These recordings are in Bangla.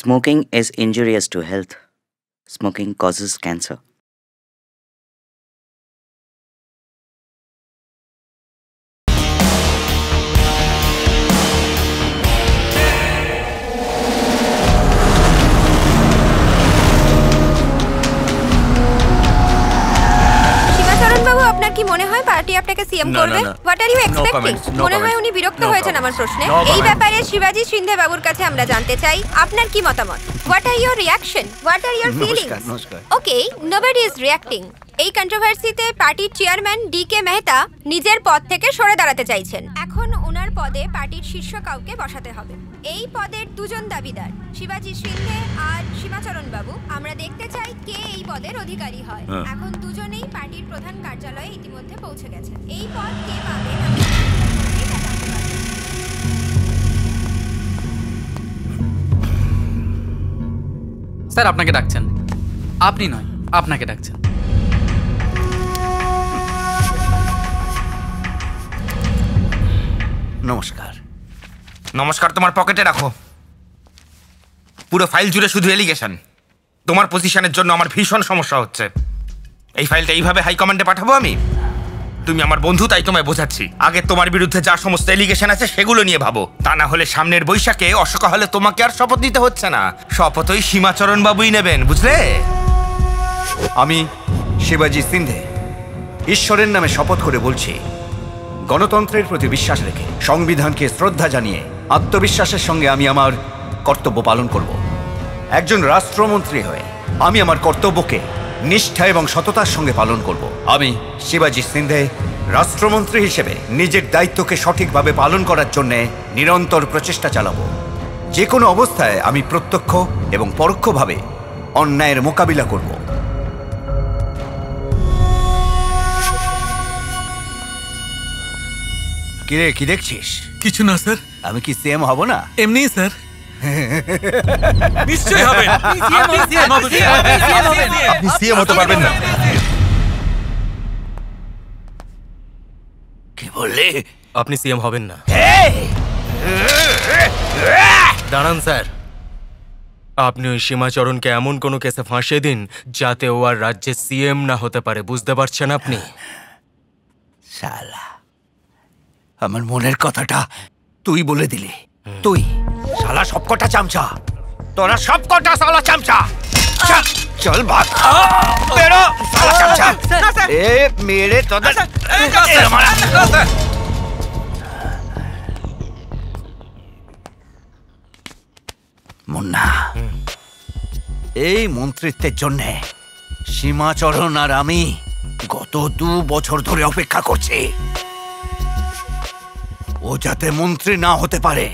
Smoking is injurious to health. Smoking causes cancer. কি মনে হয় পার্টি আপনাকে সিএম করবে? What are you expecting? মনে হয় উনি বিরক্ত হয়েছেন আমার প্রশ্নে। এই ব্যাপারে শিবাজি সিন্ধে বাবুর কাছে আমরা জানতে চাই আপনার কি মতামত। What are your reaction? What are your feelings? Okay, nobody is reacting. এই কন্ট্রোভার্সিতে পার্টির চেয়ারম্যান ডিকে মেহতা নিজের পদ থেকে সরে দাঁড়াতে চাইছেন। এখন ওনার পদে পার্টির শীর্ষ কাউকে বসাতে হবে। এই পদের দুজন দাবিদার, শিবাজি সিন্ধে আর সীমাচরণ বাবু। আমরা দেখতে চাই কে এই পদের অধিকারী হয়। এখন দুজনেই পার্টির প্রধান কার্যালয়ে ইতিমধ্যে পৌঁছে গেছেন। এই পদ কে পাবেন? স্যার আপনাকে ডাকছেন। আপনি নয়, আপনাকে ডাকছেন। নমস্কার। নমস্কার তোমার পকেটে রাখো। পুরো ফাইল জুড়ে শুধু এলিগেশন। তোমার পজিশনের জন্য আমার ভীষণ সমস্যা হচ্ছে। এই ফাইলটা এইভাবে হাইকমান্ডে পাঠাবো আমি? তুমি আমার বন্ধু, তাই তোমায় বোঝাচ্ছি। আগে তোমার বিরুদ্ধে যা সমস্ত এলিগেশন আছে সেগুলো নিয়ে ভাবো। তা না হলে সামনের বৈশাখে অশোকা হলে তোমাকে আর শপথ নিতে হচ্ছে না, শপথই সীমাচরণ বাবুই নেবেন, বুঝলে? আমি শিবাজি সিন্ধে ঈশ্বরের নামে শপথ করে বলছি, গণতন্ত্রের প্রতি বিশ্বাস রেখে, সংবিধানকে শ্রদ্ধা জানিয়ে, আত্মবিশ্বাসের সঙ্গে আমি আমার কর্তব্য পালন করব। একজন রাষ্ট্রমন্ত্রী হয়ে আমি আমার কর্তব্যকে নিষ্ঠা এবং সততার সঙ্গে পালন করব। আমি শিবাজি সিন্ধে রাষ্ট্রমন্ত্রী হিসেবে নিজের দায়িত্বকে সঠিকভাবে পালন করার জন্য নিরন্তর প্রচেষ্টা চালাবো। যে কোনো অবস্থায় আমি প্রত্যক্ষ এবং পরোক্ষভাবে অন্যায়ের মোকাবিলা করব। কিরে, কি দেখছিস? কিছু না স্যার। আমি কি সিএম হব না? এমনি স্যার। নিশ্চয়ই হবেন। আপনি সিএম হতে পারবেন না। কি বললে? আপনি সিএম হবেন না। দাঁড়ান স্যার, আপনি ওই সীমাচরণকে এমন কোনো কেসে ফাঁসিয়ে দিন যাতে ও আর রাজ্যের সিএম না হতে পারে। বুঝতে পারছেন আপনি? শালা, আমার মনের কথাটা তুই বলে দিলি। তুই শালা সবকটা চামচা, তোরা সবকটা শালা চামচা। চল ভাগ, বেরো শালা চামচা। এ মেরে তোদের মুন্না, এই মন্ত্রিত্বের জন্যে সীমাচরণ আর আমি গত 2 বছর ধরে অপেক্ষা করছি। ও যাতে মন্ত্রী না হতে পারে,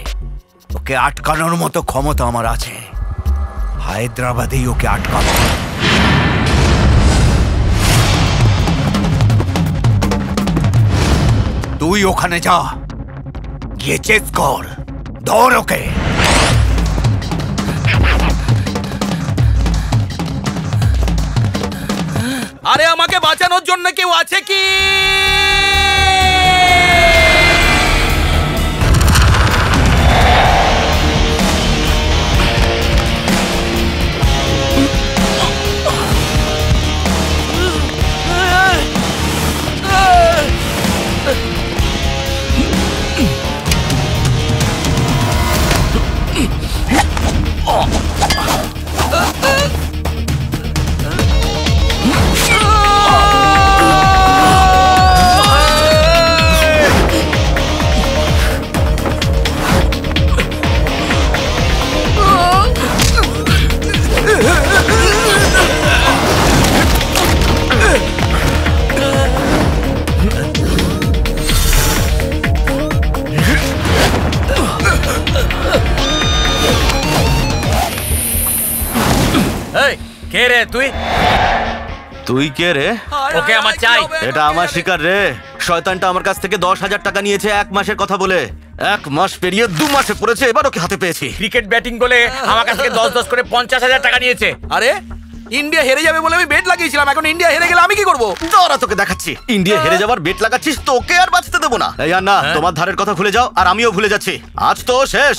ওকে আটকানোর মতো ক্ষমতা আমার আছে। হায়দ্রাবাদেই ওকে আটকাবো। তুই ওখানে যা, গিয়ে চেস কর, ধর ওকে। আরে আমাকে বাঁচানোর জন্য কেউ আছে কি? কে রে তুই? তুই কে রে? ওকে আমার চাই। এটা আমার শিকার রে। শয়তানটা আমার কাছ থেকে 10,000 টাকা নিয়েছে 1 মাসের কথা বলে। 1 মাস পেরিয়ে 2 মাসে পড়েছে, এবার ওকে হাতে পেয়েছি। ক্রিকেট ব্যাটিং বলে আমার কাছ থেকে 10 করে 50,000 টাকা নিয়েছে। আরে ইন্ডিয়া হেরে যাবে বলে আমি বেট লাগিয়েছিলাম, এখন ইন্ডিয়া হেরে গেলে আমি কি করব? তোরা তোকে দেখাচ্ছি। ইন্ডিয়া হেরে যাবার বেট লাগাচ্ছিস, তোকে আর বাঁচতে দেবো না। এই না, তোমার ধারের কথা ভুলে যাও আর আমিও ভুলে যাচ্ছি। আজ তো শেষ।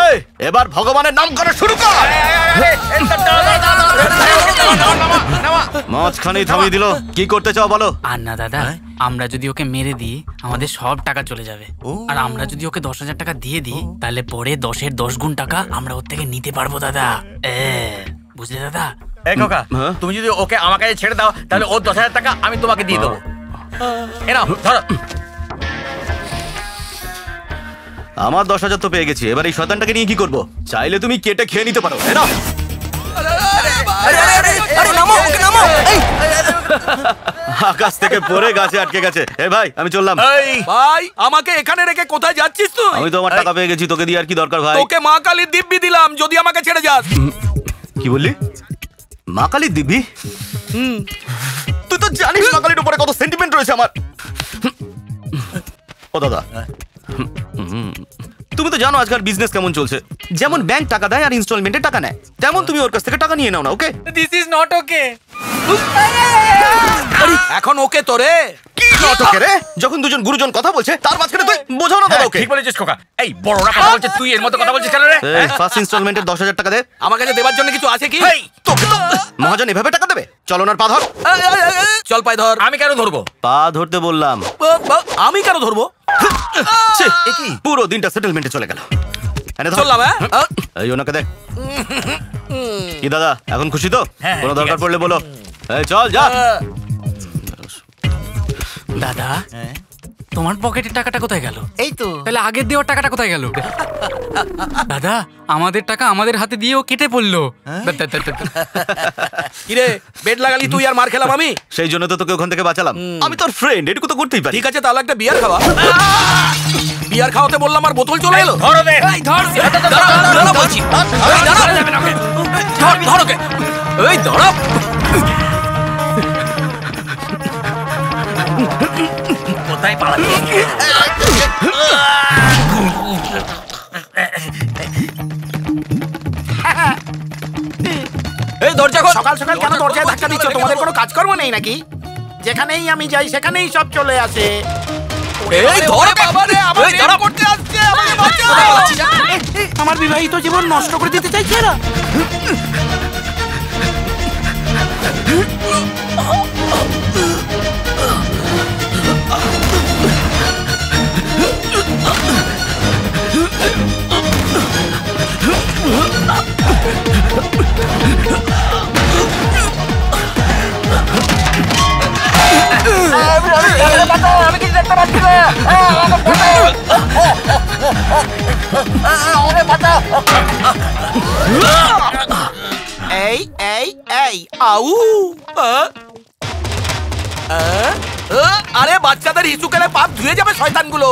এই এবার ভগবানের নাম করা শুরু কর। মাঝখানেই থামিয়ে দিল। কি করতে চাও বলো? আর না দাদা, আমরা যদি ওকে মেরে দিই আমাদের সব টাকা চলে যাবে, আর আমরা যদি ওকে 10,000 টাকা দিয়ে দিই তাহলে পরে 10-এর 10 গুণ টাকা আমরা ওর থেকে নিতে পারবো দাদা। বুঝলে দাদা? এই কাকা, তুমি যদি ওকে আমার কাছে ছেড়ে দাও তাহলে ওর 10,000 টাকা আমি তোমাকে দিয়ে দেবো। এ নাও ধরো। আমার 10,000 তো পেয়ে গেছি, এবার এই শয়তানটাকে নিয়ে কি করবো? চাইলে তুমি কেটে খেয়ে নিতে পারো। এ নাও। আকাশ থেকে পড়ে গাছে আটকে গেছে। এ ভাই, আমি চললাম। ভাই, আমাকে এখানে রেখে কোথায় যাচ্ছিস তুই? আমি তো আমার টাকা পেয়ে গেছি, তোকে দিয়ে আর কি দরকার ভাই? তোকে মা কালীর দিব্যি দিলাম, যদি আমাকে ছেড়ে যাস। কি বললি? মা কালীর দিব্যি? তুই তো জানিস মা কালীর উপরে কত সেন্টিমেন্ট রয়েছে আমার। ও দাদা, তুমি তো জানো আজকাল বিজনেস কেমন চলছে। যেমন ব্যাংক টাকা দেয় আর ইনস্টলমেন্টে টাকা নেয়, তেমন তুমি ওর কাছ থেকে টাকা নিয়ে নাও না। Okay? This is not okay. এখন ওকে তো রে? কি নট ওকে রে? যখন দুজন গুরুজন কথা বলছে তার মাঝখানে তুই বোঝাও না দাদা ওকে। ঠিক বলেছিস খোকা। এই বড়রা কথা বলছে, তুই এর মতো কথা বলছিস কেন রে? ফার্স্ট ইনস্টলমেন্টের 10,000 টাকা দে। আমার কাছে দেবার জন্য কিছু আছে কি? তোকে তো মহাজন এভাবে টাকা দেবে? চলো না, পা ধর। চল পায়ে ধর। আমি কেন ধরবো? পা ধরতে বললাম। আমি কেন ধরবো? পুরো দিনটা সেটেলমেন্টে চলে গেল। চললাম। এই ওনাকে দেখ। কি দাদা, এখন খুশি তো? কোনো দরকার পড়লে বলো। এই চল যা। দাদা, তোমার পকেটের টাকাটা কোথায় গেল? এই তো। তাহলে আগের দেওয়ার টাকাটা কোথায় গেল? দাদা, আমাদের টাকা আমাদের হাতে দিয়েও কেটে পড়লো। কিরে, বেড লাগালি তুই আর মার খেলাম আমি? সেই জন্য তো তোকে ওখান থেকে বাঁচালাম। আমি তোর ফ্রেন্ড, এটুকু তো করতেই পারি। ঠিক আছে, তাহলে একটা বিয়ার খাওয়া। বিয়ার খাওয়াতে বললাম আর বোতল চলে এলো। ধরো দে। এই ধর, দাঁড়া বলছি। এই দাঁড়া, ধর ওকে। এই দাঁড়া। কোথায় পালাবি? এই দরজা খোল। সকাল সকাল কেন দরজায় ধাক্কা দিচ্ছ? তোমাদের কোনো কাজকর্ম নেই নাকি? যেখানেই আমি যাই সেখানেই সব চলে আসে। এই ধর বাবা রে, আমার রেপ করতে আসছে, আমাকে বাঁচাও। আমার বিবাহিত জীবন নষ্ট করে দিতে চাইছে এরা। আমি কিছু দেখতে পাচ্ছি না। এই এই এই আউ। আরে বাচ্চাদের হিসু করে পাপ ধুয়ে যাবে শয়তানগুলো।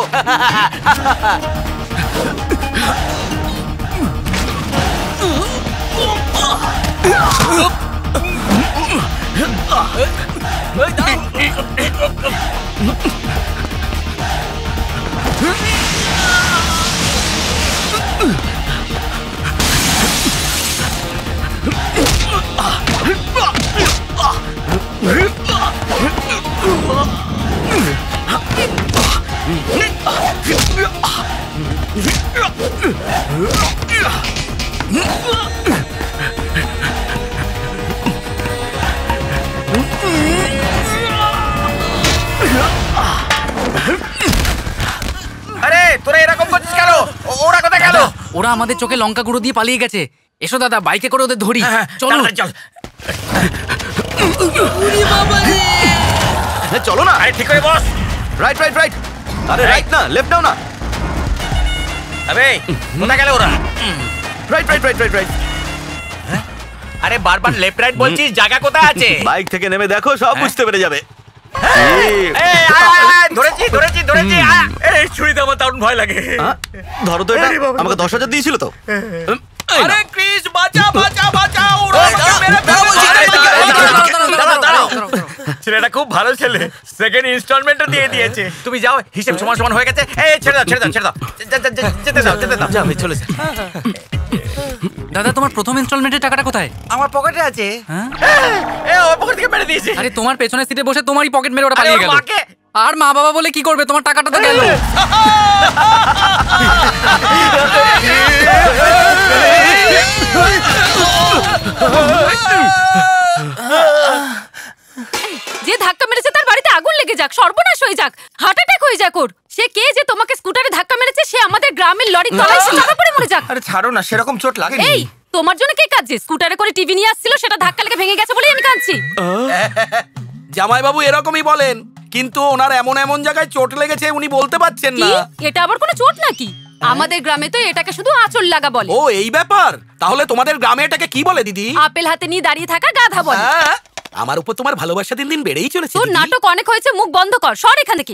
আরে তোরা এরকম করছিস কেন? ওরা কোথায় গেল? ওরা আমাদের চোখে লঙ্কা গুঁড়ো দিয়ে পালিয়ে গেছে। এসো দাদা, বাইকে করে ওদের ধরি। চলো চল। চলো না। আরে ঠিক করে বস। Right right right. আরে রাইট না, লেফট নাও না। আবে কোথায় গেল ওরা? Right right right right right. আরে বারবার লেফট রাইট বলছিস, জায়গা কোথায় আছে? বাইক থেকে নেমে দেখো, সব বুঝতে পেরে যাবে। ধরেছি। এই ছুরিতে আমার দারুণ ভয় লাগে। ধরো তো এটা। আমাকে 10,000 দিয়েছিল তো। আরে ক্রিস, বাঁচা বাঁচা বাঁচা। ওরা আমাকে মেরে ছেলেটা খুব ভালো ছেলে, সেকেন্ড ইনস্টলমেন্টও দিয়ে দিয়েছে। তুমি যাও, হিসেব সমান সমান হয়ে গেছে। এই ছেড়ে দাও যেতে দাও। চলে যা। দাদা, তোমার প্রথম ইনস্টলমেন্টের টাকাটা কোথায়? আমার পকেটে আছে। এ ও পকেট থেকে মেরে দিয়েছে। আরে তোমার পেছনের সিটে বসে তোমারই পকেট মেরে ওরা আরে পালিয়ে ওর গেল। মাকে। আর মা বাবা বলে কি করবে? তোমার টাকাটা তো গেল। যাক, সর্বনাশ হয়ে যাক, হার্ট অ্যাটাক হয়ে যাক ওর। সে কে যে তোমাকে স্কুটারে ধাক্কা মেরেছে, সে আমাদের গ্রামের লরির তলায় সে চাপা পড়ে মরে যাক। আরে ছাড়ো না, সেরকম চোট লাগেনি। এই তোমার জন্য কে কাঁদছে? স্কুটারে করে টিভি নিয়ে আসছিল, সেটা ধাক্কা লেগে ভেঙে গেছে বলেই আমি কাঁদছি। জামাইবাবু এরকমই বলেন, কিন্তু ওনার এমন এমন জায়গায় চোট লেগেছে উনি বলতে পারছেন না। এটা আবার কোনো চোট নাকি? আমাদের গ্রামে তো এটাকে শুধু আঁচল লাগা বলে। ও এই ব্যাপার, তাহলে তোমাদের গ্রামে এটাকে কি বলে দিদি? আপেল হাতে নিয়ে দাঁড়িয়ে থাকা গাধা বলে। আমার উপর তোমার ভালোবাসা দিন দিন বেড়েই চলেছে। তোর নাটক অনেক হয়েছে, মুখ বন্ধ কর, সর এখান থেকে।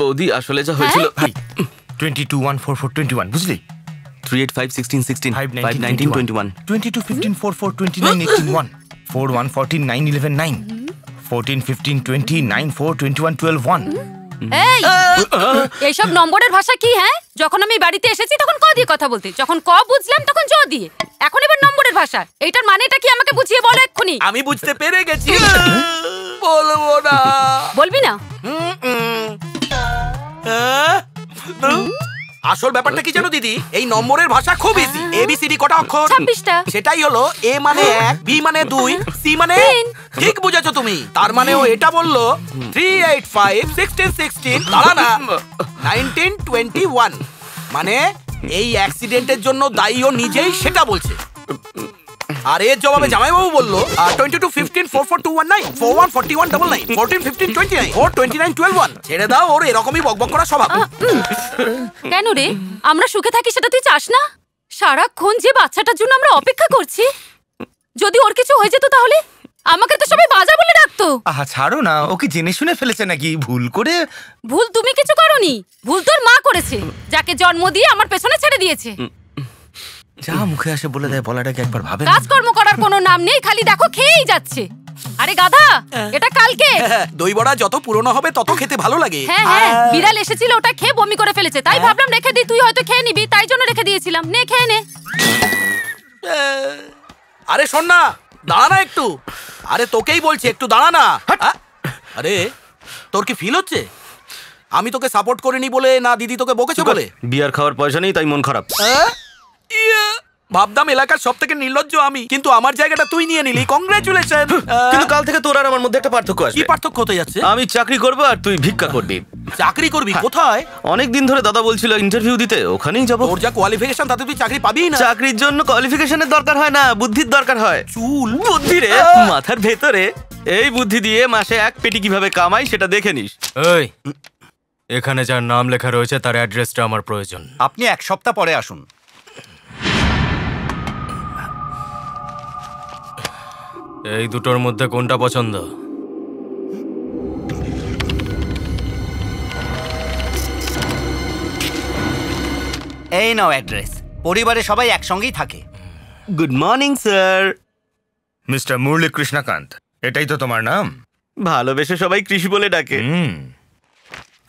বৌদি আসলে যা হয়েছিল 221421 বুঝলি? 385 16 16 519 21 22 15 44 29 18 1 41 14 9 11 9 14 15 20 9 4 21 12 1। এই এইসব নম্বরের ভাষা কি? হ্যাঁ, যখন আমি বাড়িতে এসেছি তখন ক দিয়ে কথা বলতে, যখন ক বুঝলাম তখন জ দিয়ে, এখন এবার নম্বরের ভাষা। এইটার মানেটা কি আমাকে বুঝিয়ে বলো এক্ষুনি। আমি বুঝতে পেরে গেছি, বলবো না। বলবি না? আসল ব্যাপারটা কি জানো দিদি? এই নম্বরের ভাষা খুব ইজি। এবিসিডি কটা অক্ষর? 26টা। সেটাই হলো এ মানে 1, বি মানে 2, সি মানে 3। ঠিক বুঝেছো তুমি। তার মানে ও এটা বললো 385 16 16 দাঁড়া না 19 21, মানে এই অ্যাক্সিডেন্টের জন্য দায়ী ও নিজেই, সেটা বলছে। আর এর জবাবে জামাইবাবু বললো 22 15 44 219 41 41 99 14 15 29 4 29 12 1। ছেড়ে দাও, ওর এরকমই বকবক করা স্বভাব। কেন রে, আমরা সুখে থাকি সেটা তুই চাস না? সারাক্ষণ যে বাচ্চাটার জন্য আমরা অপেক্ষা করছি, যদি ওর কিছু হয়ে যেত তাহলে? আমাকে তো সবাই বাজা বলে ডাকতো। আহা ছাড়ো না, ও কি জেনে শুনে ফেলেছে নাকি? ভুল করে? ভুল তুমি কিছু করোনি, ভুল তোর মা করেছে, যাকে জন্ম দিয়ে আমার পেছনে ছেড়ে দিয়েছে। যা মুখে আসে বলে দেয়, বলাটাকে একবার ভাবে না। কাজকর্ম করার কোনো নাম নেই, খালি দেখো খেয়েই যাচ্ছে। আরে গাধা, এটা কালকে। দই বড়া যত পুরনো হবে তত খেতে ভালো লাগে। হ্যাঁ হ্যাঁ, বিড়াল এসেছিল, ওটা খেয়ে বমি করে ফেলেছে, তাই ভাবলাম রেখে দিই, তুই হয়তো খেয়ে নিবি, তাই জন্য রেখে দিয়েছিলাম। নে খেয়ে নে। আরে শোন না, দাঁড়া না একটু। আরে তোকেই বলছি, একটু দাঁড়া না। আরে তোর কি ফিল হচ্ছে আমি তোকে সাপোর্ট করিনি বলে, না দিদি তোকে বকেছে বলে? বিয়ার খাওয়ার পয়সা নেই তাই মন খারাপ। ভাবতাম এলাকার সব থেকে নির্লজ্জ আমি, কিন্তু আমার জায়গাটা তুই নিয়ে নিলি। কংগ্রেচুলেশন। কিন্তু কাল থেকে তোর আর আমার মধ্যে একটা পার্থক্য আছে। কি পার্থক্য হতে যাচ্ছে? আমি চাকরি করব আর তুই ভিক্ষা করবি। চাকরি করবি? কোথায়? অনেক দিন ধরে দাদা বলছিল ইন্টারভিউ দিতে, ওখানেই যাব। তোর যা কোয়ালিফিকেশন তাতে তুই চাকরি পাবি না। চাকরির জন্য কোয়ালিফিকেশনের দরকার হয় না, বুদ্ধির দরকার হয়। চুল বুদ্ধি রে মাথার ভেতরে। এই বুদ্ধি দিয়ে মাসে 1 পেটি কিভাবে কামাই সেটা দেখে নিস। এই এখানে যার নাম লেখা রয়েছে তার অ্যাড্রেসটা আমার প্রয়োজন। আপনি 1 সপ্তাহ পরে আসুন। এই দুটোর মধ্যে কোনটা পছন্দ? এই নাও অ্যাড্রেস। পরিবারে সবাই একসঙ্গেই থাকে। Good morning sir. মিস্টার মুরলী কৃষ্ণকান্ত, এটাই তো তোমার নাম? ভালোবেসে সবাই কৃষি বলে ডাকে।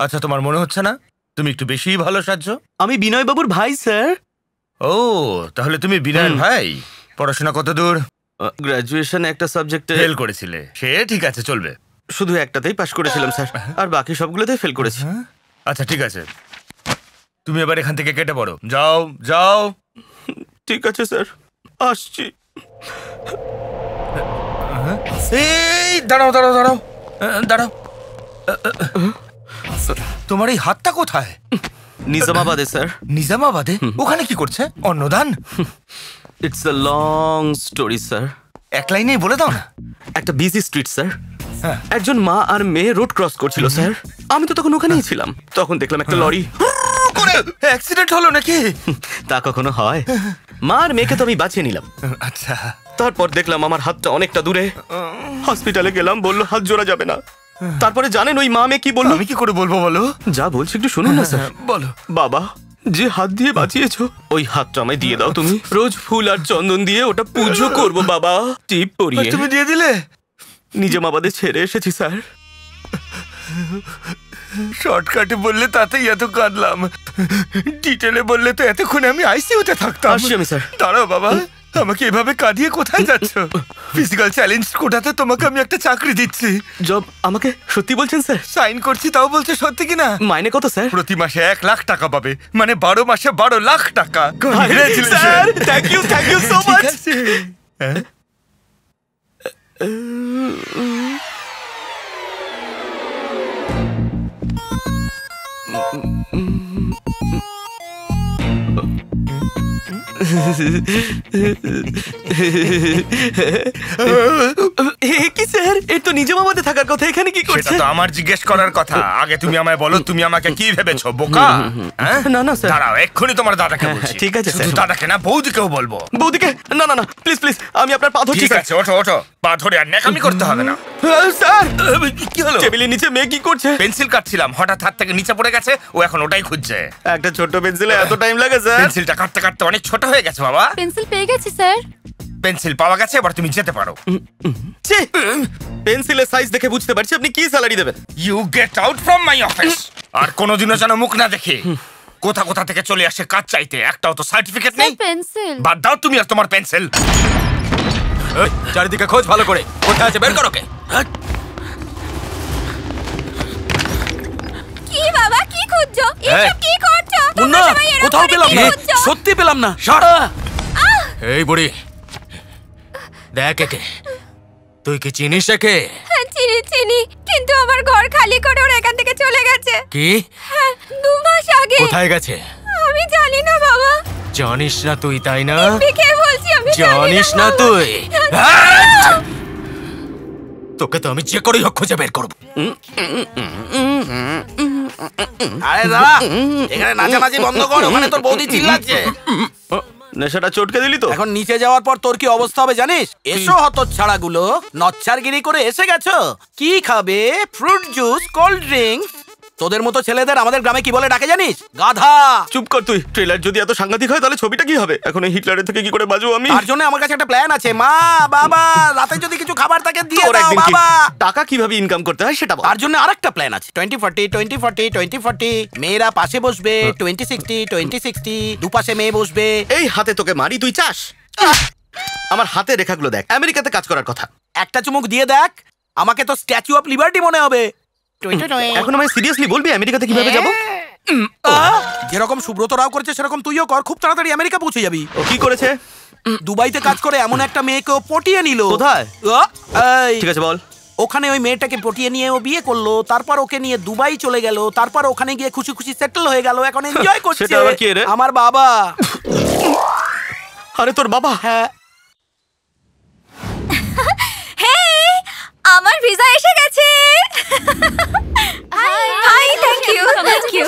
আচ্ছা, তোমার মনে হচ্ছে না তুমি একটু বেশি ভালো সাজছ? আমি বিনয় বাবুর ভাই স্যার। ও, তাহলে তুমি বিনয়ের ভাই। পড়াশোনা কত দূর? গ্র্যাজুয়েশন একটা সাবজেক্টে ফেল করেছিলে, সে ঠিক আছে, চলবে। শুধু একটাতেই পাশ করেছিলাম স্যার, আর বাকি সবগুলোতেই ফেল করেছি। আচ্ছা ঠিক আছে, তুমি এবার এখান থেকে কেটে পড়ো। যাও যাও। ঠিক আছে স্যার, আসছি। এই দাঁড়াও দাঁড়াও দাঁড়াও দাঁড়াও, তোমার এই হাতটা কোথায়? নিজামাবাদে স্যার। নিজামাবাদে? ওখানে কি করছে? অন্নদান? It's a long story sir. এক লাইনে বলে দাও না। একটা বিজি স্ট্রিট স্যার, একজন মা আর মেয়ে রোড ক্রস করছিল স্যার। আমি তো তখন ওখানেই ছিলাম, তখন দেখলাম একটা লরি করে অ্যাক্সিডেন্ট হলো নাকি? তা কখনো হয়? মা আর মেয়েকে তো আমি বাঁচিয়ে নিলাম। আচ্ছা, তারপর দেখলাম আমার হাতটা অনেকটা দূরে। হসপিটালে গেলাম, বললো হাত জোড়া যাবে না। তারপরে জানেন ওই মা মেয়ে কি বললো? আমি কি করে বলবো বলো? যা বলছি একটু শুনুন না স্যার। বলো। বাবা, যে হাত দিয়ে বাঁচিয়েছো ওই হাতটা আমায় দিয়ে দাও তুমি। রোজ ফুল আর চন্দন দিয়ে ওটা পুজো করবো বাবা। টিপ পরিয়ে। তুমি দিয়ে দিলে? নিজামাবাদে ছেড়ে এসেছি স্যার। শর্টকাটে বললে তাতেই এত কাঁদলাম, ডিটেলে বললে তো এতক্ষণে আমি আইসিইউতে থাকতাম। আসছি আমি স্যার। দাঁড়াও বাবা, আমাকে এভাবে কাঁদিয়ে কোথায় যাচ্ছ? ফিজিক্যাল চ্যালেঞ্জ কোটাতে তোমাকে আমি একটা চাকরি দিচ্ছি। জব? আমাকে সত্যি বলছেন স্যার? সাইন করছি, তাও বলছে সত্যি কিনা? মাইনে কত স্যার? প্রতি মাসে 1 লাখ টাকা পাবে, মানে 12 মাসে 12 লাখ টাকা। Sir thank you so much. কি স্যার, এর তো নিজে মামাতে থাকার কথা, এখানে কি করছে? সেটা তো আমার জিজ্ঞেস করার কথা। আগে তুমি আমায় বলো, তুমি আমাকে কি ভেবেছো, বোকা? না না স্যার। দাঁড়াও, এক্ষুনি তোমার দাদাকে বলছি। ঠিক আছে স্যার। শুধু দাদাকে না, বৌদিকেও বলবো। বৌদিকে? না না না, প্লিজ প্লিজ, আমি আপনার পা ধরছি। ঠিক আছে, ওঠো ওঠো, পা ধরে আর নেকামি করতে হবে না। স্যার কি হলো? টেবিলের নিচে মেয়ে কি করছে? পেন্সিল কাটছিলাম, হঠাৎ হাত থেকে নিচে পড়ে গেছে, ও এখন ওটাই খুঁজছে। একটা ছোট পেন্সিলে এত টাইম লাগে স্যার? পেন্সিলটা কাটতে কাটতে অনেক ছোট হয়ে গেছে বাবা। পেন্সিল পেয়ে গেছি স্যার। পেন্সিল পাওয়া গেছে, এবার তুমি যেতে পারো। পেন্সিলের সাইজ দেখে বুঝতে পারছি আপনি কি স্যালারি দেবেন। You get out from my office. আর কোনোদিনও যেন মুখ না দেখে। কোথা কোথা থেকে চলে আসে কাজ চাইতে, একটাও তো সার্টিফিকেট নেই। পেন্সিল বাদ দাও তুমি আর তোমার পেন্সিল। চারিদিকে খোঁজ ভালো করে, কোথায় আছে বের করো কে। কি বাবা, কি খুঁজছো? এসব কি করছো? মুন্না, কোথাও পেলাম না, সত্যি পেলাম না। এই বুড়ি, দেখ একে, তুই কি চিনিস একে? হ্যাঁ চিনি চিনি, কিন্তু আমার ঘর খালি করে ওরা এখান থেকে চলে গেছে। কি? হ্যাঁ, 2 মাস আগে। কোথায় গেছে? আমি জানি না বাবা। জানিস না তুই, তাই না? কে বলছি আমি জানিস না তুই? তোকে তো আমি যে করেই হোক খুঁজে বের করবো। আরে দাদা, এখানে নাচানাচি বন্ধ কর, ওখানে তোর বৌদি চিল্লাচ্ছে। নেশাটা চটকে দিলি তো? এখন নিচে যাওয়ার পর তোর কি অবস্থা হবে জানিস? এসো হতচ্ছাড়া গুলো, নচ্ছারগিরি করে এসে গেছো। কি খাবে? Fruit juice, cold drinks. তোদের মতো ছেলেদের আমাদের গ্রামে কি বলে ডাকে জানিস? গাধা। চুপ কর তুই। ট্রেলার যদি এত সাংঘাতিক হয় তাহলে ছবিটা কি হবে? এখন এই হিটলারের থেকে কি করে বাঁচবো আমি? তার জন্য আমার কাছে একটা প্ল্যান আছে। মা বাবা, রাতে যদি কিছু খাবার থাকে দিয়ে তোর দাও একদিন কি বাবা। টাকা কিভাবে ইনকাম করতে হয় সেটা বল। তার জন্য আরেকটা প্ল্যান আছে। 20-40 20-40 20-40। মেয়েরা পাশে বসবে। 20-60 20-60। দুপাশে মেয়ে বসবে। এই হাতে তোকে মারি, তুই চাস? আমার হাতে রেখাগুলো দেখ, আমেরিকাতে কাজ করার কথা। একটা চুমুক দিয়ে দেখ, আমাকে তো স্ট্যাচু অফ লিবার্টি মনে হবে। এখন আমি সিরিয়াসলি বলবি আমেরিকাতে কিভাবে যাব? যেরকম সুব্রত রাও করেছে সেরকম তুইও কর, খুব তাড়াতাড়ি আমেরিকা পৌঁছে যাবি। ও কি করেছে? দুবাইতে কাজ করে এমন একটা মেয়েকে ও পটিয়ে নিল। কোথায়? এই, ঠিক আছে বল। ওখানে ওই মেয়েটাকে পটিয়ে নিয়ে ও বিয়ে করলো, তারপর ওকে নিয়ে দুবাই চলে গেল, তারপর ওখানে গিয়ে খুশি খুশি সেটেল হয়ে গেল, এখন এনজয় করছে। সেটা আবার কে রে? আমার বাবা। আরে তোর বাবা? হ্যাঁ। হেই, আমার ভিসা এসে গেছে। Hi, thank you thank you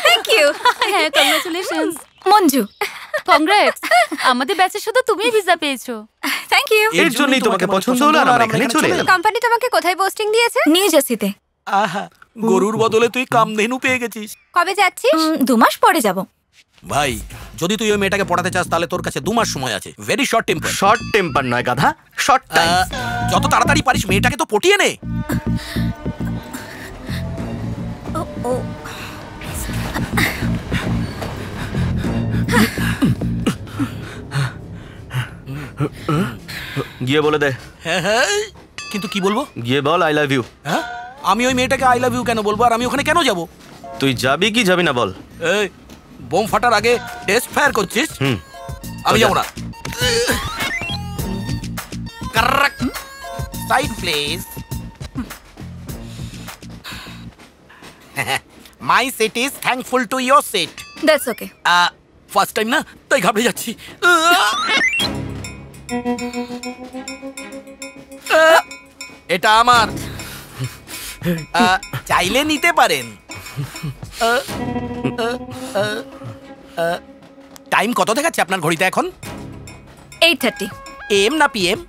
thank you. হ্যাঁ, কংগ্রাচুলেশনস মঞ্জু। কংগ্রেটস, আমাদের ব্যাচে শুধু তুমিই ভিসা পেয়েছো। Thank you. এর জন্যই তোমাকে পছন্দ হলো আর আমরা এখানে চলে এলাম। কোম্পানি তোমাকে কোথায় পোস্টিং দিয়েছে? নিউ জার্সিতে। আহা, গরুর বদলে তুই কামধেনু পেয়ে গেছিস। কবে যাচ্ছিস? 2 মাস পরে যাব। ভাই, যদি তুই ওই মেয়েটাকে পড়াতে চাস তাহলে তোর কাছে 2 মাস সময় আছে। Very short temper. Short temper নয় গাধা, শর্ট টাইম। যত তাড়াতাড়ি পারিস মেয়েটাকে তো পটিয়ে নে। গিয়ে বলে দে। হ্যাঁ হ্যাঁ, কিন্তু কি বলবো? গিয়ে বল আই লাভ ইউ। হ্যাঁ, আমি ওই মেয়েটাকে আই লাভ ইউ কেন বলবো, আর আমি ওখানে কেন যাব? তুই যাবি কি যাবি না বল। এই, বোম ফাটার আগে টেস্ট ফায়ার করছিস? আমি যাবো না। Side please. My seat is thankful to your seat. That's okay. First time না, তাই ঘাবড়ে যাচ্ছি। এটা আমার, চাইলে নিতে পারেন। টাইম কত দেখাচ্ছে আপনার ঘড়িতে এখন? 8:30। এম না পিএম?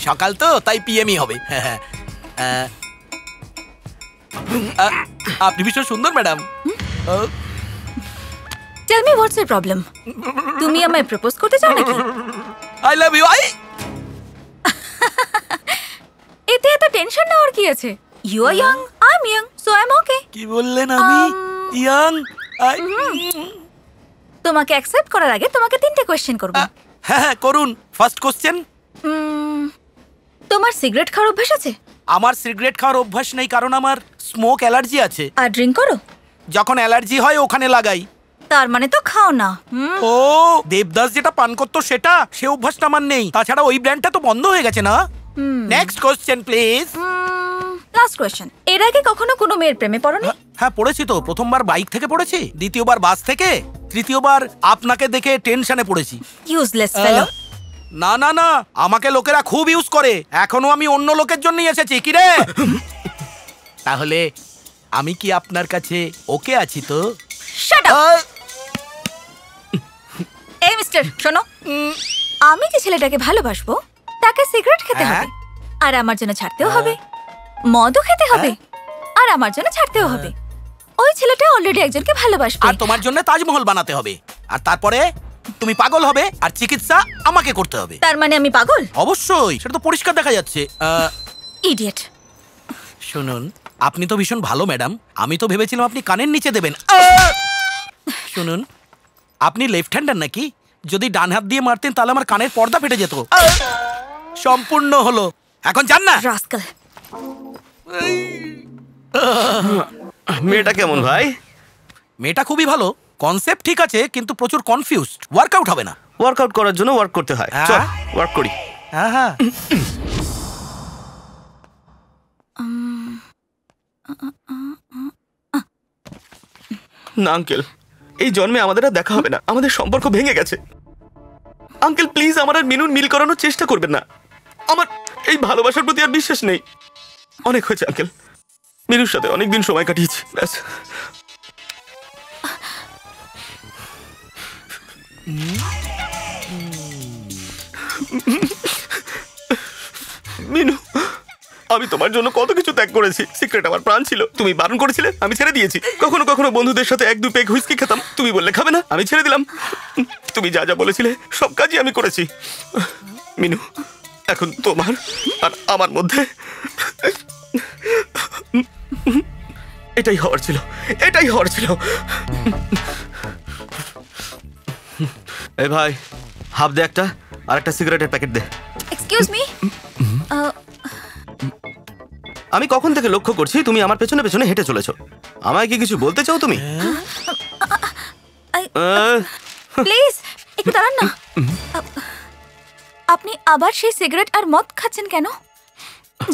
সকাল তো, তাই পিএমই হবে। আপনি ভীষণ সুন্দর madam. Tell me what's your problem? তুমি আমায় প্রপোজ করতে চাও নাকি? I love you. এতে এত টেনশন নেওয়ার কি আছে? You are young, I am young, so I am okay. কি বললেন আমি ইয়াং? তোমাকে অ্যাকসেপ্ট করার আগে তোমাকে 3টে কোশ্চেন করব। হ্যাঁ করুন। ফার্স্ট কোশ্চেন, তোমার সিগারেট খাওয়ার অভ্যাস আছে? আমার সিগারেট খাওয়ার অভ্যাস নেই, কারণ আমার স্মোক অ্যালার্জি আছে। আর ড্রিঙ্ক করো? যখন অ্যালার্জি হয় ওখানে লাগাই। তার মানে তো খাও না। ও, দেবদাস যেটা পান করতো সেটা, সে অভ্যাসটা আমার নেই। তাছাড়া ওই ব্র্যান্ডটা তো বন্ধ হয়ে গেছে না। Next question please. Last question, এর আগে কখনো কোনো মেয়ের প্রেমে পড়োনি? হ্যাঁ পড়েছি তো, প্রথমবার বাইক থেকে পড়েছি, দ্বিতীয়বার বাস থেকে, তৃতীয়বার আপনাকে দেখে টেনশনে পড়েছি। ইউজলেস ফেলো। না না না, আমাকে লোকেরা খুব ইউজ করে, এখনো আমি অন্য লোকের জন্যই এসেছি। কি রে? তাহলে আমি কি আপনার কাছে ওকে আছি তো? Shut up. এই মিস্টার শোনো, আমি যে ছেলেটাকে ভালোবাসবো তাকে সিগারেট খেতে হবে, আর আমার জন্য ছাড়তেও হবে। মদও খেতে হবে, আর আমার জন্য ছাড়তেও হবে। ওই ছেলেটা অলরেডি একজনকে ভালোবাসবে, আর তোমার জন্য তাজমহল বানাতে হবে, আর তারপরে তুমি পাগল হবে, আর চিকিৎসা আমাকে করতে হবে। তার মানে আমি পাগল? অবশ্যই, সেটা তো পরিষ্কার দেখা যাচ্ছে। ইডিয়েট। শুনুন, আপনি তো ভীষণ ভালো ম্যাডাম, আমি তো ভেবেছিলাম আপনি কানের নিচে দেবেন। শুনুন, আপনি লেফট হ্যান্ডার নাকি? যদি ডান হাত দিয়ে মারতেন তাহলে আমার কানের পর্দা ফেটে যেত। সম্পূর্ণ হলো, এখন যান না। রাস্কেল। মেয়েটা কেমন ভাই? মেয়েটা খুবই ভালো, কনসেপ্ট ঠিক আছে, কিন্তু প্রচুর কনফিউজড, ওয়ার্কআউট হবে না। ওয়ার্কআউট করার জন্য ওয়ার্ক করতে হয়, চল ওয়ার্ক করি। হ্যাঁ হ্যাঁ। না আঙ্কেল, এই জন্মে আমাদের আর দেখা হবে না, আমাদের সম্পর্ক ভেঙে গেছে। আঙ্কেল প্লিজ আমার আর মিনুর মিল করানোর চেষ্টা করবেন না, আমার এই ভালোবাসার প্রতি আর বিশ্বাস নেই। অনেক হয়েছে আঙ্কেল, মিনুর সাথে অনেকদিন সময় কাটিয়েছি, ব্যাস। মিনু, আমি তোমার জন্য কত কিছু ত্যাগ করেছি। সিক্রেট আমার প্রাণ ছিল, তুমি বারণ করেছিলে, আমি ছেড়ে দিয়েছি। কখনো কখনো বন্ধুদের সাথে 1-2 পেগ হুইস্কি খেতাম, তুমি বললে খাবে না, আমি ছেড়ে দিলাম। তুমি যা যা বলেছিলে সব কাজই আমি করেছি। মিনু, এখন তোমার আর আমার মধ্যে এটাই হওয়ার ছিল, এটাই হওয়ার ছিল। এই ভাই, হাফ দে একটা, আর একটা সিগারেটের প্যাকেট দে। এক্সকিউজ মি, আমি কখন থেকে লক্ষ্য করছি তুমি আমার পেছনে পেছনে হেঁটে চলেছো। আমায় কি কিছু বলতে চাও তুমি? প্লিজ একটু দাঁড়ান না। আপনি আবার সেই সিগারেট আর মদ খাচ্ছেন কেন?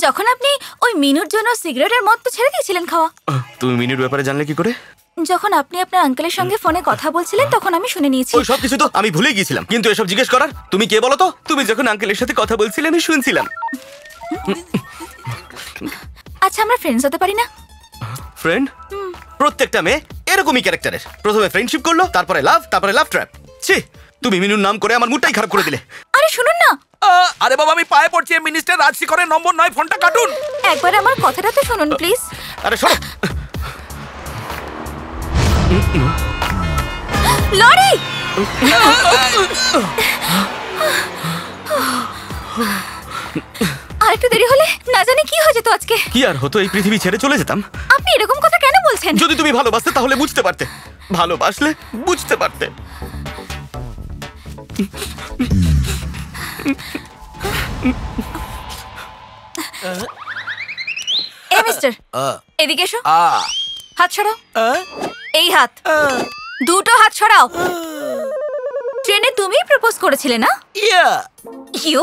যখন আপনি ওই মিনুর জন্য সিগারেট আর মদ তো ছেড়ে দিয়েছিলেন খাওয়া। তুমি মিনুর ব্যাপারে জানলে কি করে? যখন আপনি আপনার আঙ্কেলের সঙ্গে ফোনে কথা বলছিলেন তখন আমি শুনে নিয়েছি। ওই সব কিছু তো আমি ভুলে গিয়েছিলাম, কিন্তু এসব জিজ্ঞেস করার তুমি কে বলো তো? তুমি যখন আঙ্কেলের সাথে কথা বলছিলে আমি শুনছিলাম। আচ্ছা, আমরা ফ্রেন্ডস হতে পারি না? ফ্রেন্ড? প্রত্যেকটা মেয়ে এরকমই ক্যারেক্টারের, প্রথমে ফ্রেন্ডশিপ করলো, তারপরে লাভ, তারপরে লাভ ট্র্যাপ। ছি, তুমি মিনুর নাম করে আমার মুডটাই খারাপ করে দিলে। আরে শুনুন না। আরে বাবা, আমি পায়ে পড়ছি, মিনিস্টার রাজশেখরের নম্বর নয়, ফোনটা কাটুন। একবার আমার কথাটা তো শুনুন প্লিজ। আরে শোনো। লরি! আর একটু দেরি হলে না জানি কি হয়ে যেত আজকে। কি আর হতো, এই পৃথিবী ছেড়ে চলে যেতাম। আপনি এরকম কথা কেন বলছেন? যদি তুমি ভালোবাসতে তাহলে বুঝতে পারতে, ভালোবাসলে বুঝতে পারতে। এই মিস্টার, এদিকে এসো। হাত সরাও। এই হাত, দুটো হাত সরাও। ট্রেনে তুমিই প্রপোজ করেছিলে না? ইউ?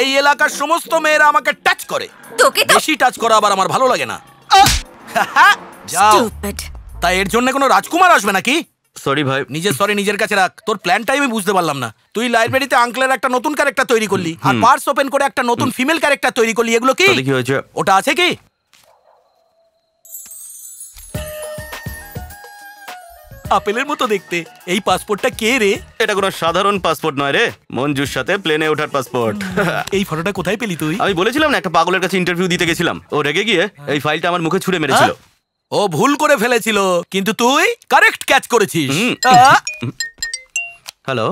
এই এলাকার সমস্ত মেয়েরা আমাকে টাচ করে, তোকে তো বেশি টাচ করা আবার আমার ভালো লাগে না। যাও। স্টুপিড। তাই এর জন্য কোনো রাজকুমার আসবে নাকি? সরি ভাই। নিজের সরি নিজের কাছে রাখ, তোর প্ল্যানটাই আমি বুঝতে পারলাম না। তুই লাইব্রেরিতে আঙ্কেলের একটা নতুন ক্যারেক্টার তৈরি করলি, আর পার্স ওপেন করে একটা নতুন ফিমেল ক্যারেক্টার তৈরি করলি, এগুলো কি? কি হয়েছে? ওটা আছে কি? আপেলের মতো দেখতে। এই পাসপোর্টটা কে রে? এটা কোনো সাধারণ পাসপোর্ট নয় রে, মঞ্জুর সাথে প্লেনে ওঠার পাসপোর্ট। এই ফটোটা কোথায় পেলি তুই? আমি বলেছিলাম না, একটা পাগলের কাছে ইন্টারভিউ দিতে গেছিলাম, ও রেগে গিয়ে এই ফাইলটা আমার মুখে ছুঁড়ে মেরেছিল। ও ভুল করে ফেলেছিল, কিন্তু তুই কারেক্ট ক্যাচ করেছিস। হ্যালো,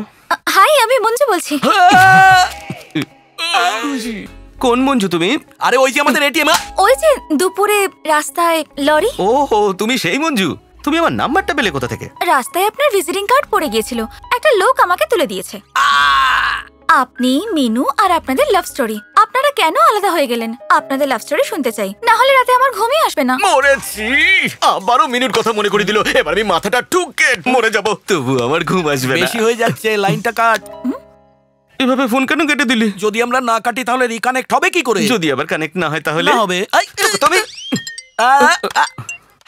হাই, আমি মঞ্জু বলছি। কোন মঞ্জু তুমি? আরে ওই যে আমাদের এটিএম। ওই যে দুপুরে রাস্তায় লরি। ওহো, তুমি সেই মঞ্জু। তুমি আমার নাম্বারটা পেলে কোথা থেকে? রাস্তায় আপনার ভিজিটিং কার্ড পড়ে গিয়েছিল, একটা লোক আমাকে তুলে দিয়েছে। আপনি, মিনু আর আপনাদের লাভ স্টোরি। আপনারা কেন আলাদা হয়ে গেলেন? আপনাদের লাভ স্টোরি শুনতে চাই, না হলে রাতে আমার ঘুমই আসবে না। মরেছি, আবারও মিনুর কথা মনে করে দিল। এবার আমি মাথাটা ঠুকে মরে যাব, তবু আমার ঘুম আসবে না। বেশি হয়ে যাচ্ছে, লাইনটা কাট। এভাবে ফোন কেন কেটে দিলি? যদি আমরা না কাটি তাহলে রিকানেক্ট হবে কি করে? যদি আবার কানেক্ট না হয় তাহলে না হবে। তবে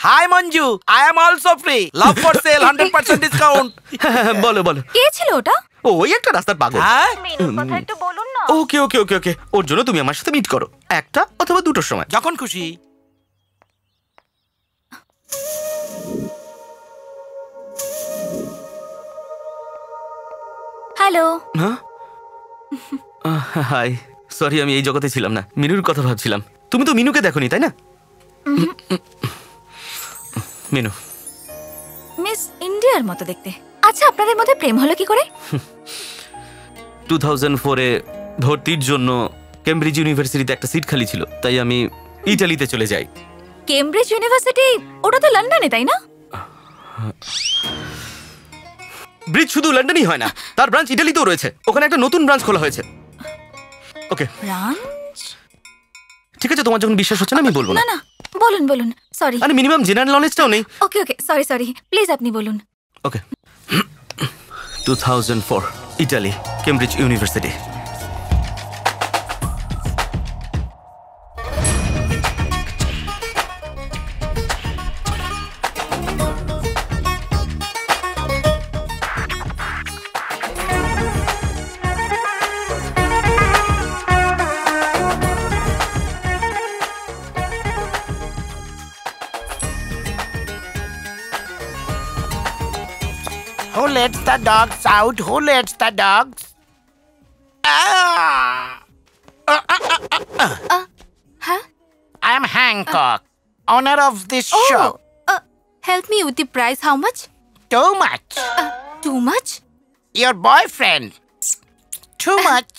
hi Manju, I am also free. Love for sale 100% discount. বলো বলো। কে ছিল ওটা? ও ওই একটা রাস্তার পাগল। হ্যাঁ মেনুর কথা একটু বলুন না। ওকে ওকে ওকে ওকে, ওর জন্য তুমি আমার সাথে মিট করো, একটা অথবা দুটোর সময়, যখন খুশি। হ্যালো। হ্যাঁ হাই, সরি আমি এই জগতে ছিলাম না, মিনুর কথা ভাবছিলাম। তুমি তো মিনুকে দেখোনি তাই না? মিনু মিস ইন্ডিয়ার মতো দেখতে। আচ্ছা, আপনাদের মধ্যে প্রেম হলো কি করে? 2004-এ ভর্তির জন্য কেমব্রিজ ইউনিভার্সিটিতে একটা সিট খালি ছিল, তাই আমি ইটালিতে চলে যাই। কেমব্রিজ ইউনিভার্সিটি ওটা তো লন্ডনে, তাই না? ব্রিজ শুধু লন্ডনই হয় না, তার ব্রাঞ্চ ইটালিতেও রয়েছে। ওখানে একটা নতুন ব্রাঞ্চ খোলা হয়েছে। ওকে ব্রাঞ্চ? ঠিক আছে, তোমার যখন বিশ্বাস হচ্ছে না আমি বলবো না না। না, বলুন বলুন। সরি। আরে মিনিমাম জেনারেল নলেজটাও নেই। ওকে ওকে, সরি সরি, প্লিজ আপনি বলুন। ওকে 2004 Italy, Cambridge university. Who lets the dogs out? Who lets the dogs? Huh? I am Hancock, owner of this shop. Help me with the price. How much? Too much. Too much? Your boyfriend. Too much.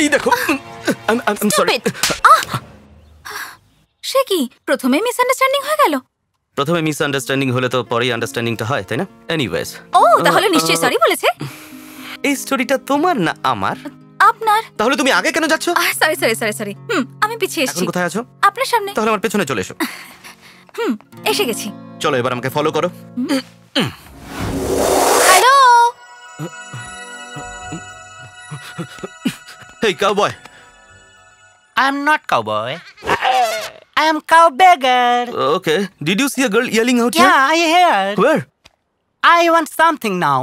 এই দেখো, I'm sorry. Stupid. সে কি, প্রথমে মিসআন্ডারস্ট্যান্ডিং হয়ে গেল? প্রথমে মিসআন্ডারস্ট্যান্ডিং হলে তো পরেই আন্ডারস্ট্যান্ডিংটা হয়, তাই না? এনিওয়েজ, ও তাহলে নিশ্চয়ই সরি বলেছে। এই স্টোরিটা তোমার না আমার? আপনার। তাহলে তুমি আগে কেন যাচ্ছ? Sorry sorry sorry sorry. আমি পিছিয়ে এখন এসেছি। কোথায় আছো? আপনার সামনে। তাহলে আমার পেছনে চলে এসো। এসে গেছি। চলো এবার আমাকে ফলো করো। Hello. Hey cowboy. I am not cowboy. I am cow beggar. Okay, did you see a girl yelling out here? Yeah, I heard. Where? I want something now.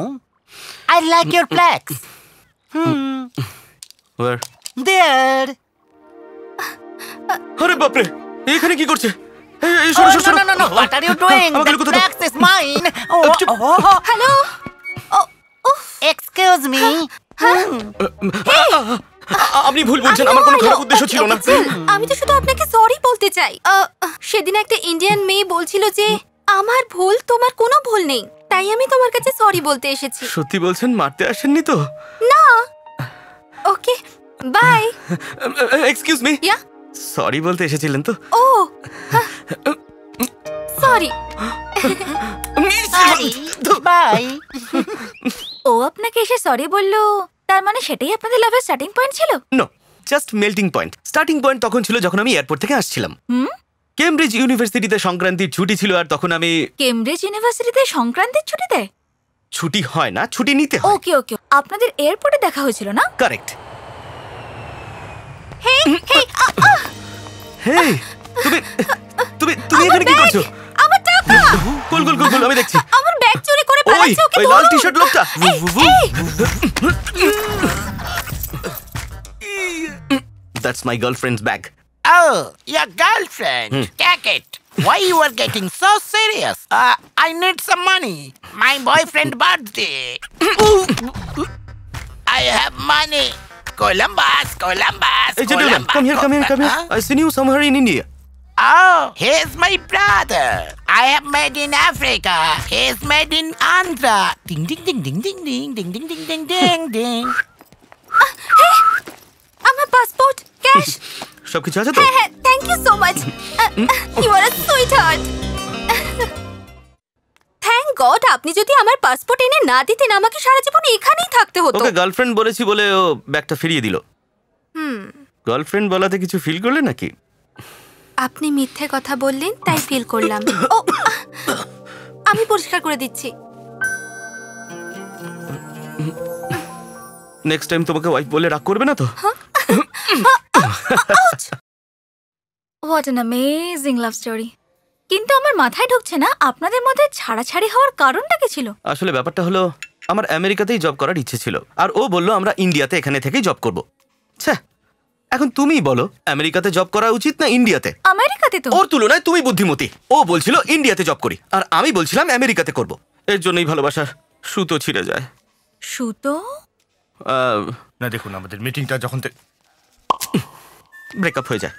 I like your plaques. Where? There. আরে বাপরে, এখানে কি করছে? এই Oh, সরো সরো সরো। no. What are you doing? আমাকে The লুকোতে দাও। plaques is mine. চুপ। হ্যালো। Excuse me. আপনি ভুল বলছেন, আমার কোনো খারাপ উদ্দেশ্য ছিল না। আমি তো শুধু আপনাকে সরি বলতে চাই। সেদিন একটা ইন্ডিয়ান মেয়ে বলছিল যে আমার ভুল, তোমার কোনো ভুল নেই, তাই আমি তোমার কাছে সরি বলতে এসেছি। সত্যি বলছেন? মারতে আসেননি তো? না। Okay, bye. Excuse me. Yeah. Sorry বলতে এসেছিলেন তো? ও সরি। Bye. ও আপনাকে এসে সরি বললো, তার মানে সেটাই আপনাদের লাভের স্টার্টিং পয়েন্ট ছিল? No, just melting point. Starting point তখন ছিল যখন আমি এয়ারপোর্ট থেকে আসছিলাম। কেমব্রিজ ইউনিভার্সিটিতে সংক্রান্তির ছুটি ছিল, আর তখন আমি। কেমব্রিজ ইউনিভার্সিটিতে সংক্রান্তির ছুটি দেয়? ছুটি হয় না, ছুটি নিতে হয়। ওকে ওকে, আপনাদের এয়ারপোর্টে দেখা হয়েছিল না? কারেক্ট। হেই হেই, হেই, তুমি তুমি তুমি এখানে কি করছো? আমার টাকা। কুল কুল কুল কুল, আমি দেখছি। আমার ব্যাগ চুরি করে ওই পালাচ্ছে, ওকে ওই লাল ধরুন। টি-শার্ট লোকটা। That's my girlfriend's bag. Oh, your girlfriend. Take it. Why you are getting so serious? I need some money. My boyfriend birthday. I have money. Columbus. Hey gentleman, come here. Huh? I seen you somewhere in India. Oh, he's my brother. I have made in Africa. He's made in Andhra. Ding ding ding ding ding ding ding ding ding ding ding ding. আমার পাসপোর্ট, ক্যাশ। সবকিছু আছে তো? হ্যাঁ, thank you so much. You are a sweetheart. Thank God, আপনি যদি আমার পাসপোর্ট এনে না দিতেন, আমাকে সারা জীবন এখানেই থাকতে হতো। ওকে গার্লফ্রেন্ড বলেছি বলে ও ব্যাগটা ফিরিয়ে দিল। গার্লফ্রেন্ড বলাতে কিছু ফিল করলে নাকি? আপনি মিথ্যে কথা বললেন, তাই ফিল করলাম। ও, আমি পরিষ্কার করে দিচ্ছি। নেক্সট টাইম তোমাকে ওয়াইফ বলে রাগ করবে না তো? What an amazing love story. কিন্তু আমার মাথায় ঢুকছে না আপনাদের মধ্যে ছাড়াছাড়ি হওয়ার কারণটা কি ছিল? আসলে ব্যাপারটা হলো আমার আমেরিকাতেই জব করার ইচ্ছে ছিল, আর ও বলল আমরা ইন্ডিয়াতে এখানে থেকেই জব করব। আচ্ছা, এখন তুমিই বলো আমেরিকাতে জব করা উচিত না ইন্ডিয়াতে? আমেরিকাতে তো। ওর তুলনায় তুমি বুদ্ধিমতী। ও বলছিল ইন্ডিয়াতে জব করি, আর আমি বলছিলাম আমেরিকাতে করব। এর জন্যই ভালোবাসার সুতো ছিঁড়ে যায়। সুতো? না দেখুন, আমাদের মিটিংটা যখন ব্রেকআপ হয়ে যায়।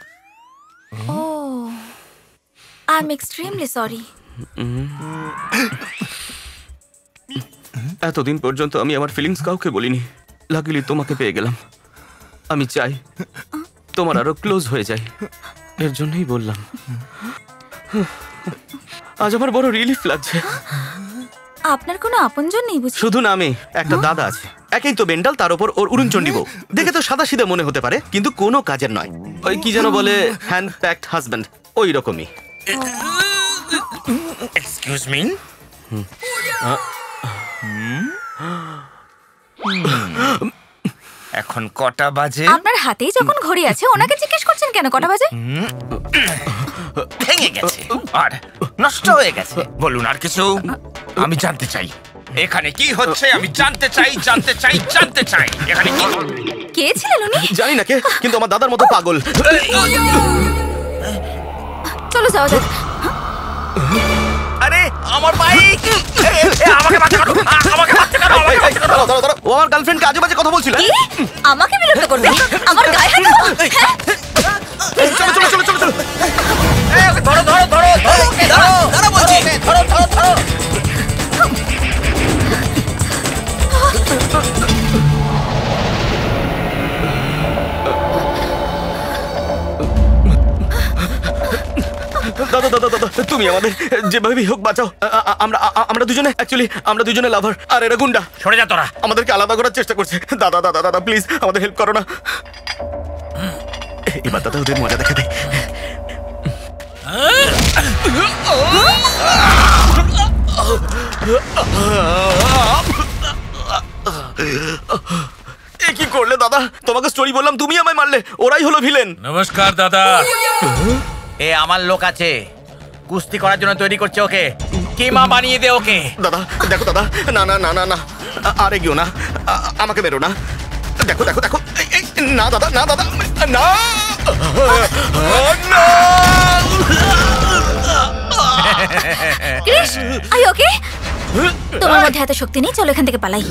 ও, আই এম এক্সট্রিমলি সরি। এতদিন পর্যন্ত আমি আমার ফিলিংস কাউকে বলিনি। লাকিলি তোমাকে পেয়ে গেলাম। আমি চাই তোমার আরো ক্লোজ হয়ে যায়, এর জন্যই বললাম। আজ আমার বড় রিলিফ লাগছে। আপনার কোনো আপনজন নেই বুঝি? শুধু না, আমি একটা দাদা আছে, একেই তো বেন্ডাল, তার উপর ওর উড়নচণ্ডী বউ। দেখে তো সাদা সিধে মনে হতে পারে, কিন্তু কোনো কাজের নয়। ওই কি যেন বলে, হ্যান্ড প্যাকড হাজব্যান্ড, ওই রকমই। এক্সকিউজ মি, এখন কটা বাজে? আপনার হাতেই যখন ঘড়ি আছে ওনাকে জিজ্ঞেস করছেন কেন কটা বাজে? ভেঙে গেছে আর নষ্ট হয়ে গেছে। বলুন আর কিছু। আমি জানতে চাই এখানে কি হচ্ছে। আমি জানতে চাই, জানতে চাই, জানতে চাই এখানে কি। কে ছিলেন উনি? জানি না কে, কিন্তু আমার দাদার মতো পাগল। চলো যাওয়া যাক। আরে আমার বাইক! আমাকে বাঁচা করো, আমাকে বাঁচা করো, আমাকে বাঁচা করো। দাঁড়াও, দাঁড়াও, ও আমার গার্লফ্রেন্ডকে আজে বাজে কথা বলছিল। কি? আমাকে বিরক্ত করবে? আমার গায়ে হাত দেবো? চলো চলো চলো চলো চলো। ধরো ধরো ধরো ধরো ধরো বলছি, ধরো ধরো ধরো। দাদা দাদা দাদা, তুমি আমাদের যেভাবে হোক বাঁচাও। আমরা দুজনে অ্যাকচুয়ালি আমরা দুজনে লাভার, আর এরা গুন্ডা। সরে যা তোরা। আমাদেরকে আলাদা করার চেষ্টা করছে। দাদা দাদা দাদা প্লিজ আমাদের হেল্প করো না। এবার দাদা ওদের মজা দেখে দেয়। এ কি করলে দাদা? তোমাকে স্টোরি বললাম, তুমি আমায় মারলে। ওরাই হলো ভিলেন। নমস্কার দাদা। এ আমার লোক আছে, কুস্তি করার জন্য তৈরি করছে ওকে। কিমা বানিয়ে দে ওকে। দাদা দেখো দাদা, না না না না না, আরে গিও না, আমাকে মেরো না। দেখো দেখো দেখো, না দাদা, না দাদা, না ক্রিশ, আই ওকে? তোমার মধ্যে এত শক্তি নেই, চলো এখান থেকে পালাই।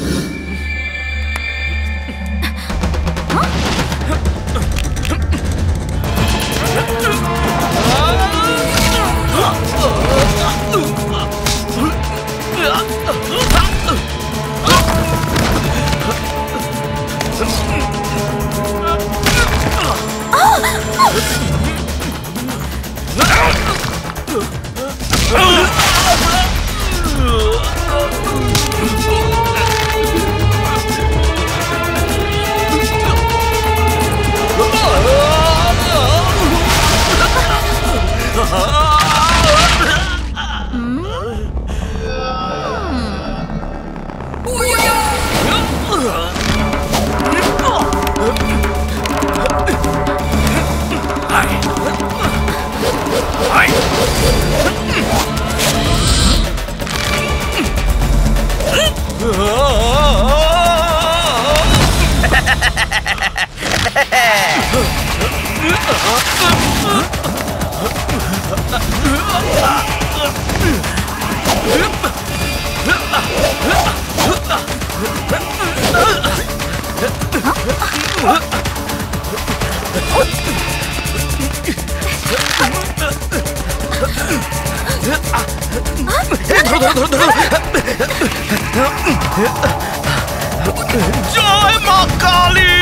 জয় মা কালী।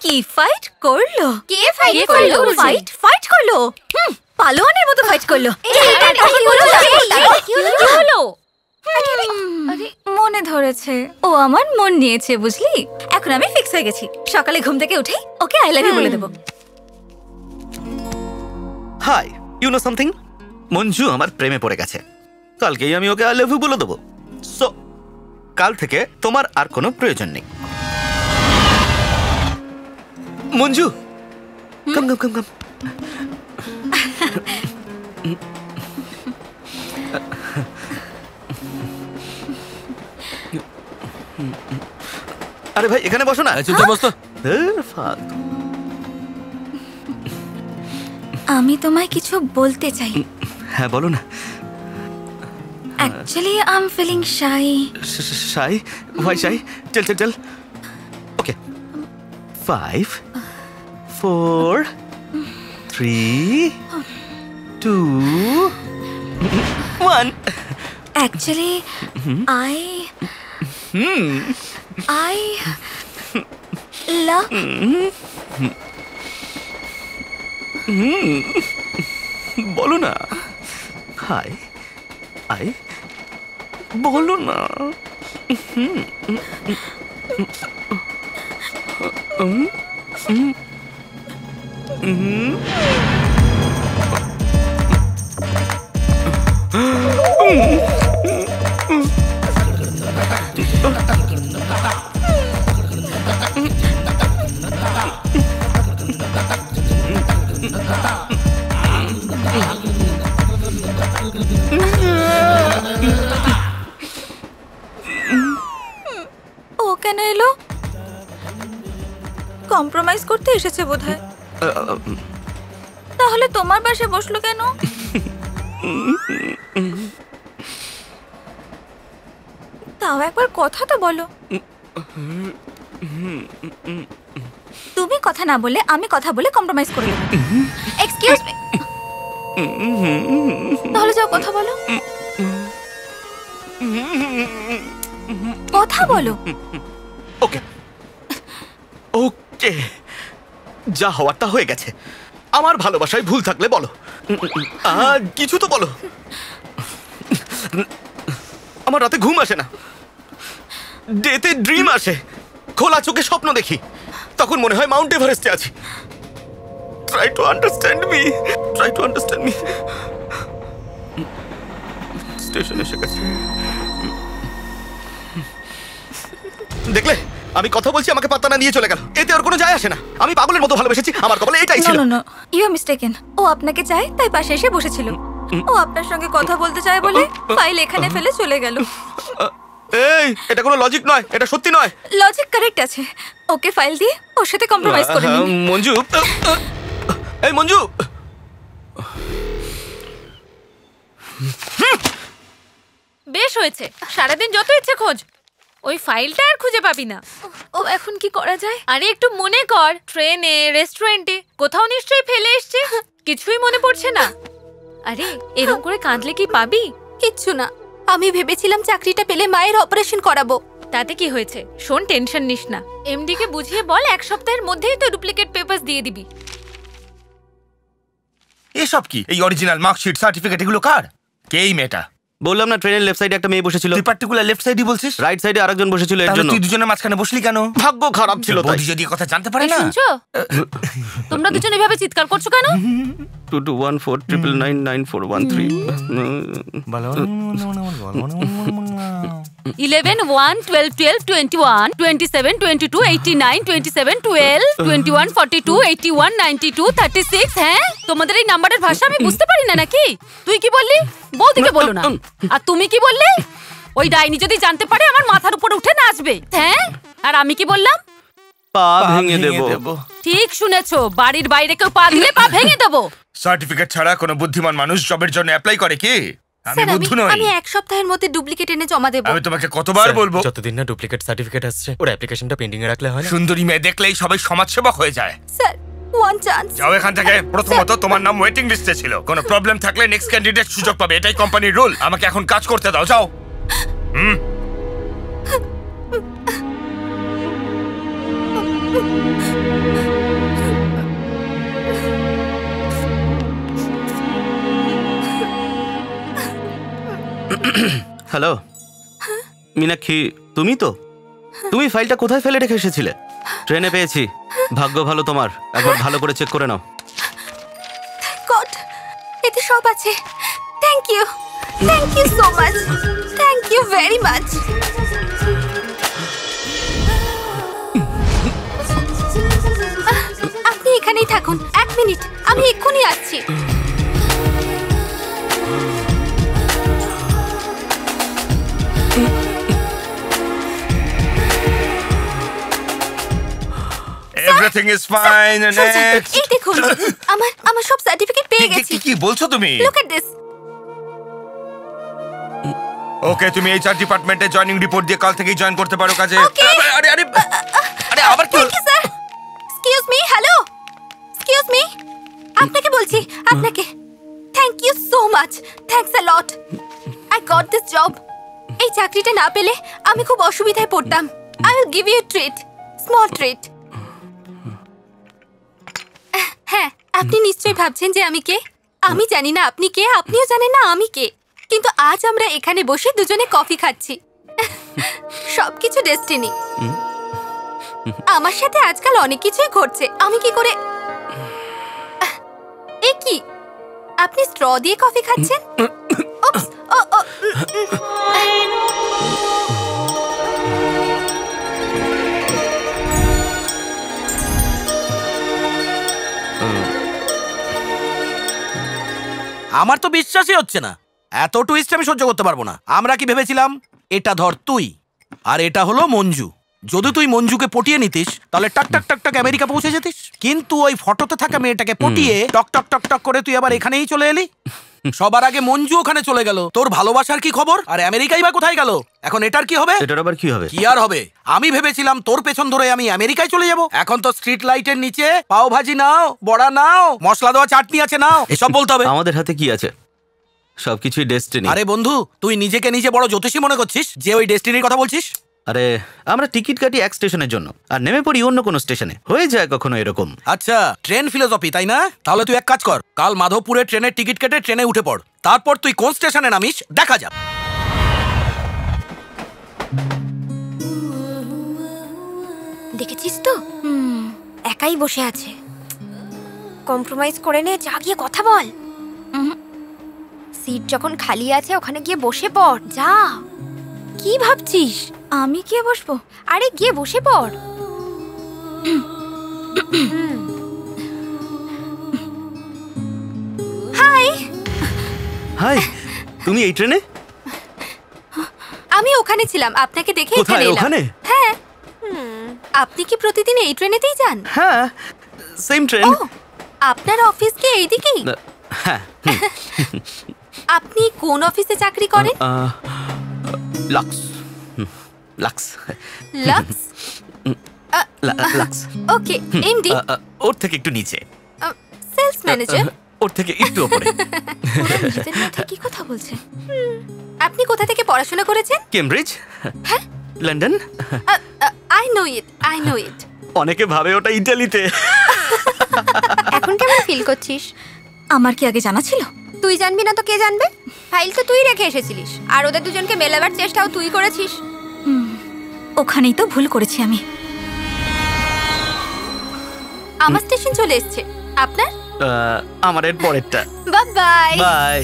কি ফাইট করলো? কে ফাইট করলো? ফাইট করলো? পালোয়ানের মতো ফাইট করলো। কি হলো? আরে মনে ধরেছে, ও আমার মন নিয়েছে বুঝলি। এখন আমি ফিক্স হয়ে গেছি, সকালে ঘুম থেকে উঠে ওকে আই লাভ ইউ বলে দেবো। Hi, you know something? Manju আমার প্রেমে পড়ে গেছে। কালকেই আমি ওকে আই লাভ ইউ বলে দেবো। সো কাল থেকে তোমার আর কোনো প্রয়োজন নেই। মঞ্জু, কাম কাম কাম কাম। আরে ভাই এখানে বসো না। চুপচাপ বস তো। আমি তোমায় কিছু বলতে চাই। হ্যাঁ বলো না। Actually I am feeling shy. Shy? Why shy? চল চল চল। ওকে, 5 4 3 2 1। অ্যাকচুয়ালি I love বলো না। হাই আই বলো না। ও কেন এলো? কম্প্রোমাইজ করতে এসেছে বোধহয়। তাহলে তোমার পাশে বসলো কেন? তাও একবার কথা তো বলো। তুমি কথা না বললে আমি কথা বলে কম্প্রোমাইজ করে দেব। Excuse me. তাহলে যাও কথা বলো। কথা বলো। ওকে ওকে, যা হওয়ার তা হয়ে গেছে। আমার ভালোবাসায় ভুল থাকলে বলো। কিছু তো বলো। আমার রাতে ঘুম আসে না, ডেতে ড্রিম আসে, খোলা চোখে স্বপ্ন দেখি, তখন মনে হয় মাউন্ট এভারেস্টে আছি। Try to understand me, try to understand me. Station এসে গেছে। দেখলে আমি কথা বলছি, আমাকে পাত্তা না দিয়ে চলে গেল। এতে ওর কোনো যায় আসে না। আমি পাগলের মতো ভালোবেসেছি, আমার কপালে এটাই ছিল। No you are mistaken. ও আপনাকে চায় তাই পাশে এসে বসেছিল। ও আপনার সঙ্গে কথা বলতে চায় বলে ফাইল এখানে ফেলে চলে গেল। এই, এটা কোনো লজিক নয়, এটা সত্যি নয়। লজিক কারেক্ট আছে। ওকে ফাইল দিয়ে ওর সাথে কম্প্রোমাইজ করে নিন। মঞ্জু, এই মঞ্জু। বেশ হয়েছে, সারাদিন যত ইচ্ছে খোঁজ, ওই ফাইলটা আর খুঁজে পাবি না। ও এখন কি করা যায়? আরে একটু মনে কর, ট্রেনে, রেস্টুরেন্টে, কোথাও নিশ্চয়ই ফেলে এসছে। কিছুই মনে পড়ছে না। আরে এরকম করে কাঁদলে কি পাবি? কিচ্ছু না, আমি ভেবেছিলাম চাকরিটা পেলে মায়ের অপারেশন করাবো। তাতে কি হয়েছে? শোন, টেনশন নিস না। এমডি কে বুঝিয়ে বল 1 সপ্তাহের মধ্যেই তো ডুপ্লিকেট পেপারস দিয়ে দিবি। এসব কি? এই অরিজিনাল মার্কশিট, সার্টিফিকেট এগুলো কার? কে এই মেয়েটা? বললাম না, ট্রেনের লেফট সাইডে একটা মেয়ে বসেছিল। তুই পার্টিকুলার লেফট সাইডই বলছিস? রাইট সাইডে আরেকজন বসেছিল। এর জন্য তুই দুজনের মাঝখানে বসলি কেন? ভাগ্য খারাপ ছিল তাই। বডি যদি কথা জানতে পারে না। শুনছো? তোমরা দুজন এভাবে চিৎকার করছো কেন? 2214999413 11 1 12 12 21 27 22 89 27 12 21 42 81 92 36। হ্যাঁ, তোমাদের এই নাম্বারের ভাষা আমি বুঝতে পারি না নাকি? তুই কি বললি? বৌদিকে বলো না। আর তুমি কি বললে? ওই ডাইনি যদি জানতে পারে আমার মাথার উপর উঠে নাচবে। হ্যাঁ, আর আমি কি বললাম? পা ভেঙে দেব। ঠিক শুনেছো, বাড়ির বাইরে কেউ পা দিলে পা ভেঙে দেবো। সার্টিফিকেট ছাড়া কোনো বুদ্ধিমান মানুষ জবের জন্য অ্যাপ্লাই করে কি? আমি বুদ্ধু নই। আমি 1 সপ্তাহের মধ্যে ডুপ্লিকেট এনে জমা দেব। আমি তোমাকে কতবার বলবো? যতদিন না ডুপ্লিকেট সার্টিফিকেট আসছে ওর অ্যাপ্লিকেশনটা পেন্ডিং এ রাখলে হয় না? সুন্দরী মেয়ে দেখলেই সবাই সমাজসেবক হয়ে যায়। Sir, one chance. যাও এখান থেকে। প্রথমত তোমার নাম ওয়েটিং লিস্টে ছিল। কোনো প্রবলেম থাকলে নেক্সট ক্যান্ডিডেট সুযোগ পাবে, এটাই কোম্পানির রুল। আমাকে এখন কাজ করতে দাও, যাও। হ্যালো, মীনাক্ষী, তুমি তো? তুমি ফাইলটা কোথায় ফেলে রেখে এসেছিলে? ট্রেনে পেয়েছি। ভাগ্য ভালো তোমার, একবার ভালো করে চেক করে নাও। গড, এতে সব আছে। Thank you so much, thank you very much. আপনি এখানেই থাকুন, 1 মিনিট, আমি এক্ষুনি আসছি। Everything is fine. Next. এই দেখুন, আমার সব সার্টিফিকেট পেয়ে গেছি। কি বলছো তুমি? Look at this. ওকে, তুমি এইচআর ডিপার্টমেন্টে জয়েনিং রিপোর্ট দিয়ে কাল থেকেই জয়েন করতে পারো কাজে। আরে আরে আরে আবার কি? Thank you sir. Excuse me, hello, excuse me, আপনাকে বলছি, আপনাকে thank you so much, thanks a lot. I got this job. এই চাকরিটা না পেলে আমি খুব অসুবিধায় পড়তাম। I will give you a treat, small treat. হ্যাঁ, আপনি নিশ্চয়ই ভাবছেন যে আমি কে। আমি জানি না আপনি কে, আপনিও জানেন না আমি কে, কিন্তু আজ আমরা এখানে বসে দুজনে কফি খাচ্ছি। সবকিছু ডেস্টিনি। আমার সাথে আজকাল অনেক কিছুই ঘটছে। আমি কি করে... এ কি, আপনি স্ট্র দিয়ে কফি খাচ্ছেন? উপস, ও ও আমার তো বিশ্বাসই হচ্ছে না, এত টুইস্ট আমি সহ্য করতে পারবো না। আমরা কি ভেবেছিলাম এটা ধর তুই, আর এটা হলো মঞ্জু। যদি তুই মঞ্জুকে পটিয়ে নিতিস তাহলে টাক টাক টাক টাক আমেরিকা পৌঁছে যেতিস, কিন্তু ওই ফটোতে থাকা মেয়েটাকে পটিয়ে টক টক টক টক করে তুই আবার এখানেই চলে এলি। সবার আগে মঞ্জু ওখানে চলে গেল, তোর ভালোবাসার কি খবর? আর আমেরিকাই বা কোথায় গেল? এখন এটার কি হবে? এটার আবার কি হবে? কি আর হবে, আমি ভেবেছিলাম তোর পেছন ধরে আমি আমেরিকায় চলে যাব। এখন তো স্ট্রিট লাইটের নিচে পাও ভাজি নাও, বড়া নাও, মশলা দেওয়া চাটনি আছে নাও, এসব বলতে হবে। আমাদের হাতে কি আছে? সবকিছুই ডেস্টিনি। আরে বন্ধু, তুই নিজেকে নিজে বড় জ্যোতিষী মনে করছিস যে ওই ডেস্টিনির কথা বলছিস? আরে আমরা টিকিট কাটি এক স্টেশনের জন্য আর নেমে পড়ি অন্য কোনো স্টেশনে, হয়ে যায় কখনো এরকম। আচ্ছা, ট্রেন ফিলোসফি তাই না? তাহলে তুই এক কাজ কর, কাল মাধবপুরে ট্রেনের টিকিট কেটে ট্রেনে উঠে পড়, তারপর তুই কোন স্টেশনে নামিস দেখা যাক। দেখেছিস তো, একাই বসে আছে। কম্প্রোমাইজ করে নে, যা গিয়ে কথা বল। সিট যখন খালি আছে ওখানে গিয়ে বসে পড়, যা। কি ভাবছিস? আমি গিয়ে বসবো? আরে গিয়ে বসে পড়। হাই। হাই, তুমি এই ট্রেনে? আমি ওখানে ছিলাম, আপনাকে দেখে কোথায়? এখানে এলাম। ওখানে? হ্যাঁ। আপনি কি প্রতিদিন এই ট্রেনেতেই যান? হ্যাঁ, সেম ট্রেন। আপনার অফিস কি এইদিকেই? হ্যাঁ। আপনি কোন অফিসে চাকরি করেন? লাক্স। লাক্স। লাক্স? লাক্স। ওকে, এমডি। ওর থেকে একটু নিচে। Sales manager? ওর থেকে একটু উপরে। নিজেদের মধ্যে কি কথা বলছেন? আপনি কোথা থেকে পড়াশোনা করেছেন? কেমব্রিজ। হ্যাঁ? লন্ডন। আই নো ইট। অনেকে ভাবে ওটা ইতালিতে। এখন কেমন ফিল করছিস? আমার কি আগে জানা ছিল? তুই জানবি না তো কে জানবে? ফাইল তো তুই রেখে এসেছিলিস, আর ওদের দুজনকে মেলাবার চেষ্টাও তুই করেছিস। ওখানেই তো ভুল করেছি আমি। আমার স্টেশন চলে এসেছে, আপনার? আমার এর পরেরটা। Bye bye. বাই।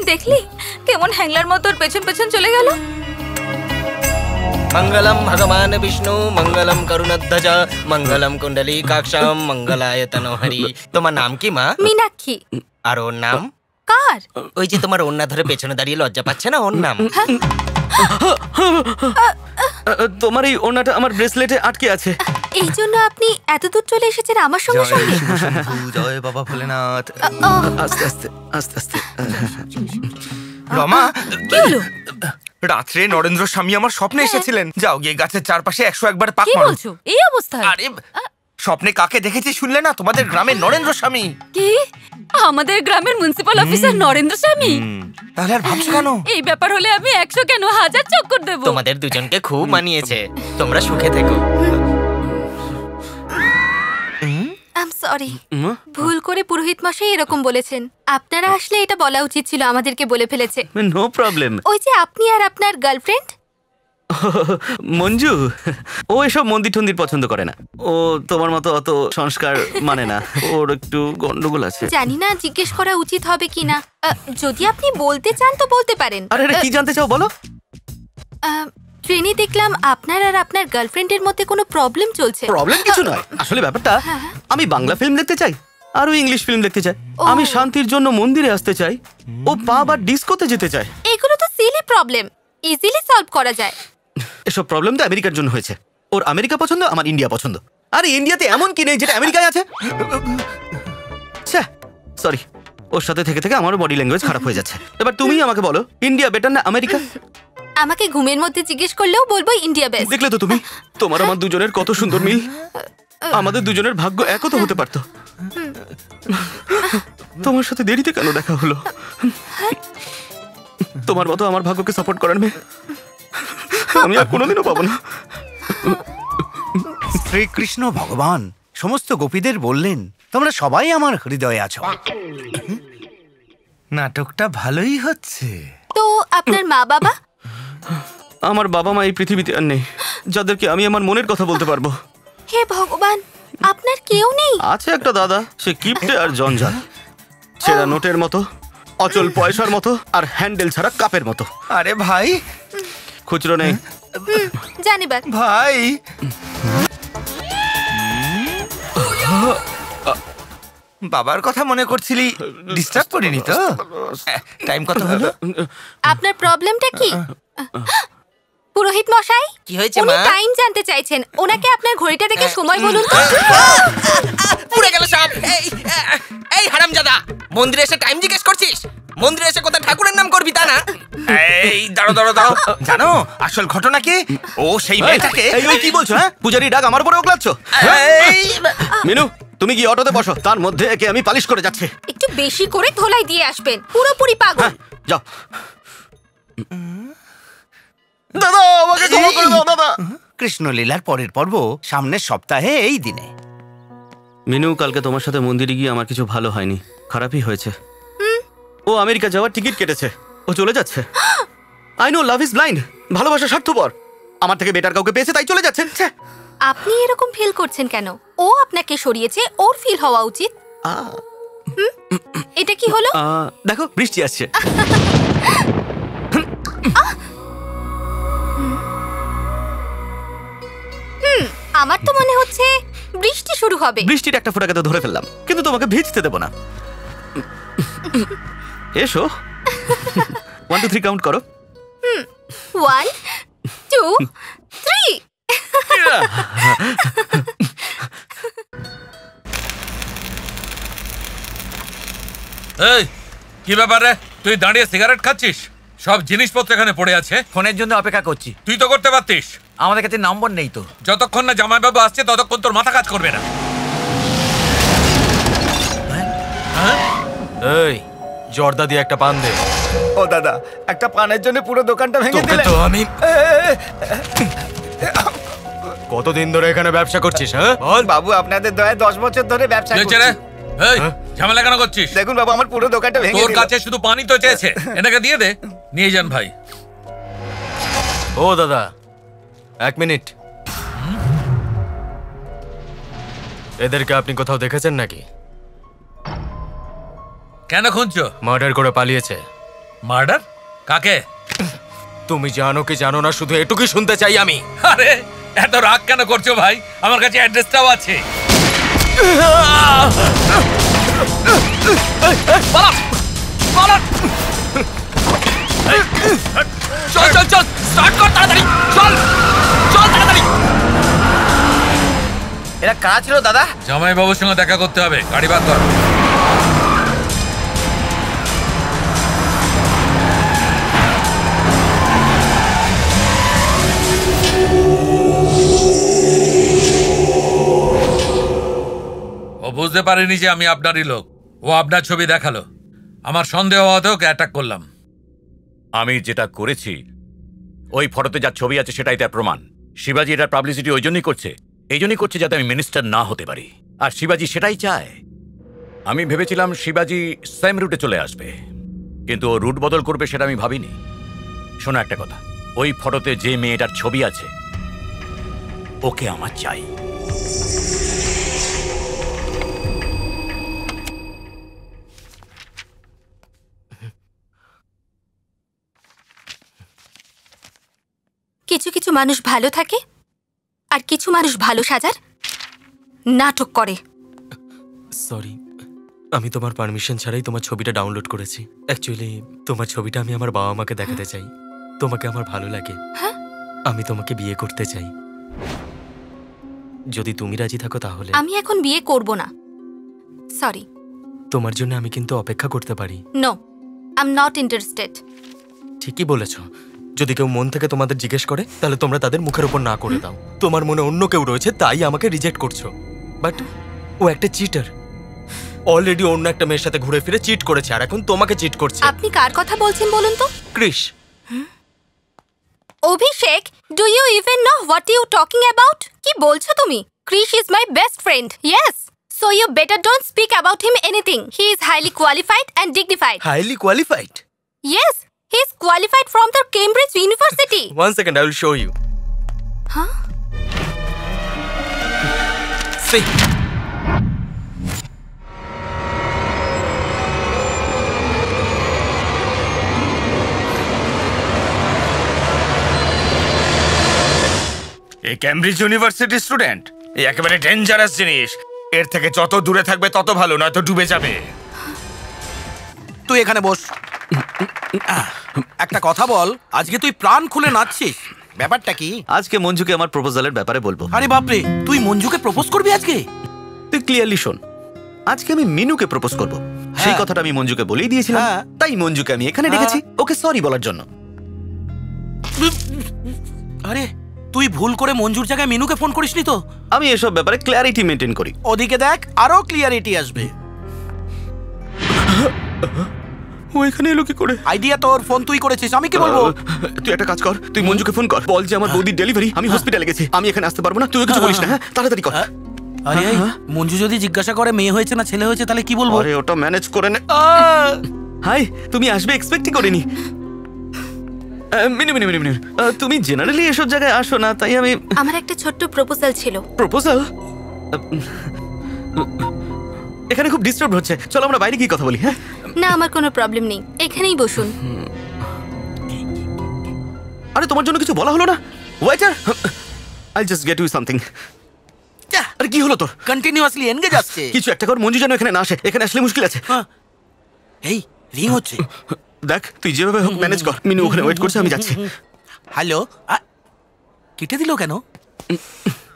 দেখলি কেমন হ্যাংলার মতো পেছন পেছন চলে গেল। मंगलम भगवान विष्णु मंगलम करुणध्वज मंगलम कुंडलीकाक्षम मंगलाय तनोहरि। তোমার নাম কি মা? মীনাক্ষী। আর ওর নাম? কার? ওই যে তোমার ওন্না ধরে পেছনে দাঁড়িয়ে লজ্জা পাচ্ছে না, ওর নাম? তোমার এই ওনাটা আমার ব্রেসলেটে আটকে আছে। এই জন্য আপনি এত দূর চলে এসেছেন আমার সঙ্গে সঙ্গে? জয় বাবা ভোলেনাথ। আস্তে আস্তে আস্তে আস্তে। রমা, কি হলো? রাত্রে নরেন্দ্র স্বামী আমার স্বপ্নে এসেছিলেন। যাও গিয়ে গাছের চারপাশে 101 বার পাক কি মারো। বলছো এই অবস্থায়? আরে স্বপ্নে কাকে দেখেছি শুনলে না? তোমাদের গ্রামের নরেন্দ্র স্বামী। কি আমাদের গ্রামের মিউনিসিপাল অফিসার নরেন্দ্র স্বামী? তাহলে আর ভাবছো কেন? এই ব্যাপার হলে আমি 100 কেন 1000 চক্কর দেব। তোমাদের দুজনকে খুব মানিয়েছে, তোমরা সুখে থেকো। আই সরি, ভুল করে পুরোহিত মশাই এরকম বলেছেন। আপনারা আসলে এটা বলা উচিত ছিল, আমাদেরকে বলে ফেলেছে। No problem. ওই যে আপনি আর আপনার গার্লফ্রেন্ড। মঞ্জু, ও এসব মন্দির টন্দির পছন্দ করে না। ও তোমার মতো অত সংস্কার মানে না, ওর একটু গন্ডগোল আছে। জানি না জিজ্ঞেস করা উচিত হবে কিনা। যদি আপনি বলতে চান তো বলতে পারেন। আরে কি জানতে চাও বলো। ট্রেনে দেখলাম আপনার আর আপনার গার্লফ্রেন্ডের মধ্যে কোনো প্রবলেম চলছে। প্রবলেম কিছু নয়, আসলে ব্যাপারটা আমি বাংলা ফিল্ম দেখতে চাই আর ও ইংলিশ ফিল্ম দেখতে চাই। আমি শান্তির জন্য মন্দিরে আসতে চাই, ও পাব আর ডিস্কোতে যেতে চায়। এগুলো তো সিলি প্রবলেম, ইজিলি সলভ করা যায়। এসব প্রবলেম তো আমেরিকার জন্য হয়েছে। ওর আমেরিকা পছন্দ, আমার ইন্ডিয়া পছন্দ। আরে ইন্ডিয়াতে এমন কি নেই যেটা আমেরিকায় আছে? সরি, ওর সাথে থেকে থেকে আমার বডি ল্যাঙ্গুয়েজ খারাপ হয়ে যাচ্ছে। এবার তুমি আমাকে বলো, ইন্ডিয়া বেটার না আমেরিকা? আমাকে ঘুমের মধ্যে জিজ্ঞেস করলেও বলবো ইন্ডিয়া বেস্ট। দেখলে তো তুমি, তোমার আমার দুজনের কত সুন্দর মিল। আমাদের দুজনের ভাগ্য একও তো হতে পারতো। তোমার সাথে দেরিতে কেন দেখা হলো? তোমার মতো আমার ভাগ্যকে সাপোর্ট করার মেয়ে আমি আর কোনোদিনও পাবো না। শ্রীকৃষ্ণ ভগবান সমস্ত গোপীদের বললেন, তোমরা সবাই আমার হৃদয়ে আছো। নাটকটা ভালোই হচ্ছে। তো আপনার মা বাবা? আমার বাবা মা এই পৃথিবীতে আর নেই, যাদেরকে আমি আমার মনের কথা বলতে পারবো। হে ভগবান, আপনার কেউ নেই? আছে একটা দাদা, সে কিপটে আর জঞ্জাল, ছেঁড়া নোটের মতো, অচল পয়সার মতো আর হ্যান্ডেল ছাড়া কাপের মতো। আরে ভাই, খুচরো নেই। জানিবার ভাই, বাবার কথা মনে করছিলি, ডিস্টার্ব করিনি তো? টাইম কত হলো? আপনার প্রবলেমটা কি? পুরোহিত মশাই, কি হয়েছে উনি মা? টাইম জানতে চাইছেন। ওনাকে আপনার ঘড়িটা দেখে সময় বলুন তো। পুড়ে গেল সব। এই হারামজাদা, মন্দিরে এসে টাইম জিজ্ঞেস করছিস? মন্দিরে এসে কোথায় ঠাকুরের নাম করবি তা না? এই দাঁড়ো দাঁড়ো দাঁড়ো, জানো আসল ঘটনা কি? ও সেই মেয়েটাকে। এই কি বলছো? হ্যাঁ, পূজারি ডাক আমার উপরে ওগলাচ্ছ? মিনু, তুমি কি অটোতে বসো, তার মধ্যে একে আমি পালিশ করে যাচ্ছি। একটু বেশি করে ধোলাই দিয়ে আসবেন, পুরোপুরি পাগল। যাও। দাদা, আমাকে ক্ষমা করে দাও দাদা। কৃষ্ণলীলার পরের পর্ব সামনের সপ্তাহে এই দিনে। মিনু, কালকে তোমার সাথে মন্দিরে গিয়ে আমার কিছু ভালো হয়নি, খারাপই হয়েছে। ও আমেরিকা যাওয়ার টিকিট কেটেছে, ও চলে যাচ্ছে। I know love is blind, ভালোবাসা স্বার্থপর। আমার থেকে বেটার কাউকে পেয়েছে তাই চলে যাচ্ছে। আপনি এরকম ফিল করছেন কেন? ও আপনাকে সরিয়েছে, ওর ফিল হওয়া উচিত। এটা কি হলো? দেখো, বৃষ্টি আসছে। আমার তো মনে হচ্ছে বৃষ্টি শুরু হবে। বৃষ্টির একটা ফোঁটাকে তো ধরে ফেললাম, কিন্তু তোমাকে ভিজতে দেবো না। এসো। 1 2 3 কাউন্ট করো। 1 2 3। এই কি ব্যাপার রে, তুই দাঁড়িয়ে সিগারেট খাচ্ছিস? সব জিনিসপত্র এখানে পড়ে আছে। ফোনের জন্য অপেক্ষা করছি। তুই তো করতে পারতিস। আমাদের কাছে নম্বর নেই তো। যতক্ষণ না জামাইবাবু আসছে ততক্ষণ তোর মাথা কাজ করবে না। এই জর্দা দিয়ে একটা পান দে। ও দাদা, একটা পানের জন্য পুরো দোকানটা ভেঙে দিলে তো আমি কতদিন ধরে এখানে ব্যবসা করছিস? হ্যাঁ বল বাবু, আপনাদের দয়ায় 10 বছর ধরে ব্যবসা করছি। এই ঝামেলা কেন করছিস? দেখুন বাবু, আমার পুরো দোকানটা ভেঙে তোর দিল। কাছে শুধু পানি তো চেয়েছে, এটাকে দিয়ে দে। নিয়ে যান ভাই। ও দাদা, 1 মিনিট। এদেরকে আপনি কোথাও দেখেছেন নাকি? কেন খুঁজছো? মার্ডার করে পালিয়েছে। মার্ডার? কাকে? তুমি জানো কি জানো না, শুধু এটুকুই শুনতে চাই আমি। আরে এত রাগ কেন করছো ভাই? আমার কাছে অ্যাড্রেসটাও আছে। চল চল চল, স্টার্ট কর তাড়াতাড়ি, চল চল তাড়াতাড়ি। এরা কারা ছিল দাদা? জামাইবাবুর সঙ্গে দেখা করতে হবে, গাড়ি বার কর। ও বুঝতে পারেনি যে আমি আপনারই লোক। ও আপনার ছবি দেখালো, আমার সন্দেহ হওয়াতে ওকে অ্যাটাক করলাম। আমি যেটা করেছি, ওই ফটোতে যার ছবি আছে সেটাই তার প্রমাণ। শিবাজি এটার পাবলিসিটি ওই জন্যই করছে, এই জন্যই করছে যাতে আমি মিনিস্টার না হতে পারি। আর শিবাজি সেটাই চায়। আমি ভেবেছিলাম শিবাজি সেম রুটে চলে আসবে, কিন্তু ও রুট বদল করবে সেটা আমি ভাবিনি। শোনো একটা কথা, ওই ফটোতে যে মেয়েটার ছবি আছে ওকে আমার চাই। কিছু কিছু মানুষ ভালো থাকে আর কিছু মানুষ ভালো সাজার নাটক করে। সরি, আমি তোমার পারমিশন ছাড়াই তোমার ছবিটা ডাউনলোড করেছি। অ্যাকচুয়ালি তোমার ছবিটা আমি আমার বাবা মাকে দেখাতে চাই। তোমাকে আমার ভালো লাগে, আমি তোমাকে বিয়ে করতে চাই। যদি তুমি রাজি থাকো তাহলে। আমি এখন বিয়ে করব না, সরি। তোমার জন্য আমি কিন্তু অপেক্ষা করতে পারি। No, I am not interested. ঠিকই বলেছো। যদি কেউ মন থেকে তোমাদের জিজ্ঞেস করে তাহলে তোমরা তাদের মুখের উপর না করে দাও। তোমার মনে অন্য কেউ রয়েছে তাই আমাকে রিজেক্ট করছো। বাট ও একটা চিটার, অলরেডি অন্য একটা মেয়ের সাথে ঘুরে ফিরে চিট করেছে আর এখন তোমাকে চিট করছে। আপনি কার কথা বলছেন বলুন তো? Krish. Abhishek, do you even know what you talking about? কি বলছো তুমি? Krish is my best friend. Yes, so you better don't speak about him anything. He is highly qualified and dignified. Highly qualified? Yes, he is qualified from the Cambridge University. One second, I will show you. Huh? See. এই ক্যামব্রিজ ইউনিভার্সিটি স্টুডেন্ট, এই একেবারে ডেঞ্জারাস জিনিস। এর থেকে যত দূরে থাকবে তত ভালো, নয়তো ডুবে যাবে। তুই এখানে বস। একটা কথা বল, আজকে তুই প্রাণ খুলে নাচছিস, ব্যাপারটা কি? আজকে মঞ্জুকে আমার প্রপোজালের ব্যাপারে বলবো। আরে বাপরে, তুই মঞ্জুকে প্রপোজ করবি আজকে? তুই ক্লিয়ারলি শোন, আজকে আমি মিনুকে প্রপোজ করব। সেই কথাটা আমি মঞ্জুকে বলেই দিয়েছিলাম, তাই মঞ্জুকে আমি এখানে ডেকেছি ওকে সরি বলার জন্য। আরে তুই ভুল করে মঞ্জুর জায়গায় মিনুকে ফোন করিসনি তো? আমি এসব ব্যাপারে ক্ল্যারিটি মেইনটেইন করি। ওদিকে দেখ, আরো ক্লিয়ারিটি আসবে। ও এখানে এলো কি করে? আইডিয়া তোর, ফোন তুই করেছিস, আমি কি বলবো? তুই একটা কাজ কর, তুই মঞ্জুকে ফোন কর, বল যে আমার বৌদির ডেলিভারি, আমি হসপিটালে গেছি, আমি এখানে আসতে পারবো না, তুই কিছু বলিস না। হ্যাঁ, তাড়াতাড়ি কর। আরে মঞ্জু যদি জিজ্ঞাসা করে মেয়ে হয়েছে না ছেলে হয়েছে তাহলে কি বলবো? আরে ওটা ম্যানেজ করে নে। হাই, তুমি আসবে এক্সপেক্টই করিনি। মিনু মিনু মিনু মিনু, তুমি জেনারেলি এসব জায়গায় আসো না, তাই আমি। আমার একটা ছোট্ট প্রপোজাল ছিল। প্রপোজাল? এখানে খুব ডিস্টার্ব হচ্ছে, চলো আমরা বাইরে গিয়ে কথা বলি। হ্যাঁ না, আমার কোনো প্রবলেম নেই, এখানেই বসুন। আরে তোমার জন্য কিছু বলা হলো না? Waiter, I just get you something. আরে কি হলো তোর? কন্টিনিউয়াসলি এনগেজ আসছে। কিছু একটা কর, মঞ্জু যেন এখানে না আসে, এখানে আসলে মুশকিল আছে। এই রিং হচ্ছে, দেখ তুই যেভাবে হোক ম্যানেজ কর। মিনু ওখানে ওয়েট করছে, আমি যাচ্ছি। হ্যালো, কেটে দিল কেন?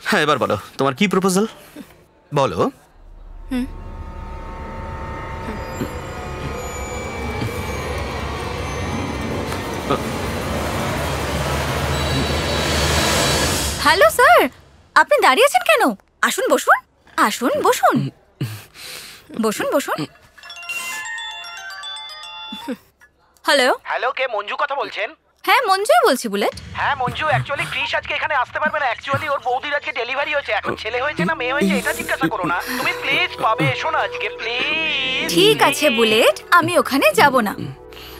হ্যাঁ এবার বলো, তোমার কি প্রপোজাল বলো। হ্যালো স্যার, আপনি দাঁড়িয়ে আছেন কেন? আসুন বসুন, আসুন বসুন, বসুন বসুন। হ্যালো হ্যালো, কে মঞ্জু কথা বলছেন? হ্যাঁ মঞ্জুই বলছি বুলেট। হ্যাঁ মঞ্জু, অ্যাকচুয়ালি ক্রিশ আজকে এখানে আসতে পারবে না। অ্যাকচুয়ালি ওর বৌদির আজকে ডেলিভারি হয়েছে, এখন ছেলে হয়েছে না মেয়ে হয়েছে এটা জিজ্ঞাসা করো না। তুমি প্লিজ পাবে, এসো না আজকে প্লিজ। ঠিক আছে বুলেট, আমি ওখানে যাব না।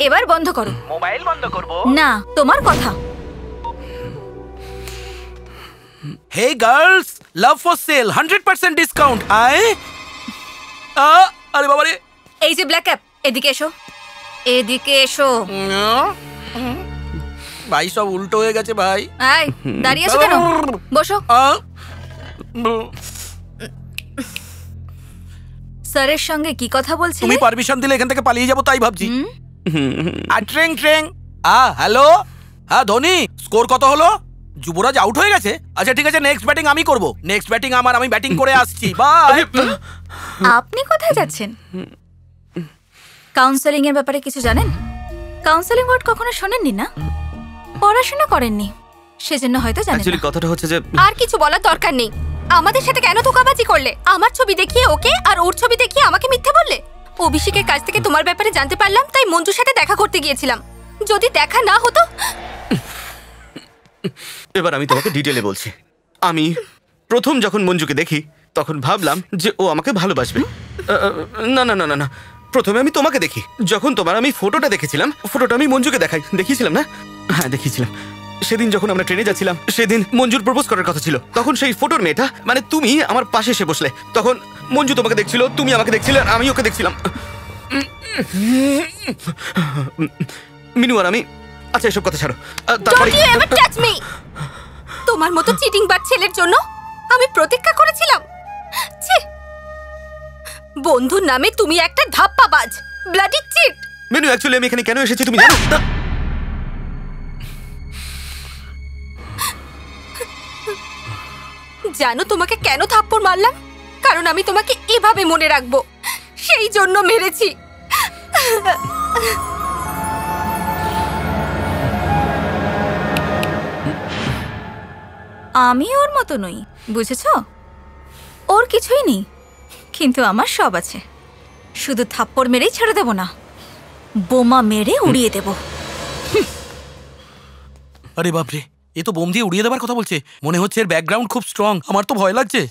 এবার বন্ধ করো। মোবাইল বন্ধ করব না, তোমার কথা। Hey girls, love for sale, 100% discount. আরে বাবা রে, এই যে ব্ল্যাক ক্যাপ, এদিকে এসো, এদিকে এসো। ভাই সব উল্টো হয়ে গেছে ভাই। এই দাঁড়িয়ে আছো কেন? বসো। স্যারের সঙ্গে কি কথা বলছিলে? তুমি পারমিশন দিলে এখান থেকে পালিয়ে যাবো তাই ভাবছি। ট্রেং ট্রেং। হ্যালো, হ্যাঁ ধোনি, স্কোর কত হলো? যুবরাজ আউট হয়ে গেছে? আচ্ছা ঠিক আছে, নেক্সট ব্যাটিং আমি করব। নেক্সট ব্যাটিং আমার, আমি ব্যাটিং করে আসছি। বাই। আপনি কোথায় যাচ্ছেন? কাউন্সেলিং এর ব্যাপারে কিছু জানেন? কাউন্সেলিং ওয়ার্ড কখনো শোনেননি না? পড়াশোনা করেননি, সেজন্য হয়তো জানেন অ্যাকচুয়ালি না। কথাটা হচ্ছে যে আর কিছু বলার দরকার নেই। আমাদের সাথে কেন ধোঁকাবাজি করলে? আমার ছবি দেখিয়ে ওকে আর ওর ছবি দেখিয়ে আমাকে মিথ্যে বললে। অভিষেকের কাছ থেকে তোমার ব্যাপারে জানতে পারলাম, তাই মঞ্জুর সাথে দেখা করতে গিয়েছিলাম। যদি দেখা না হতো। এবার আমি তোমাকে ডিটেলে বলছি। আমি প্রথম যখন মঞ্জুকে দেখি তখন ভাবলাম যে ও আমাকে ভালোবাসবে। না না না না না, প্রথমে আমি তোমাকে দেখি। যখন তোমার আমি ফটোটা দেখেছিলাম, ফটোটা আমি মঞ্জুকে দেখিয়েছিলাম না? হ্যাঁ দেখিয়েছিলাম। সেদিন যখন আমরা ট্রেনে যাচ্ছিলাম, সেদিন মঞ্জুর প্রপোজ করার কথা ছিল। তখন সেই ফটোর মেয়েটা, মানে তুমি, আমার পাশে এসে বসলে। তখন মঞ্জু তোমাকে দেখছিল, তুমি আমাকে দেখছিলে, আর আমি ওকে দেখছিলাম। মিনু আর আমি, আচ্ছা এসব কথা ছাড়ো। Don't you ever touch me! তোমার মতো চিটিং বাট ছেলের জন্য আমি প্রতীক্ষা করেছিলাম। ছি, বন্ধুর নামে তুমি একটা ধাপ্পাবাজ, ব্লাডি চিট। মিনু, অ্যাকচুয়ালি আমি এখানে কেন এসেছি তুমি জানো? জানো তোমাকে কেন থাপ্পড় মারলাম? কারণ আমি তোমাকে এভাবে মনে রাখবো, সেই জন্য মেরেছি। আমি ওর মতো নই, বুঝেছ? ওর কিছুই নেই, কিন্তু আমার সব আছে। শুধু থাপ্পড় মেরেই ছেড়ে দেব না, বোমা মেরে উড়িয়ে দেব। আরে বাপরে, এ তো বোম দিয়ে উড়িয়ে দেবার কথা বলছে। মনে হচ্ছে এর ব্যাকগ্রাউন্ড খুব স্ট্রং। আমার তো ভয় লাগছে।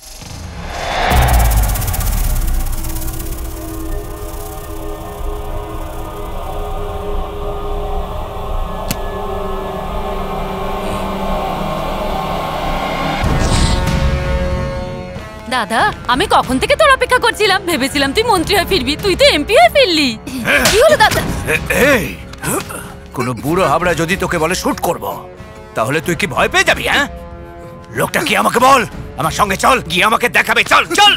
দাদা, আমি কখন থেকে তোর অপেক্ষা করছিলাম। ভেবেছিলাম তুই মন্ত্রী হয়ে ফিরবি, তুই তো এমপি হয়ে ফিরলি। কি হলো দাদা? কোনো বুড়ো হাবড়া যদি তোকে বলে শুট করব, তাহলে তুই কি ভয় পেয়ে যাবি? হ্যাঁ, লোকটা কি আমাকে বল, আমার সঙ্গে চল, গিয়ে আমাকে দেখাবে। চল চল।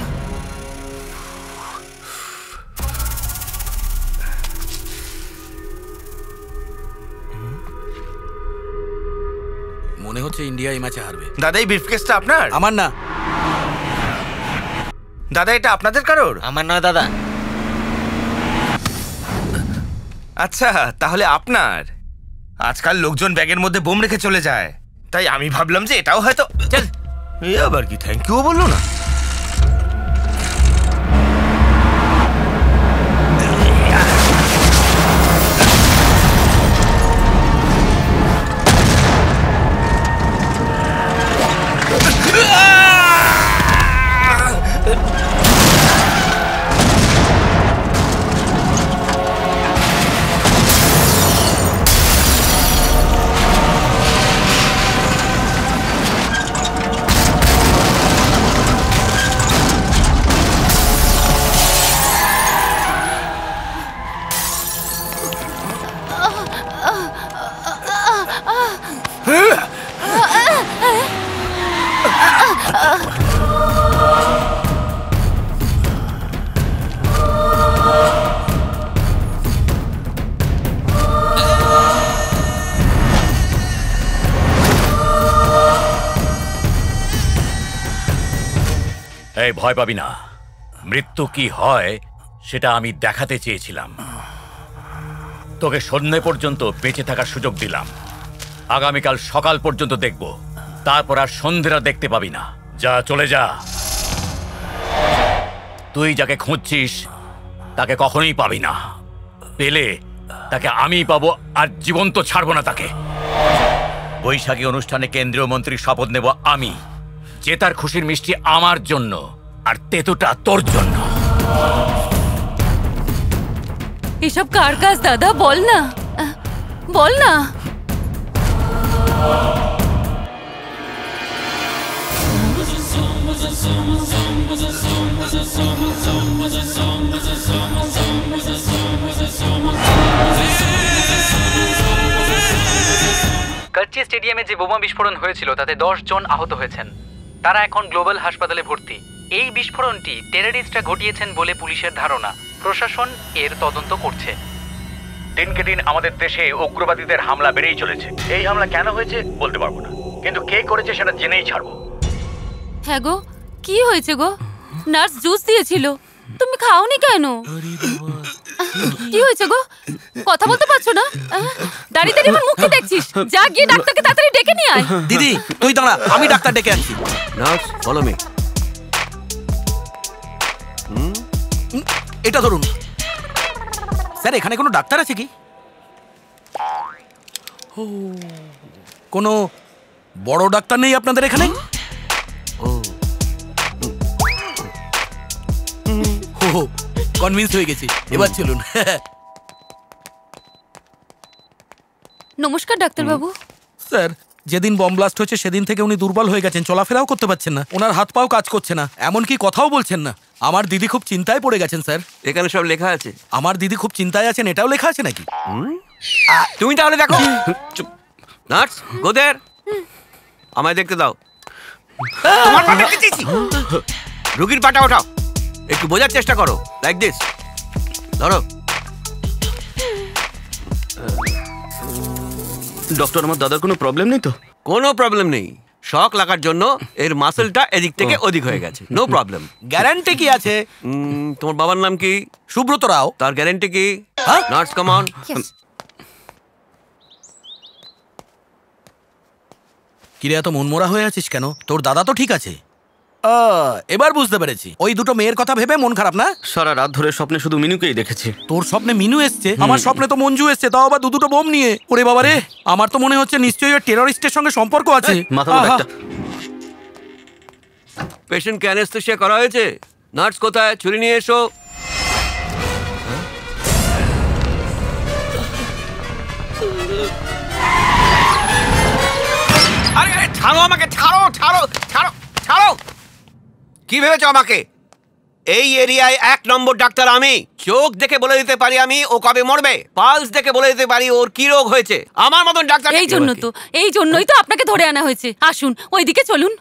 মনে হচ্ছে ইন্ডিয়া এই ম্যাচে হারবে। দাদা, এই ব্রিফকেসটা আপনার? আমার না দাদা, এটা আপনাদের কারোর? আমার নয় দাদা। আচ্ছা, তাহলে আপনার। আজকাল লোকজন ব্যাগের মধ্যে বোম রেখে চলে যায়, তাই আমি ভাবলাম যে এটাও হয়তো। চল, এই আবার কি থ্যাংক ইউ বললো না? এই ভয় পাবি না, মৃত্যু কি হয় সেটা আমি দেখাতে চেয়েছিলাম। তোকে সন্ধ্যে পর্যন্ত বেঁচে থাকার সুযোগ দিলাম, আগামীকাল সকাল পর্যন্ত দেখব, তারপর আর সন্ধ্যেরা দেখতে পাবি না। যা, চলে যা। তুই যাকে খুঁজছিস তাকে কখনোই পাবি না, পেলে তাকে আমিই পাবো, আর জীবন্ত ছাড়বো না তাকে। বৈশাখী অনুষ্ঠানে কেন্দ্রীয় মন্ত্রীর শপথ নেব আমি। জেতার খুশির মিষ্টি আমার জন্য, আর তেতুটা তোর জন্য। এসব কার কাজ দাদা? বল না, বল না। কাচ্চি স্টেডিয়ামে যে বোমা বিস্ফোরণ হয়েছিল তাতে 10 জন আহত হয়েছেন। তারা এখন গ্লোবাল হাসপাতালে ভর্তি। এই বিস্ফোরণটি টেররিস্টরা ঘটিয়েছেন বলে পুলিশের ধারণা। প্রশাসন এর তদন্ত করছে। দিনকে দিন আমাদের দেশে উগ্রবাদীদের হামলা বেড়েই চলেছে। এই হামলা কেন হয়েছে বলতে পারবো না, কিন্তু কে করেছে সেটা জেনেই ছাড়বো। হ্যাঁ গো, কি হয়েছে গো? নার্স জুস দিয়েছিল, তুমি খাওনি কেন? কি হয়েছে গো? কথা বলতে পারছো না? দাঁড়িয়ে দাঁড়িয়ে আমার মুখে দেখছিস? যা গিয়ে ডাক্তারকে তাড়াতাড়ি ডেকে নিয়ে আয়। দিদি তুই দাঁড়া, আমি ডাক্তার ডেকে আনছি। Nurse, follow me. এটা ধরুন। স্যার, এখানে কোনো ডাক্তার আছে কি? কোনো বড় ডাক্তার নেই আপনাদের এখানে? কনভিন্স হয়ে গেছি, এবার চলুন। নমস্কার ডাক্তারবাবু। স্যার, যেদিন বম ব্লাস্ট হয়েছে সেদিন থেকে উনি দুর্বল হয়ে গেছেন, চলাফেরাও করতে পারছেন না, ওনার হাত পাও কাজ করছে না, এমনকি কথাও বলছেন না। আমার দিদি খুব চিন্তায় পড়ে গেছেন স্যার। এখানে সব লেখা আছে? আমার দিদি খুব চিন্তায় আছেন, এটাও লেখা আছে নাকি? তুমি তাহলে দেখো। নার্স, গো দেয়ার। আমায় দেখতে দাও। তোমার পা দেখতে চাইছি। রুগীর পাটা ওঠাও, একটু বোঝার চেষ্টা করো। লাইক দিস, ধরো। ডক্টর, আমার দাদার কোনো প্রবলেম নেই তো? কোনো প্রবলেম নেই, শক লাগার জন্য এর মাসেলটা এদিক থেকে ওদিক হয়ে গেছে, নো প্রবলেম। গ্যারান্টি কি আছে? তোমার বাবার নাম কি? সুব্রত রাও। তার গ্যারান্টি কি? Nurse, come on. কিরে এত মনমরা হয়ে আছিস কেন? তোর দাদা তো ঠিক আছে। এবার বুঝতে পেরেছি, ওই দুটো মেয়ের কথা ভেবে মন খারাপ না? সারা রাত ধরে স্বপ্নে শুধু মিনুকেই দেখেছি। তোর স্বপ্নে মিনু এসছে, আমার স্বপ্নে তো মঞ্জু এসছে, তাও আবার দুটো বোম নিয়ে। ওরে বাবা রে, আমার তো মনে হচ্ছে নিশ্চয়ই ওই টেররিস্টের সঙ্গে সম্পর্ক আছে। পেশেন্টকে অ্যানেস্থেসিয়া করা হয়েছে। নার্স কোথায়? ছুরি নিয়ে এসো। আরে আরে ছাড়ো আমাকে, ছাড়ো ছাড়ো ছাড়ো ছাড়ো। কি ভেবেছো আমাকে? এই এরিয়ায় 1 নম্বর ডাক্তার আমি। চোখ দেখে বলে দিতে পারি আমি ও কবে মরবে, পালস দেখে বলে দিতে পারি ওর কি রোগ হয়েছে। আমার মতন ডাক্তার এই জন্যই তো আপনাকে ধরে আনা হয়েছে। আসুন ওইদিকে চলুন।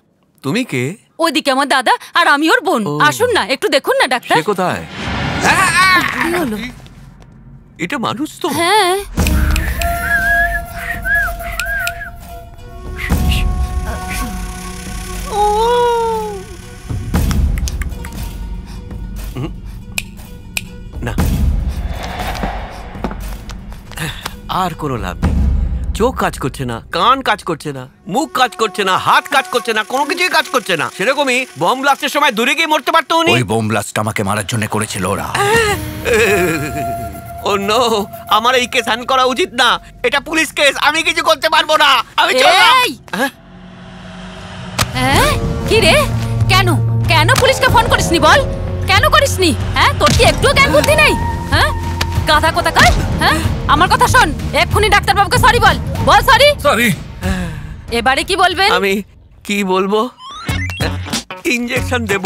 তুমি কে? ওইদিকে আমার দাদা আর আমি ওর বোন। আসুন না, একটু দেখুন না ডাক্তার। সে কোথায়? এটা মানুষ তো? হ্যাঁ। না, আর কোনো লাভ নেই। চোখ কাজ করছে না, কান কাজ করছে না, মুখ কাজ করছে না, হাত কাজ করছে না, কোনো কিছুই কাজ করছে না। সেরকমই বম ব্লাস্টের সময় দূরে গিয়ে মরতে পারতো উনি। ওই বম ব্লাস্ট আমাকে মারার জন্য করেছিল ওরা। ও নো, আমার এই কেস হ্যান্ড করা উচিত না, এটা পুলিশ কেস, আমি কিছু করতে পারবো না। আমি চললাম। কি রে, কেন কেন পুলিশকে ফোন করিসনি বল? কেন করিসনি? হ্যাঁ, তোর কি একটু জ্ঞান বুদ্ধি নেই? হ্যাঁ, গাধা কোথাকার। হ্যাঁ, আমার কথা শোন, এক্ষুনি ডাক্তার বাবুকে সরি বল। বল সরি। সরি। এবারে কি বলবেন? আমি কি বলবো? ইনজেকশন দেব।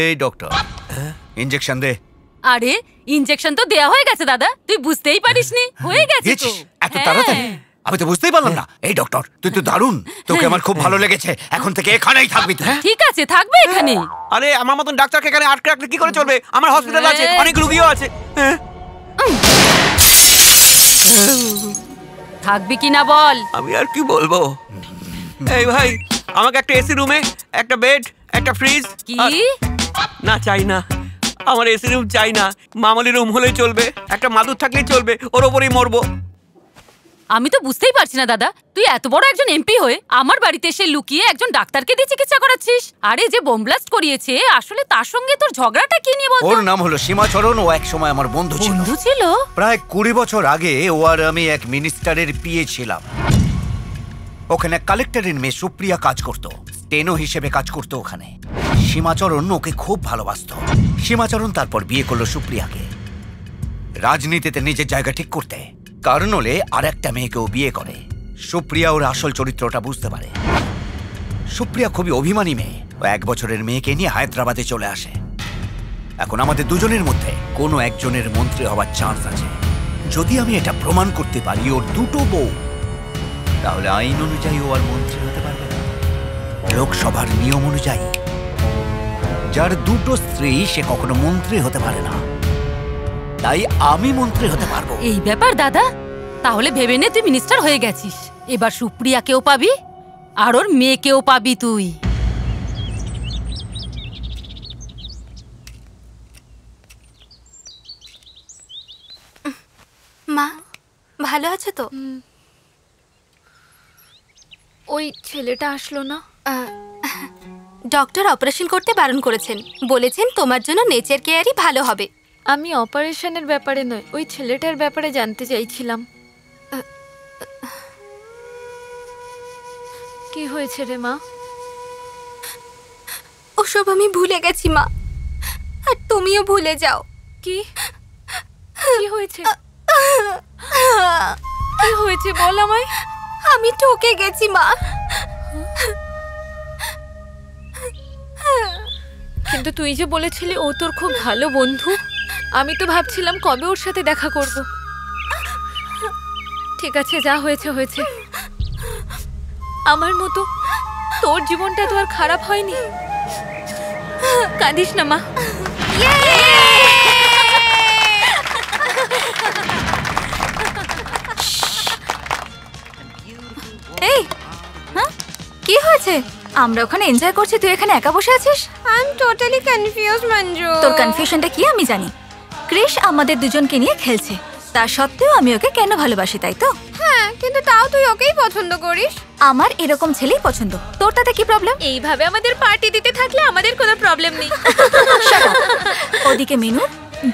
এই ডক্টর, ইনজেকশন দে। আরে ইনজেকশন তো দেয়া হয়ে গেছে দাদা, তুই বুঝতেই পারিসনি। হয়ে গেছে তো। এত তাড়াতাড়ি? আমি তো বুঝতেই পারলাম না। এই ডক্টর, তুই তো দারুণ, তোকে আমার খুব ভালো লেগেছে। এখন থেকে এখানেই থাকবি তুই। ঠিক আছে, থাকবে এখানে। আরে আমার মতন ডাক্তারকে এখানে আটকে রাখলে কি করে চলবে? আমার হসপিটাল আছে, অনেক রোগীও আছে। থাকবি কিনা বল। আমি আর কি বলবো? এই ভাই, আমাকে একটা এসি রুমে, একটা বেড, একটা ফ্রিজ। কি? না, চাই না, আমার এসি রুম চাই না, মামুলি রুম হলেই চলবে, একটা মাদুর থাকলেই চলবে, ওর ওপরেই মরবো। আমি তো বুঝতেই পারছি না দাদা, তুই এত বড় একজন এমপি হয়ে আমার বাড়িতে এসে লুকিয়ে একজন ডাক্তারকে দিয়ে চিকিৎসা করাচ্ছিস। আরে যে বোম ব্লাস্ট করিয়েছে, আসলে তার সঙ্গে তোর ঝগড়াটা কি নিয়ে বলতো? ওর নাম হলো সীমাচরণ, ও এক সময় আমার বন্ধু ছিল। বন্ধু ছিল? প্রায় 20 বছর আগে ও আর আমি এক মিনিস্টারের পিএ ছিলাম। ওখানে কালেক্টরের মেয়ে সুপ্রিয়া কাজ করতো, স্টেনো হিসেবে কাজ করতো ওখানে। সীমাচরণ ওকে খুব ভালোবাসতো। সীমাচরণ তারপর বিয়ে করলো সুপ্রিয়াকে, রাজনীতিতে নিজের জায়গা ঠিক করতে। কারণ হলে আর একটা মেয়েকেও বিয়ে করে। সুপ্রিয়া ওর আসল চরিত্রটা বুঝতে পারে। সুপ্রিয়া খুবই অভিমানী মেয়ে। ও 1 বছরের মেয়েকে নিয়ে হায়দ্রাবাদে চলে আসে। এখন আমাদের দুজনের মধ্যে কোনো একজনের মন্ত্রী হওয়ার চান্স আছে। যদি আমি এটা প্রমাণ করতে পারি ওর 2টো বউ, তাহলে আইন অনুযায়ী ও আর মন্ত্রী হতে পারবে না। লোকসভার নিয়ম অনুযায়ী যার 2টো স্ত্রী সে কখনো মন্ত্রী হতে পারে না। তাই আমি মন্ত্রী হতে পারবো। এই ব্যাপার দাদা, তাহলে ভেবে নে তুই মিনিস্টার হয়ে গেছিস। এবার সুপ্রিয়াকেও পাবি আর ওর মেয়েকেও পাবি তুই। মা, ভালো আছো তো? ওই ছেলেটা আসলো না। ডক্টর অপারেশন করতে বারণ করেছেন, বলেছেন তোমার জন্য নেচার কেয়ারই ভালো হবে। আমি অপারেশনের ব্যাপারে নয়, ওই ছেলেটার ব্যাপারে জানতে চাইছিলাম। কি হয়েছে রে মা? ওসব আমি ভুলে গেছি মা, আর তুমিও ভুলে যাও। কি হয়েছে? কি হয়েছে বল আমায়। আমি ঠকে গেছি মা। কিন্তু তুই যে বলেছিলি ও তোর খুব ভালো বন্ধু, আমি তো ভাবছিলাম কবে ওর সাথে দেখা করব। ঠিক আছে, যা হয়েছে হয়েছে। আমার মতো তোর জীবনটা তো আর খারাপ হয়নি। কাঁদিস না মা। এই হ্যাঁ, কি হয়েছে? আমরা ওখানে এনজয় করছি, তুই এখানে একা বসে আছিস। I am totally confused Manju. তোর কনফিউশনটা কি আমি জানি। ক্রিশ আমাদের দুজনকে নিয়ে খেলছে, তা সত্ত্বেও আমি ওকে কেন ভালোবাসি, তাই তো? হ্যাঁ, কিন্তু তাও তুই ওকেই পছন্দ করিস। আমার এরকম ছেলেই পছন্দ, তোর তাতে কি প্রবলেম? এইভাবে আমাদের পার্টি দিতে থাকলে আমাদের কোনো প্রবলেম নেই। ওদিকে মিনু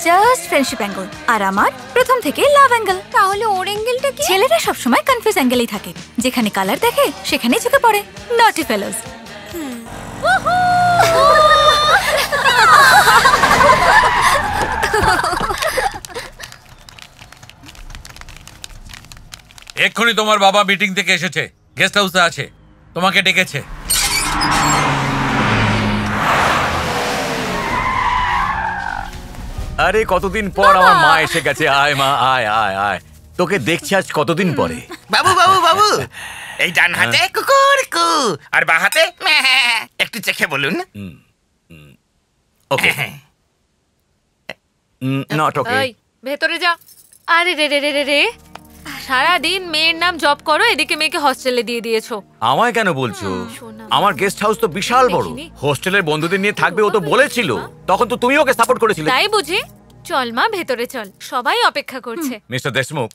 জাস্ট ফ্রেন্ডশিপ অ্যাঙ্গেল, আর আমার প্রথম থেকে লাভ অ্যাঙ্গেল। তাহলে ওর অ্যাঙ্গেলটা কি? ছেলেরা সবসময় কনফিউজ অ্যাঙ্গেলেই থাকে, যেখানে কালার দেখে সেখানেই চোখে পড়ে। নটি ফেলোস। এক্ষুনি তোমার বাবা মিটিং থেকে এসেছে, গেস্ট হাউসে আছে, তোমাকে ডেকেছে। আরে কতদিন পর আমার মা এসে গেছে। আয় মা, আয় আয় আয়, তোকে দেখছি আজ কতদিন পরে। বাবু বাবু বাবু, এই ডান হাতে কুকুর কু আর বাঁ হাতে একটু চেখে বলুন। ওকে, নট ওকে। এই ভেতরে যা। আরে রে রে রে রে রে, সারাদিন মেয়ের নাম জপ করো, এদিকে মেয়েকে হস্টেলে দিয়ে দিয়েছো। আমায় কেন বলছো? আমার গেস্ট হাউস তো বিশাল বড়, হোস্টেলের বন্ধুদের নিয়ে থাকবে ও তো বলেছিল। তখন তো তুমি ওকে সাপোর্ট করেছিলে। তাই বুঝি? চল মা, ভেতরে চল, সবাই অপেক্ষা করছে। মিস্টার দেশমুখ,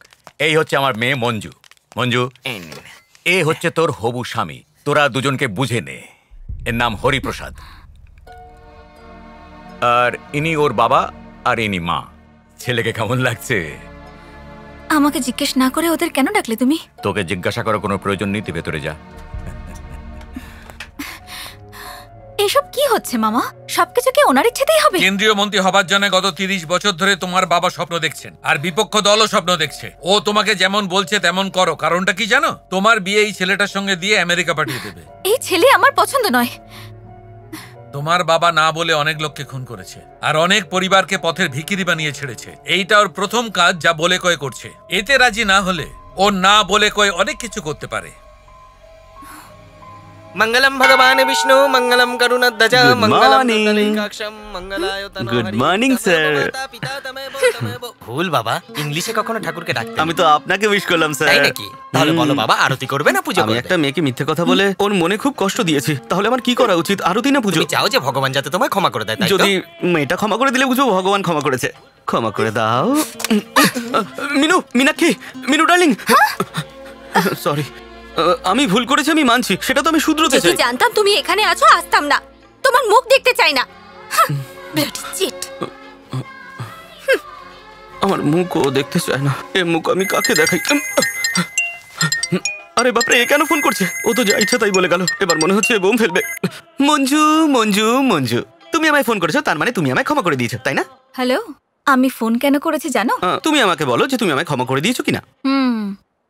এই হচ্ছে আমার মেয়ে মঞ্জু। মঞ্জু, এ হচ্ছে তোর হবু স্বামী। তোরা দুজনকে বুঝে নে। এর নাম হরিপ্রসাদ, আর ইনি ওর বাবা, আর ইনি মা। ছেলেকে কেমন লাগছে? আমাকে জিজ্ঞেস না করে ওদের কেন ডাকলে তুমি? তোকে জিজ্ঞাসা করার কোনো প্রয়োজন নেই, তুই ভেতরে যা। এসব কি হচ্ছে মামা? সবকিছু কি ওনার ইচ্ছেতেই হবে? কেন্দ্রীয় মন্ত্রী হবার জন্য গত 30 বছর ধরে তোমার বাবা স্বপ্ন দেখছেন, আর বিপক্ষ দলও স্বপ্ন দেখছে। ও তোমাকে যেমন বলছে তেমন করো। কারণটা কি জানো? তোমার বিয়ে এই ছেলেটার সঙ্গে দিয়ে আমেরিকা পাঠিয়ে দেবে। এই ছেলে আমার পছন্দ নয়। তোমার বাবা না বলে অনেক লোককে খুন করেছে, আর অনেক পরিবারকে পথের ভিখিরি বানিয়ে ছেড়েছে। এইটা ওর প্রথম কাজ, যা বলে কয়ে করছে। এতে রাজি না হলে ও না বলে কয়ে অনেক কিছু করতে পারে। মঙ্গলম ভগবান বিষ্ণু, মঙ্গলম করুণাধ্বজ, মঙ্গলম পুণ্ডরীকাক্ষম, মঙ্গলায়তনো। Good morning sir. ভুল বাবা, ইংলিশে কখনো ঠাকুরকে ডাকতে। আমি তো আপনাকে উইশ করলাম স্যার। তাই নাকি? তাহলে বলো বাবা, আরতি করবে না পূজা আমি করবে? একটা মেয়েকে মিথ্যে কথা বলে ওর মনে খুব কষ্ট দিয়েছি, তাহলে আমার কি করা উচিত? আরতি না পুজো? তুমি চাও যে ভগবান যাতে তোমায় ক্ষমা করে দেয়, তাই তো? যদি মেয়েটা ক্ষমা করে দিলে বুঝবো ভগবান ক্ষমা করেছে। ক্ষমা করে দাও। মিনু, মীনাক্ষী, মিনু ডার্লিং, সরি, আমি ভুল করেছি, আমি মানছি। সেটা তো আমি শুধরোতে চাই। যদি জানতাম তুমি এখানে আছো, আসতাম না। তোমার মুখ দেখতে চাই না। Bloody cheat. আমার মুখও দেখতে চায় না। এ মুখ আমি কাকে দেখাই? আরে বাপরে, এ কেন ফোন করছে? ও তো যা ইচ্ছা তাই বলে গেল। এবার মনে হচ্ছে বোম ফেলবে। মঞ্জু মঞ্জু মঞ্জু, তুমি আমায় ফোন করেছো, তার মানে তুমি আমায় ক্ষমা করে দিয়েছো, তাই না? হ্যালো, আমি ফোন কেন করেছি জানো? তুমি আমাকে বলো যে তুমি আমায় ক্ষমা করে দিয়েছো কিনা।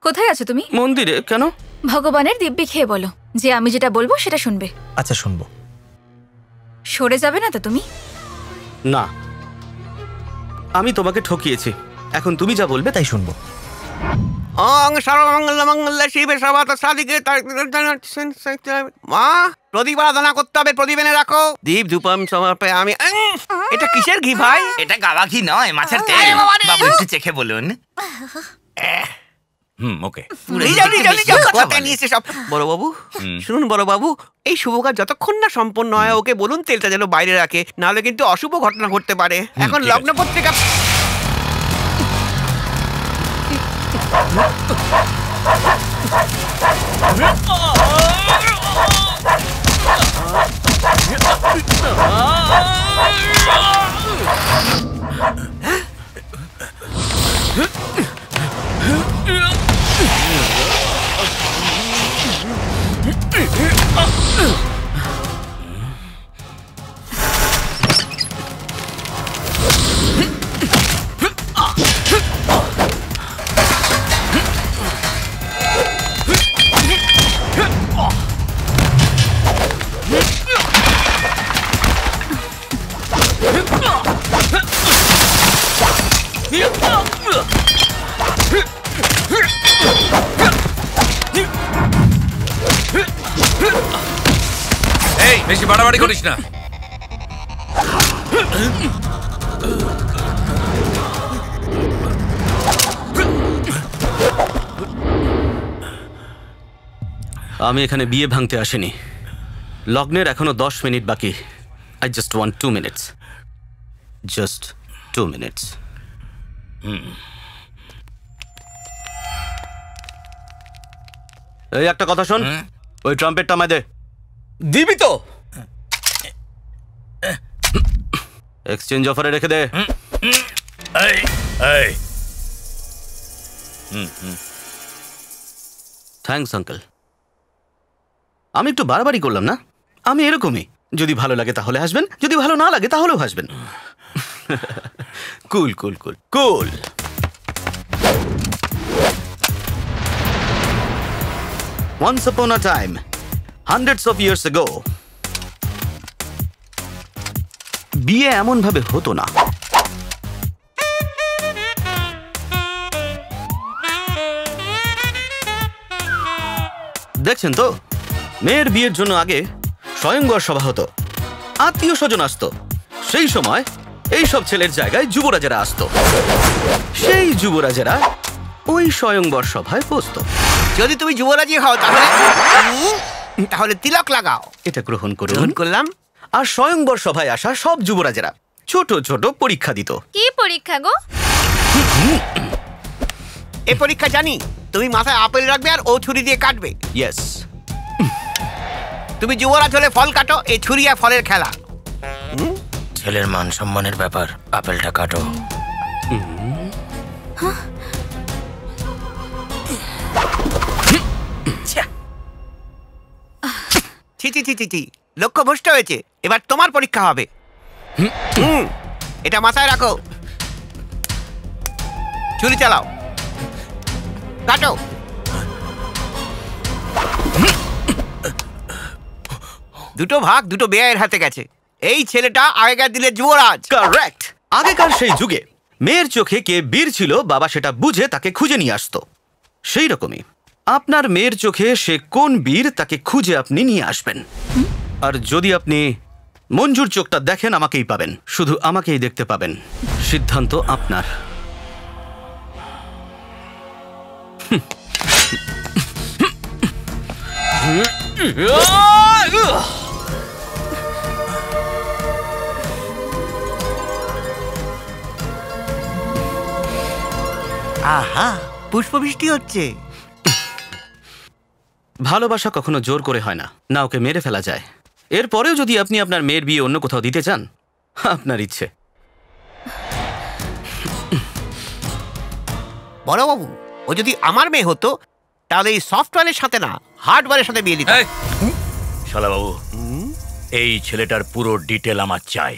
কোথায় আছো তুমি? মন্দিরে। কেন? ভগবানের দিব্যি খেয়ে বলো যে আমি যেটা বলবো সেটা শুনবে। আচ্ছা, শুনবো। সরে যাবে না তো তুমি? না, আমি তোমাকে ঠকিয়েছি, এখন তুমি যা বলবে তাই শুনবো। ওং সর্বমঙ্গল মঙ্গল শিবে সর্বত সাদিকে। মা, প্রদীপ আরাধনা করতে হবে, প্রদীপ এনে রাখো। দীপ ধূপম সমর্পে আমি। এটা কিসের ঘি ভাই? এটা গাওয়া ঘি নয়, মাছের তেল। বাবু একটু চেখে বলুন। ওকে। বড় বাবু শুনুন, বড় বাবু, এই শুভ কাজ যতক্ষণ না সম্পন্ন হয় ওকে বলুন তেলটা যেন বাইরে রাখে, নাহলে কিন্তু অশুভ ঘটনা ঘটতে পারে। এখন লগ্ন পত্রিকা। এই বেশি বাড়াবাড়ি করিস না। আমি এখানে বিয়ে ভাঙতে আসিনি। লগ্নের এখনো 10 মিনিট বাকি। I just want 2 minutes, just 2 minutes. এই একটা কথা শোন, ওই ট্রাম্পেটটা আমায় দে। দিবি তো? এক্সচেঞ্জ অফারে রেখে দে। Thanks uncle. আমি একটু বাড়াবাড়ি করলাম না? আমি এরকমই, যদি ভালো লাগে তাহলে হাসবেন, যদি ভালো না লাগে তাহলেও হাসবেন। কুল কুল কুল কুল। Once upon a time, hundreds of years ago, বিয়ে এমন ভাবে হতো না। দেখছেন তো, মেয়ের বিয়ের জন্য আগে স্বয়ংবর সভা হতো, আত্মীয় স্বজন আসতো। সেই সময় এই সব ছেলের জায়গায় যুবরাজেরা আসতো, সেই যুবরাজেরা ওই স্বয়ংবর সভায় বসতো। যদি তুমি যুবরাজি হও তাহলে তিলক লাগাও। এটা গ্রহণ করলাম। আর স্বয়ংবর সভায় আসা সব যুবরাজেরা ছোট ছোট পরীক্ষা দিত। কি পরীক্ষা গো? এই পরীক্ষা জানি। তুমি মাথায় আপেল রাখবে আর ও ছুরি দিয়ে কাটবে। ইয়েস। তুমি যুবরাজ হলে ফল কাটো, এই ছুরি আর ফলের খেলা। ছেলের মান সম্মানের ব্যাপার, আপেলটা কাটো। ছি, লক্ষ্য ভ্রষ্ট হয়েছে। এবার তোমার পরীক্ষা হবে। এটা মাথায় রাখো। ছুরি চালাও, কাটো। দুটো ভাগ দুটো বেয়ের হাতে গেছে। এই ছেলেটা আগেকার দিনের যুবরাজ। কারেক্ট। আগেকার সেই যুগে মেয়ের চোখে কে বীর ছিল বাবা সেটা বুঝে তাকে খুঁজে নিয়ে আসতো। সেই রকমই আপনার মেয়ের চোখে সে কোন বীর তাকে খুঁজে আপনি নিয়ে আসবেন। আর যদি আপনি মঞ্জুর চোখটা দেখেন, আমাকেই পাবেন, শুধু আমাকেই দেখতে পাবেন। সিদ্ধান্ত আপনার। আহা, পুষ্পবৃষ্টি হচ্ছে। ভালোবাসা কখনো জোর করে হয় না, না ওকে মেরে ফেলা যায়। এরপরেও যদি আপনি আপনার মেয়ের বিয়ে অন্য কোথাও দিতে চান, আপনার ইচ্ছে। বড়বাবু, ও যদি আমার মেয়ে হতো তাহলে এই সফটওয়্যারের সাথে না, হার্ডওয়্যারের সাথে বিয়ে দিত। শালা বাবু, এই ছেলেটার পুরো ডিটেল আমার চাই।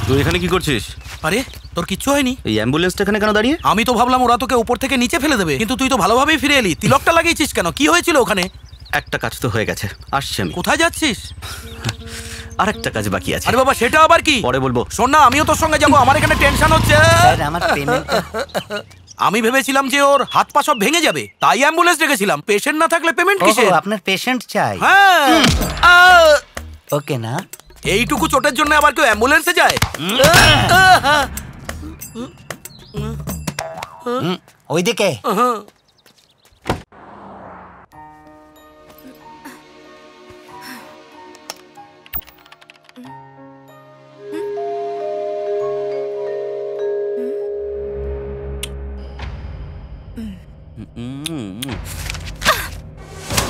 তুই এখানে কি করছিস? আরে তোর কিচ্ছু হয়নি? এই অ্যাম্বুলেন্সটা এখানে কেন দাঁড়িয়ে? আমি তো ভাবলাম ওরা তোকে উপর থেকে নিচে ফেলে দেবে, কিন্তু তুই তো ভালোভাবেই ফিরে এলি। তিলকটা লাগিয়েছিস কেন? কি হয়েছিল ওখানে? একটা কাজ তো হয়ে গেছে, আসছি আমি। কোথায় যাচ্ছিস? আর একটা কাজ বাকি আছে। আরে বাবা, সেটা আবার কি? পরে বলবো। শোন না, আমিও তোর সঙ্গে যাবো। আমার এখানে টেনশন হচ্ছে। আমি ভেবেছিলাম যে ওর হাত পা সব ভেঙে যাবে, তাই অ্যাম্বুলেন্স ডেকেছিলাম। পেশেন্ট না থাকলে পেমেন্ট কিসের? আপনার পেশেন্ট চাই? হ্যাঁ। ওকে না, এইটুকু চোটের জন্য আবার কেউ অ্যাম্বুলেন্সে যায়? ওইদিকে।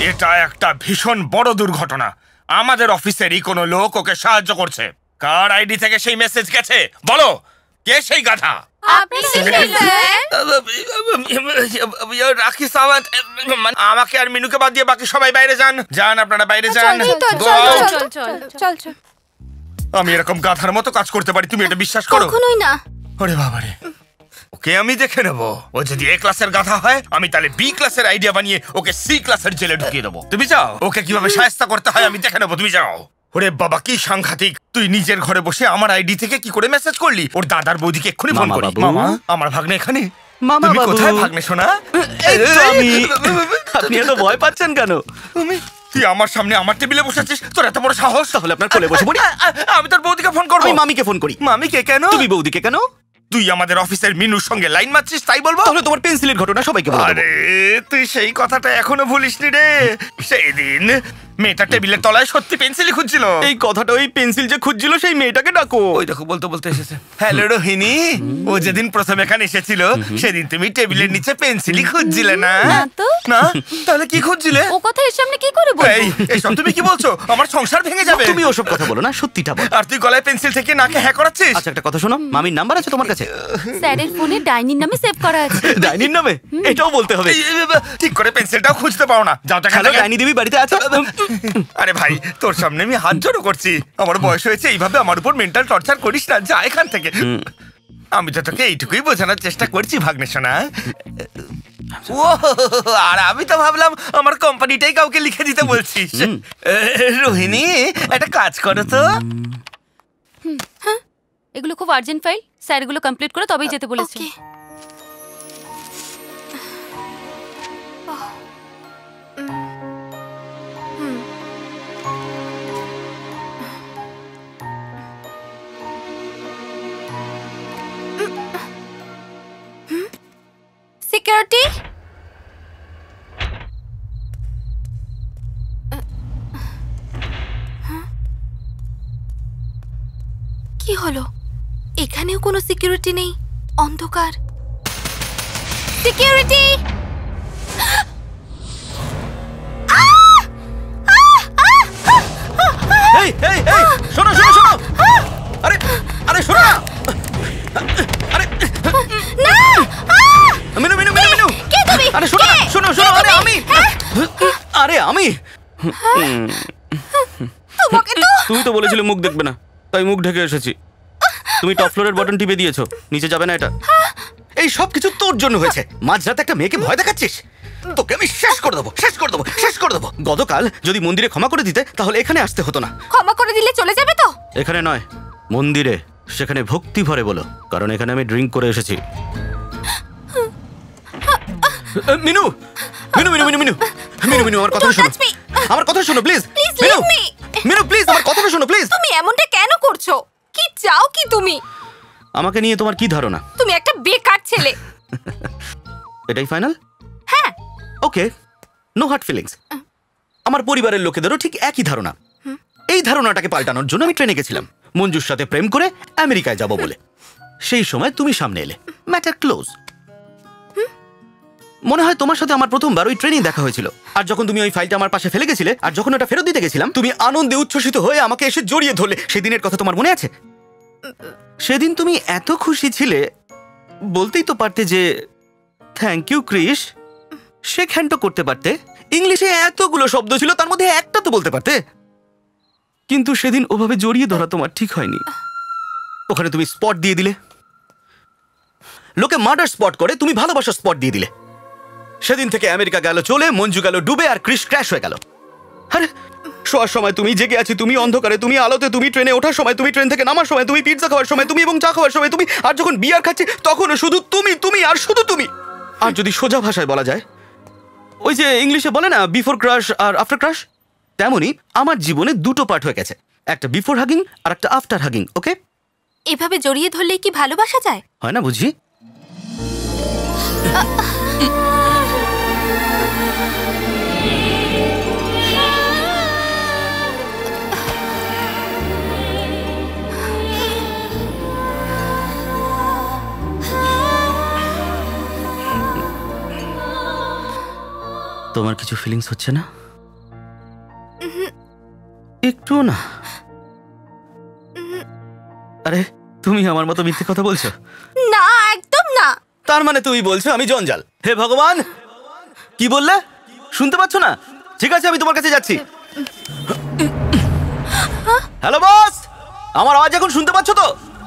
এটা একটা ভীষণ বড় দুর্ঘটনা। আমাদের অফিসেরই কোনো লোক ওকে সাহায্য করছে। কার আইডি থেকে সেই মেসেজ গেছে বলো? কে সেই গাধা? আপনি স্যার? রাখি সাওয়ান্ত। আমাকে আর মিনুকে বাদ দিয়ে বাকি সবাই বাইরে যান। যান, আপনারা বাইরে যান। চল। আমি এরকম গাধার মতো কাজ করতে পারি, তুমি এটা বিশ্বাস করো? কখনোই না। ওরে বাবারে, ওকে আমি দেখে নেব। ও যদি এ ক্লাসের গাধা হয়, আমি তাহলে বি ক্লাসের আইডিয়া বানিয়ে ওকে সি ক্লাসের জেলে ঢুকিয়ে দেবো। তুমি যাও, ওকে কিভাবে শায়েস্তা করতে হয় আমি দেখে নেবো। তুমি যাও। ওরে বাবা, কি সাংঘাতিক! তুই নিজের ঘরে বসে আমার আইডি থেকে কি করে মেসেজ করলি? ওর দাদার বৌদিকে এক্ষুনি ফোন করি। মামা, আমার ভাগ্নে এখানে। মামা তুমি বাবু। কোথায় ভাগ্নে সোনা? আপনি এত ভয় পাচ্ছেন কেন? তুই আমার সামনে আমার টেবিলে বসেছিস, তোর এত বড় সাহস? তাহলে আপনার কোলে বসে পড়ি। আমি তোর বৌদিকে ফোন করবো। আমি মামিকে ফোন করি। মামিকে কেন? তুমি বৌদিকে কেন? তুই আমাদের অফিসের মিনুর সঙ্গে লাইন মারছিস তাই বলবো? তাহলে তোমার পেন্সিলের ঘটনা সবাইকে বলে দেবো। আরে তুই সেই কথাটা এখনো ভুলিসনি রে। সেই দিন মেয়েটা টেবিলের তলায় সত্যি পেন্সিলই খুঁজছিল। এই কথাটা ওই পেন্সিল যে খুঁজছিল সেই মেয়েটাকে ডাকো। ওই দেখো বলতে বলতে এসেছে। হ্যালো রোহিণী, ও যেদিন প্রথম এখানে এসেছিল সেদিন তুমি টেবিলের নিচে পেন্সিলই খুঁজছিলে না? না তাহলে কি খুঁজছিলে? ও কথা এর সামনে কি করে বলবো? এইসব তুমি কি বলছো? আমার সংসার ভেঙে যাবে। তুমি ওসব কথা বলো না, সত্যিটা বল। আর তুই গলায় পেন্সিল থেকে নাকে হ্যাঁ করাচ্ছিস? আচ্ছা একটা কথা শোনো, মামির নাম্বার আছে তোমার কাছে? স্যারের ফোনে ডাইনির নামে সেভ করা আছে। ডাইনির নামে? এটাও বলতে হবে। ঠিক করে পেন্সিলটাও খুঁজতে পাও না। যাও টাকা। ডাইনি দেবী বাড়িতে আছে? আরে ভাই তোর সামনে আমি হাত জড়ো করছি, আমার বয়স হয়েছে, এইভাবে আমার উপর মেন্টাল টর্চার করিস না, যা এখান থেকে। আমি তো তোকে এইটুকুই বোঝানোর চেষ্টা করছি ভাগ্নে সোনা। ও আর আমি তো ভাবলাম আমার কোম্পানিটাই কাউকে লিখে দিতে বলছিস। রোহিণী একটা কাজ করো তো। এগুলো খুব আর্জেন্ট ফাইল, স্যার এগুলো কমপ্লিট করে তবেই যেতে বলেছে। সিকিউরিটি, কি হলো? এখানেও কোনো সিকিউরিটি নেই, অন্ধকার। সিকিউরিটি, এই এই এই শোনো শোনো শোনো। আরে আরে শোনো না। আরে না মিনু মিনু মিনু মিনু। কে তুমি? আরে শোনো না, শোনো শোনো। আরে আমি, আরে আমি। তোমাকে তো তুমি তো বলেছিলে মুখ দেখবে না, তাই মুখ ঢেকে এসেছি। তুমি টপ ফ্লোরের বাটন টিপে দিয়েছো, নিচে যাবে না এটা। এই সব কিছু তোর জন্য হয়েছে। মাঝরাতে একটা মেয়েকে ভয় দেখাচ্ছিস? তোকে আমি শেষ করে দেবো, শেষ করে দেবো, শেষ করে দেবো। গতকাল যদি মন্দিরে ক্ষমা করে দিতে তাহলে এখানে আসতে হতো না। ক্ষমা করে দিলে চলে যাবে তো? এখানে নয়, মন্দিরে, সেখানে ভক্তি ভরে বলো, কারণ এখানে আমি ড্রিঙ্ক করে এসেছি। মিনু মিনু মিনু মিনু মিনু মিনু মিনু আমার কথা শোনো, আমার কথা শোনো প্লিজ। মিনু মিনু প্লিজ আমার কথাটা শোনো প্লিজ। তুমি এমনটা কেন করছো? কি চাও কি তুমি? আমাকে নিয়ে তোমার কি ধারণা? তুমি একটা বেকার ছেলে। এটাই ফাইনাল? হ্যাঁ। ওকে, নো হার্ট ফিলিংস। আমার পরিবারের লোকেদেরও ঠিক একই ধারণা। এই ধারণাটাকে পাল্টানোর জন্য আমি ট্রেনে গেছিলাম মঞ্জুর সাথে প্রেম করে আমেরিকায় যাব বলে। সেই সময় তুমি সামনে এলে, ম্যাটার ক্লোজ। মনে হয় তোমার সাথে আমার প্রথমবার ওই ট্রেনেই দেখা হয়েছিল। আর যখন তুমি ওই ফাইলটা আমার পাশে ফেলে গেছিলে, আর যখন ওটা ফেরত দিতে গেছিলাম, তুমি আনন্দে উচ্ছ্বসিত হয়ে আমাকে এসে জড়িয়ে ধরলে। সেদিনের কথা তোমার মনে আছে? সেদিন তুমি এত খুশি ছিলে, বলতেই তো পারতে যে থ্যাংক ইউ ক্রিস, শেক হ্যান্ডও করতে পারতে। ইংলিশে এতগুলো শব্দ ছিল, তার মধ্যে একটা তো বলতে পারতে। কিন্তু সেদিন ওভাবে জড়িয়ে ধরা তোমার ঠিক হয়নি। ওখানে তুমি স্পট দিয়ে দিলে। লোকে মার্ডার স্পট করে, তুমি ভালোবাসার স্পট দিয়ে দিলে। সেদিন থেকে আমেরিকা গেল চলে, মঞ্জু গেল ডুবে, আর ক্রিস ক্র্যাশ হয়ে গেল। আরে শোয়ার সময় তুমি, জেগে আছি তুমি, অন্ধকারে তুমি, আলোতে তুমি, ট্রেনে ওঠার সময় তুমি, ট্রেন থেকে নামার সময় তুমি, পিৎজা খাওয়ার সময় তুমি, এবং চা খাওয়ার সময় তুমি, আর যখন বিয়ার খাচ্ছি তখনও শুধু তুমি, তুমি আর শুধু তুমি। আর যদি সোজা ভাষায় বলা যায়, ওই যে ইংলিশে বলে না বিফোর ক্রাশ আর আফটার ক্রাশ, তেমনই আমার জীবনে দুটো পার্ট হয়ে গেছে, একটা বিফোর হাগিং আর একটা আফটার হাগিং। ওকে, এভাবে জড়িয়ে ধরলেই কি ভালোবাসা যায়? হয় না বুঝি? তোমার কিছু ফিলিংস হচ্ছে না? একটু না? আরে তুমি আমার মতো মিথ্যে কথা বলছো? না, একদম না। তার মানে তুমি বলছো আমি জঞ্জাল? হে ভগবান, কি বললে? শুনতে পাচ্ছ না? ঠিক আছে, আমি তোমার কাছে যাচ্ছি। হ্যালো বস, আমার আওয়াজ এখন শুনতে পাচ্ছ তো?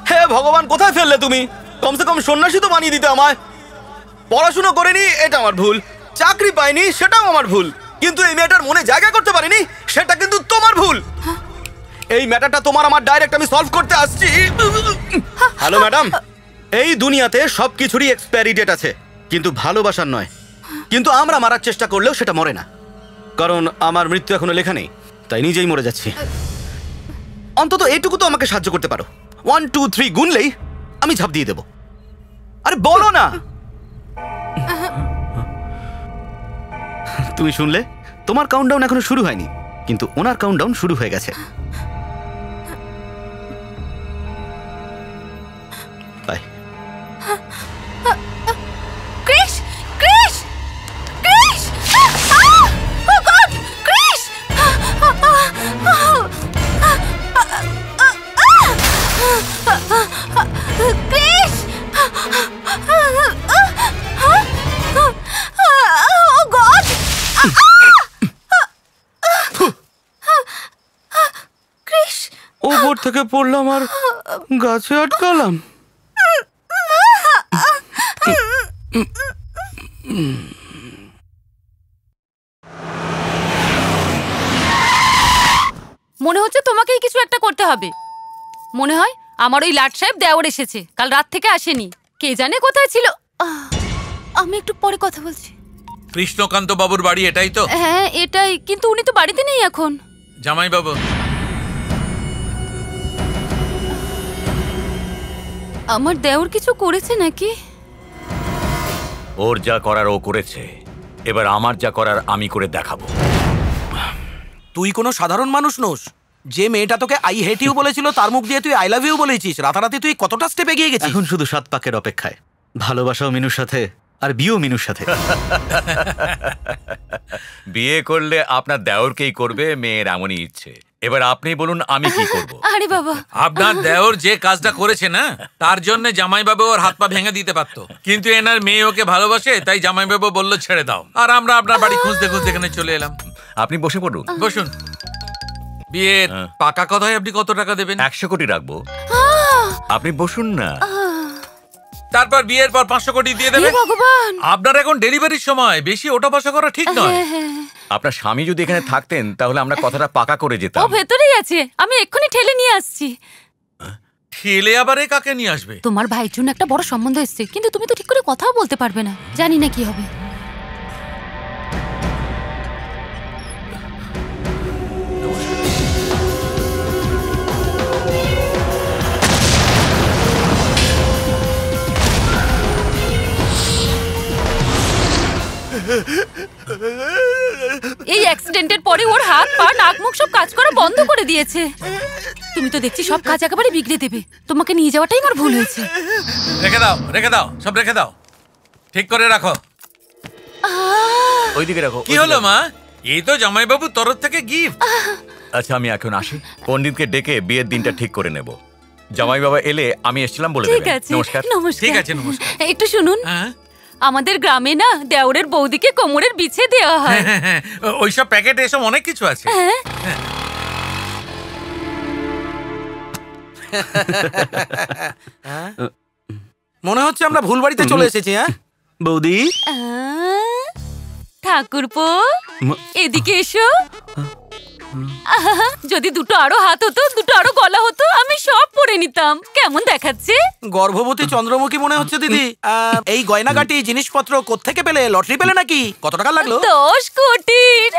হে ভগবান, কোথায় ফেললে তুমি? কমসে কম সন্ন্যাসী তো বানিয়ে দিতে আমায়। পড়াশুনো করিনি, এটা আমার ভুল। চাকরি পাইনি, সেটাও আমার ভুল। কিন্তু এই মেয়েটার মনে জায়গা করতে পারিনি, সেটা কিন্তু তোমার ভুল। এই ম্যাটারটা তোমার আমার ডাইরেক্ট আমি সলভ করতে আসছি। হ্যালো ম্যাডাম, এই দুনিয়াতে সবকিছুরই এক্সপায়ারি ডেট আছে, কিন্তু ভালোবাসার নয়। কিন্তু আমরা মারার চেষ্টা করলেও সেটা মরে না। কারণ আমার মৃত্যু এখনো লেখা নেই, তাই নিজেই মরে যাচ্ছি। অন্তত এটুকু তো আমাকে সাহায্য করতে পারো। 1 2 3 গুনলেই আমি ঝাঁপ দিয়ে দেব। আরে বলো না। তুমি শুনলে? তোমার কাউন্টডাউন এখনো শুরু হয়নি, কিন্তু ওনার কাউন্টডাউন শুরু হয়ে গেছে। Bye. Krish, Krish, Krish! Oh God, Krish! Krish! Oh God! Krish! ওপর থেকে পড়লাম আর গাছে আটকালাম। মনে হচ্ছে তোমাকেই কিছু একটা করতে হবে। মনে হয় আমার ওই লাট সাহেব দেওর এসেছে, কাল রাত থেকে আসেনি। কে জানে কোথায় ছিল। আমি একটু পরে কথা বলছি। কৃষ্ণকান্ত বাবুর বাড়ি এটাই তো? হ্যাঁ এটাই, কিন্তু উনি তো বাড়িতে নেই এখন। জামাই বাবু, আমার দেওর কিছু করেছে নাকি? ওর যা করার ও করেছে, এবার আমার যা করার আমি করে দেখাবো। তুই কোনো সাধারণ মানুষ নোস। যে মেয়েটা তোকে আই হেট ইউ বলেছিল তার মুখ দিয়ে তুই আই লাভ ইউ বলেছিস। রাতারাতি তুই কতটা স্টেপ এগিয়ে গেছিস। এখন শুধু 7 পাকের অপেক্ষায়। ভালোবাসাও মিনুর সাথে, আর বিয়েও মিনুর সাথে। বিয়ে করলে আপনার দেওরকেই করবে, মেয়ের এমনই ইচ্ছে। এবার আপনি বলুন আমি কি করব? আরে বাবা, আপনার দেওর যে কাজটা করেছে না, তার জন্য জামাইবাবু ওর হাত পা ভেঙে দিতে পারতো, কিন্তু এনার মেয়ে ওকে ভালোবাসে, তাই জামাইবাবু বলল ছেড়ে দাও। আর আমরা আপনার বাড়ি খুঁজতে খুঁজতে এখানে চলে এলাম। আপনি বসে পড়ুন। বসুন। বিয়ের পাকা কথায় আপনি কত টাকা দেবেন? 100 কোটি রাখবো। আপনি বসুন না। তারপর বিয়ের পর 500 কোটি দিয়ে দেবেন। ভগবান, আপনার এখন ডেলিভারির সময়, বেশি ওটা বসা করা ঠিক নয়। আপনার স্বামী যদি এখানে থাকতেন তাহলে আমরা কথাটা পাকা করে ও যেতাম। ভেতরেই আছে, আমি এক্ষুনি ঠেলে নিয়ে আসছি। ঠেলে আবার কাকে নিয়ে আসবে? তোমার ভাইয়ের জন্য একটা বড় সম্বন্ধ এসেছে, কিন্তু তুমি তো ঠিক করে কথাও বলতে পারবে না। জানি না কি হবে। এই অ্যাক্সিডেন্টের পরে ওর হাত পা নাক মুখ সব কাজ করা বন্ধ করে দিয়েছে। তুমি তো দেখছি সব কাজ একেবারে বিগড়ে দেবে। তোমাকে নিয়ে যাওয়াটাই আমার ভুল হয়েছে। রেখে দাও, রেখে দাও, সব রেখে দাও, ঠিক করে রাখো। ওইদিকে রাখো। কি হলো মা? এই তো জামাইবাবুর তরফ থেকে গিফট। আচ্ছা আমি এখন আসি, পণ্ডিতকে ডেকে বিয়ের দিনটা ঠিক করে নেব। জামাই বাবা এলে আমি এসেছিলাম বলে ঠিক দেবেন। আছে, নমস্কার। নমস্কার। ঠিক আছে, নমস্কার। একটু শুনুন, আমাদের গ্রামে না দেওরের বৌদিকে কোমরের বিছে দেওয়া হয়। ওইসব প্যাকেটে এসব অনেক কিছু আছে। মনে হচ্ছে আমরা ভুল বাড়িতে চলে এসেছি। হ্যাঁ বৌদি, ঠাকুরপো এদিকে এসো। যদি দুটো আরো হাত হতো, দুটো আরো গলা হতো, আমি সব পরে নিতাম। কেমন দেখাচ্ছে? গর্ভবতী চন্দ্রমুখী মনে হচ্ছে দিদি। এই গয়নাগাটি জিনিসপত্র কোত্থেকে পেলে? লটারি পেলে নাকি? কত টাকা লাগলো? 10 কোটির।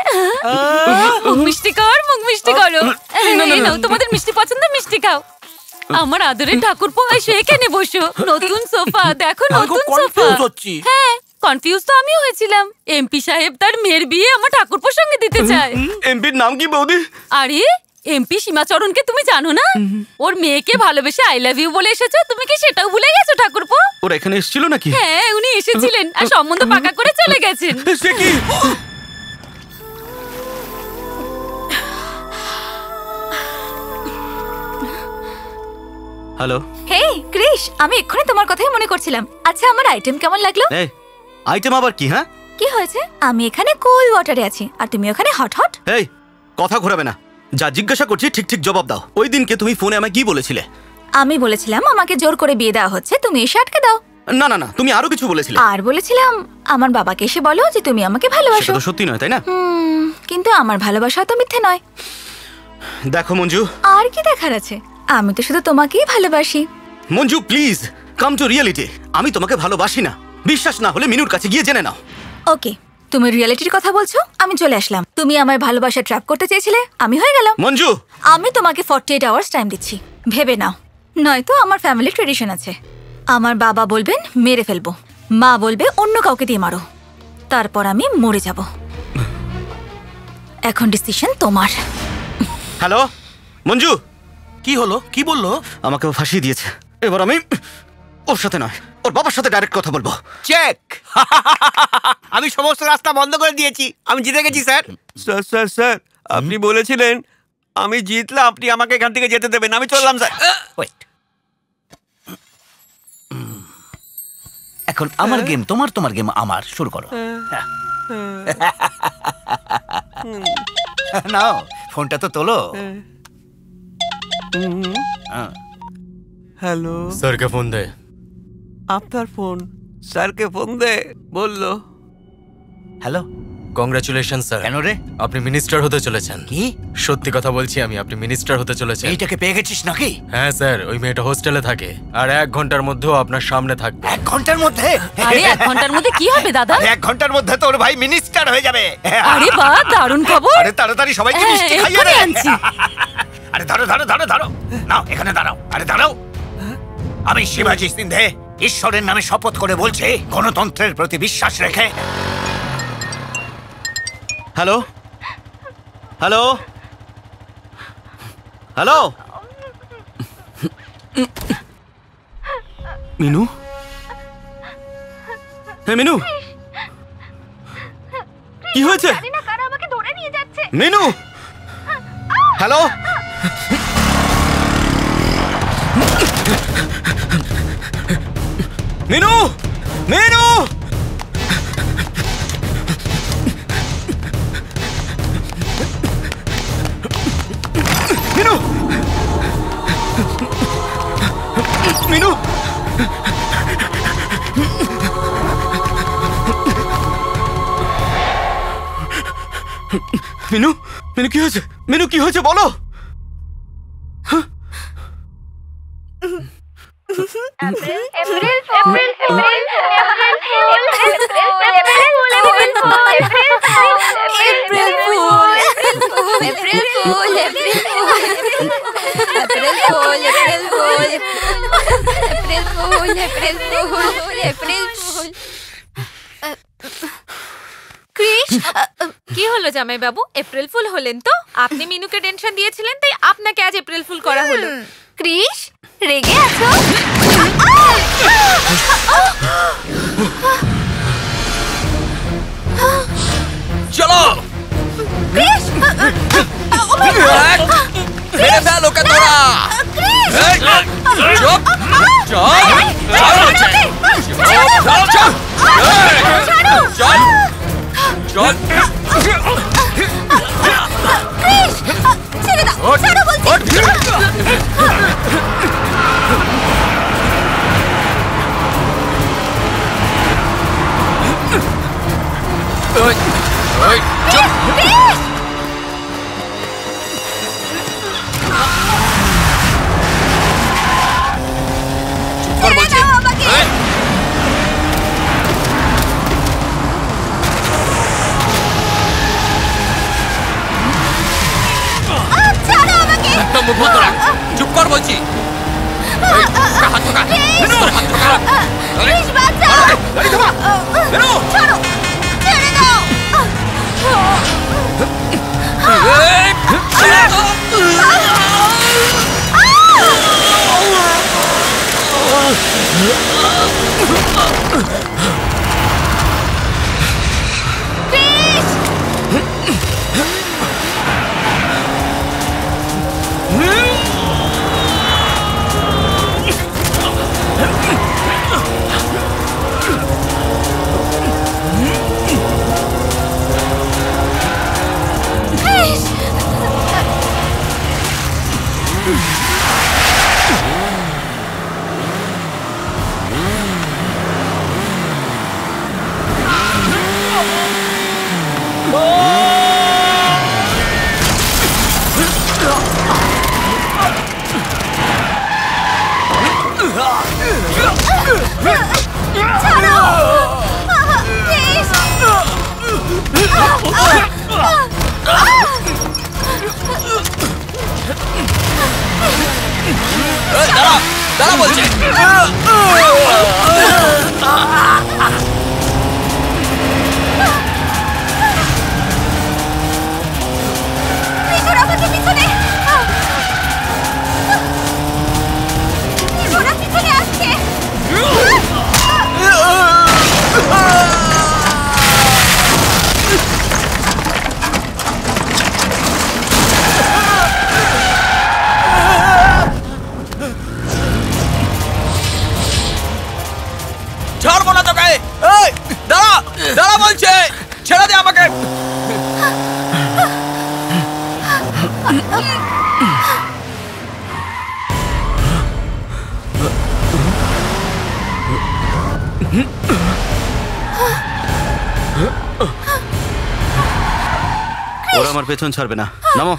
মুখ মিষ্টি কর, মুখ মিষ্টি করো। এই নাও, তোমাদের মিষ্টি পছন্দ, মিষ্টি খাও। আমার আদরের ঠাকুরপো, এসে এখানে বসো। নতুন সোফা দেখো, নতুন সোফা। হ্যাঁ, কনফিউজ তো আমিও হয়েছিলাম। এমপি সাহেব তার মেয়ের বিয়ে আমার ঠাকুরপোর সঙ্গে দিতে চায়। এমপির নাম কি বৌদি? আরে এমপি সীমাচরণকে তুমি জানো না? ওর মেয়েকে ভালোবেসে আই লাভ ইউ বলে এসেছো। তুমি কি সেটাও ভুলে গেছো ঠাকুরপো? ওরা এখানে এসেছিল নাকি? হ্যাঁ, উনি এসেছিলেন আর সম্বন্ধ পাকা করে চলে গেছেন। সে কি? হ্যালো। হেই ক্রিশ, আমি এক্ষুনি তোমার কথাই মনে করছিলাম। আচ্ছা, আমার আইটেম কেমন লাগলো? এই আইটেম আবার কি? হ্যাঁ, কি হয়েছে? আমি এখানে কোল ওয়াটারে আছি আর তুমি ওখানে হট হট। এই কথা ঘোরাবে না। যা জিজ্ঞাসা করছি ঠিক ঠিক জবাব দাও। ওই দিনকে তুমি ফোনে আমায় কি বলেছিলে? আমি বলেছিলাম আমাকে জোর করে বিয়ে দেওয়া হচ্ছে, তুমি এসে আটকে দাও। না না না, তুমি আরো কিছু বলেছিলে। আর বলেছিলাম আমার বাবাকে এসে বলো যে তুমি আমাকে ভালোবাসো। সেটা তো সত্যি নয়, তাই না? কিন্তু আমার ভালোবাসা তো মিথ্যে নয়। দেখো মঞ্জু, আর কি দেখার আছে? আমি তো শুধু তোমাকেই ভালোবাসি। Manju please come to reality. আমি তোমাকে ভালোবাসি না। বিশ্বাস না হলে মিনুর কাছে গিয়ে জেনে নাও। ওকে, তুমি রিয়েলিটির কথা বলছো? আমি চলে আসলাম। তুমি আমার ভালোবাসা ট্র্যাপ করতে চেয়েছিলে, আমি হয়ে গেলাম। মঞ্জু, আমি তোমাকে 48 আওয়ার্স টাইম দিচ্ছি, ভেবে নাও। নয়তো আমার ফ্যামিলি ট্রেডিশন আছে, আমার বাবা বলবেন মেরে ফেলবো, মা বলবে অন্য কাউকে দিয়ে মারো, তারপর আমি মরে যাব। এখন ডিসিশন তোমার। হ্যালো মঞ্জু, কি হলো? কি বললো? আমাকে ও ফাঁসিয়ে দিয়েছে। এবার আমি ওর সাথে নয়, ওর বাবার সাথে ডাইরেক্ট কথা বলবো। চেক। আমি সমস্ত রাস্তা বন্ধ করে দিয়েছি, আমি জিতে গেছি স্যার। স্যার স্যার স্যার, আপনি বলেছিলেন আমি জিতলে আপনি আমাকে এখান থেকে যেতে দেবেন। আমি চললাম স্যার। ওয়েট, এখন আমার গেম তোমার, তোমার গেম আমার। শুরু করো। নাও ফোনটা তো তোলো। হ্যালো, স্যারকে ফোন দে। আপনার ফোন? স্যারকে ফোন দে বললো। Hello, congratulation sir. কেন রে? আপনি মিনিস্টার হতে চলেছেন। কি? সত্যি কথা বলছি আমি, আপনি মিনিস্টার হতে চলেছেন। এইটাকে পেয়ে গেছিস নাকি? হ্যাঁ স্যার, ওই মেয়েটা হোস্টেলে থাকে আর 1 ঘন্টার মধ্যেও আপনার সামনে থাকবে। 1 ঘন্টার মধ্যে? আরে 1 ঘন্টার মধ্যে কি হবে দাদা? 1 ঘন্টার মধ্যে তোর ভাই মিনিস্টার হয়ে যাবে। আরে বাহ, দারুণ খবর। আরে তাড়াতাড়ি সবাইকে মিষ্টি খাইয়ে দে। আরে ধরো ধরো ধরো ধরো, নাও এখানে দাঁড়াও। আরে দাঁড়াও, আমি শিবাজি সিন্ধে ঈশ্বরের নামে শপথ করে বলছি, গণতন্ত্রের প্রতি বিশ্বাস রেখে। Hello hello hello, Minu? হ্যাঁ মিনু, কি হয়েছে? মিনু, হ্যালো? মিনু, মিনু, মিনু, মিনু, মিনু, মিনু কি হয়েছে? মিনু কি হয়েছে বলো। কি হলো জামাই বাবু, এপ্রিল ফুল হলেন তো? আপনি মিনুকে টেনশন দিয়েছিলেন তাই আপনাকে আজ এপ্রিল ফুল করা হলো। ক্রিশ, রেগে আছো? চলো ক্রিশ, মেরে ফেল ওকে তোরা। চুপ চল চল ছেড়ে দাও, ছাড়ো বলছি। চুপ কর বলছি। ওরা আমার পেছন ছাড়বে না। নামো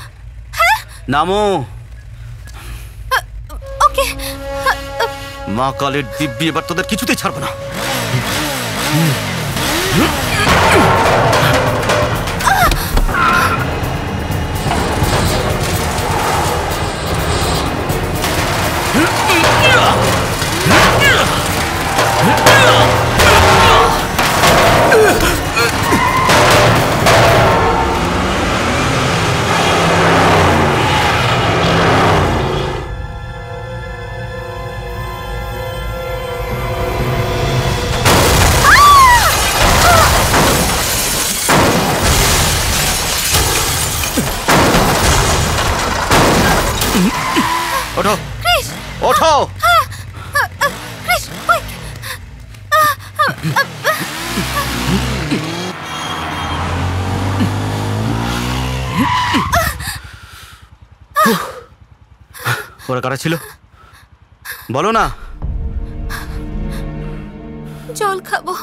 নামো। ওকে মা কালের দিব্যি, এবার তোদের কিছুতেই ছাড়বো না। ওঠো ওঠো। ওরা কারা ছিল বলো না। জল খাবো।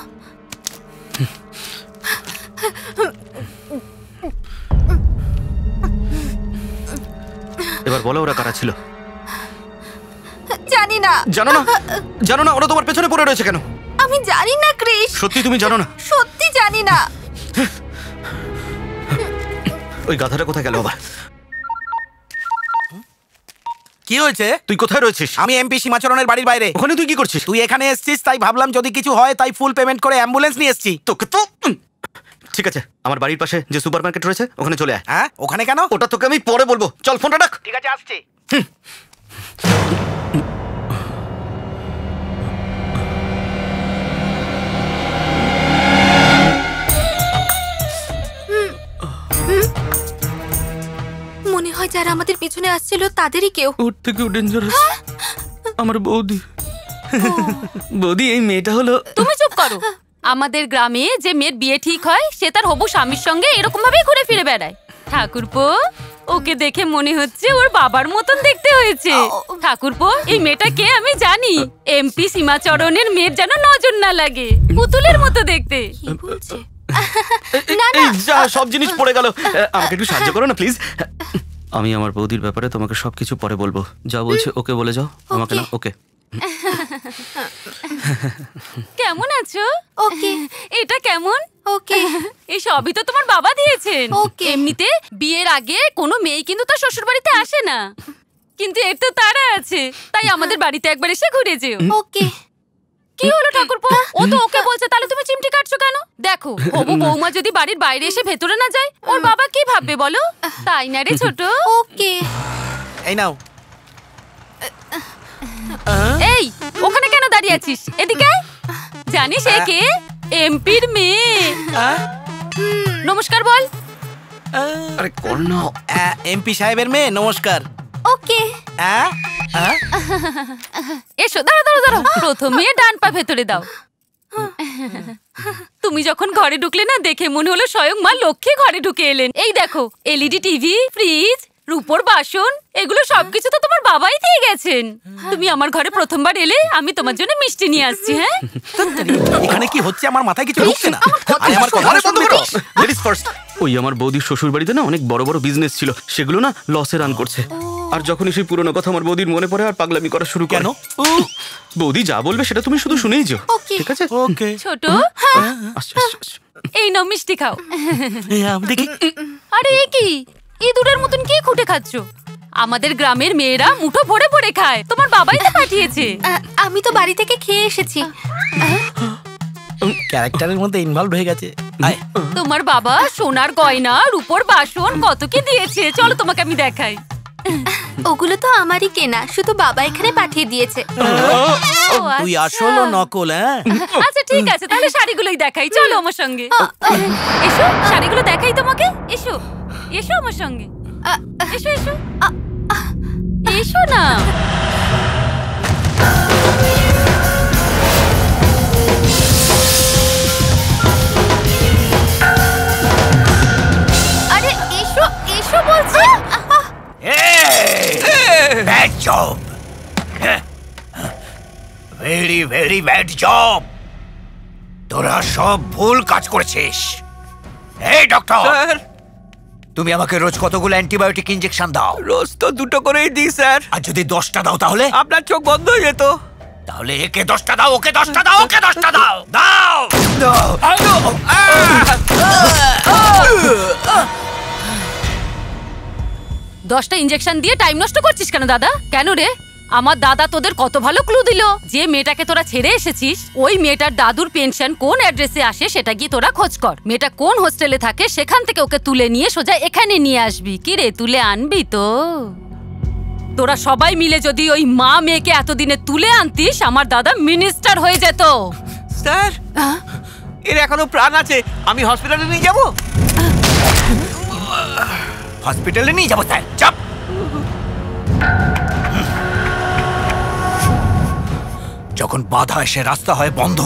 এবার বলো ওরা কারা ছিল। জানি না। জানো না? জানো না ওরা তোমার পেছনে পড়ে রয়েছে কেন? আমি জানি না ক্রিস। সত্যি তুমি জানো না? সত্যি জানি না। ওই গাধাটা কোথায় গেল আবার? কি হয়েছে? তুই কোথায় রয়েছিস? আমি এমপি সীমাচরণের বাড়ির বাইরে। ওখানে তুই কি করছিস? তুই এখানে এসেছিস তাই ভাবলাম যদি কিছু হয় তাই ফুল পেমেন্ট করে অ্যাম্বুলেন্স নিয়ে এসেছি। তোকে তো ঠিক আছে, আমার বাড়ির পাশে যে সুপারমার্কেট রয়েছে ওখানে চলে আয়। হ্যাঁ ওখানে কেন? ওটা তোকে আমি পরে বলবো, চল ফোনটা রাখ। ঠিক আছে আসছি। মনে হয় যারা আমাদের পিছনে আসছিল তাদেরই কেউ। ওর থেকেও ডেঞ্জারাস আমার বৌদি। বৌদি এই মেয়েটা হলো। তুমি চুপ করো। আমাদের গ্রামে যে মেয়ের বিয়ে ঠিক হয় সে তার হবু স্বামীর সঙ্গে এরকম ভাবেই ঘুরে ফিরে বেড়ায়। ঠাকুরপো, ওকে দেখে মনে হচ্ছে ওর বাবার মতন দেখতে হয়েছে। ঠাকুরপো, এই মেয়েটাকে আমি জানি। এমপি সীমাচরণের মেয়ের যেন নজর না লাগে, পুতুলের মতো দেখতে। যা সব জিনিস পড়ে গেল, আমাকে একটু সাহায্য করো না প্লিজ। আমি আমার বৌদির ব্যাপারে তোমাকে সবকিছু পরে বলবো। যা বলছে ওকে বলে যাও, আমাকে না। ওকে কেমন আছো? ওকে। এটা কেমন? ওকে। এই সবই তো তোমার বাবা দিয়েছেন। ওকে। এমনিতে বিয়ের আগে কোনো মেয়ে কিন্তু তার শ্বশুর বাড়িতে আসে না, কিন্তু এর তো তারা আছে, তাই আমাদের বাড়িতে একবার এসে ঘুরে যেও। ওকে। কি হলো ঠাকুরপো? ও তো ওকে বলছে, তাহলে তুমি চিমটি কাটছো কেন? দেখো, হবু বৌমা যদি বাড়ির বাইরে এসে ভেতরে না যায়, ওর বাবা কি ভাববে বলো? তাই না রে ছোট? ওকে। এই নাও। এই, ওখানে কেন দাঁড়িয়ে আছিস? এদিকে জানিস এ কে? এমপির মেয়ে। নমস্কার বল। আরে কর না। এমপি সাহেবের মেয়ে, নমস্কার। ওকে। এসো, দাঁড়াও দাঁড়াও দাঁড়াও। প্রথমে ডান পা ভেতরে দাও। তুমি যখন ঘরে ঢুকলে না, দেখে মনে হলো স্বয়ং মা লক্ষ্মী ঘরে ঢুকে এলেন। এই দেখো, এলইডি টিভি, ফ্রিজ, রূপোর বাসন, এগুলো সবকিছু তো তোমার বাবাই দিয়ে গেছেন। তুমি আমার ঘরে প্রথমবার এলে, আমি তোমার জন্য মিষ্টি নিয়ে আসছি। হ্যাঁ, এখানে কি হচ্ছে আমার মাথায় কিছু ঢুকছে না। আমার কথা বন্ধ করো। Ladies first. ওই আমার বৌদির শ্বশুর বাড়িতে না অনেক বড় বড় বিজনেস ছিল, সেগুলো না লসে রান করছে। আর যখনই সেই পুরনো কথা আমার বৌদির মনে পড়ে, আর পাগলামি করা শুরু কেন। বৌদি যা বলবে সেটা তুমি শুধু শুনেই যাও, ঠিক আছে? ওকে। ছোট, এই নাও মিষ্টি খাও। আরে এ কি, ইঁদুরের মতন কি খুঁটে খাচ্ছ? আমাদের গ্রামের মেয়েরা মুঠো ভরে ভরে খায়, তোমার বাবাই তো পাঠিয়েছে। আমি তো বাড়ি থেকে খেয়ে এসেছি। ক্যারেক্টারের মধ্যে ইনভলভ হয়ে গেছে। তোমার বাবা সোনার গয়না, রূপোর বাসন কত কি দিয়েছে, চলো তোমাকে আমি দেখাই। ওগুলো তো আমারই কেনা, শুধু বাবা এখানে পাঠিয়ে দিয়েছে। তুই আসল ও নকল? হ্যাঁ, আচ্ছা ঠিক আছে, তাহলে শাড়িগুলোই দেখাই, চলো আমার সঙ্গে। এসো, শাড়িগুলো দেখাই তোমাকে। এসো এসো আমার সঙ্গে, এসো এসো এসো না। আরে এসো এসো বলছি। Job, very very bad job. তোরা সব ভুল কাজ করেছিস। এই ডক্টর, তুমি আমাকে রোজ কতগুলো অ্যান্টিবায়োটিক ইনজেকশন দাও? রোজ তো 2টো করেই দিই স্যার। আর যদি 10টা দাও তাহলে? আপনার চোখ বন্ধ হয়ে যেত। তাহলে একে 10টা দাও, ওকে 10টা দাও, ওকে 10টা দাও, দাও। 10টা ইনজেকশন দিয়ে টাইম নষ্ট করছিস কেন দাদা? কেন রে? আমার দাদা তোদের কত ভালো ক্লু দিল। যে মেয়েটাকে তোরা ছেড়ে এসেছিস, ওই মেয়েটার দাদুর পেনশন কোন অ্যাড্রেসে আসে সেটা গিয়ে তোরা খোঁজ কর। মেয়েটা কোন হোস্টেলে থাকে সেখান থেকে ওকে তুলে নিয়ে সোজা এখানে নিয়ে আসবি। কি রে, তুলে আনবি তো? তোরা সবাই মিলে যদি ওই মা মেয়েকে এতদিনে তুলে আনতিস, আমার দাদা মিনিস্টার হয়ে যেত। স্যার, এর এখনো প্রাণ আছে। আমি হসপিটালে নিয়ে যাব। হসপিটালে নিয়ে যাবো স্যার? চাপ। যখন বাধা এসে রাস্তা হয় বন্ধ,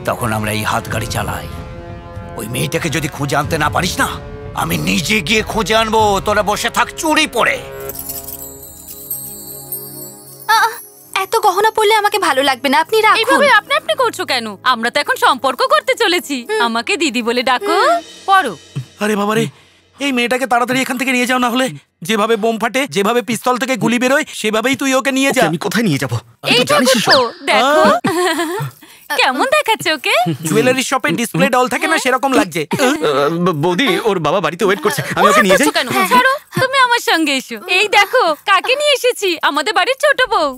তখন আমরা এই হাত গাড়ি চালাই। ওই মেয়েটাকে যদি খুঁজে আনতে না পারিস না, আমি নিজে গিয়ে খুঁজে আনবো। তোরা বসে থাক চুরি পড়ে। এত গহনা পড়লে আমাকে ভালো লাগবে না, আপনি রাখুন। এইভাবে আপনি আপনি করছো কেন? আমরা তো এখন সম্পর্ক করতে চলেছি। আমাকে দিদি বলে ডাকো। পড়ো। আরে বাবারে, এই মেয়েটাকে তাড়াতাড়ি এখান থেকে নিয়ে যাও, না হলে যেভাবে বোম ফাটে, যেভাবে পিস্তল থেকে গুলি বেরোয়, সেভাবেই তুই ওকে নিয়ে যা। আমি কোথায় নিয়ে যাব? এই তো দেখো কেমন দেখাচ্ছে ওকে। জুয়েলারি শপে ডিসপ্লে ডল থাকে না, সেরকম লাগছে। বৌদি, ওর বাবা বাড়িতে ওয়েট করছে, আমি ওকে নিয়ে যাই। কেন ছাড়ো, তুমি আমার সঙ্গে এসো। এই দেখো কাকে নিয়ে এসেছি, আমাদের বাড়ির ছোট বউ।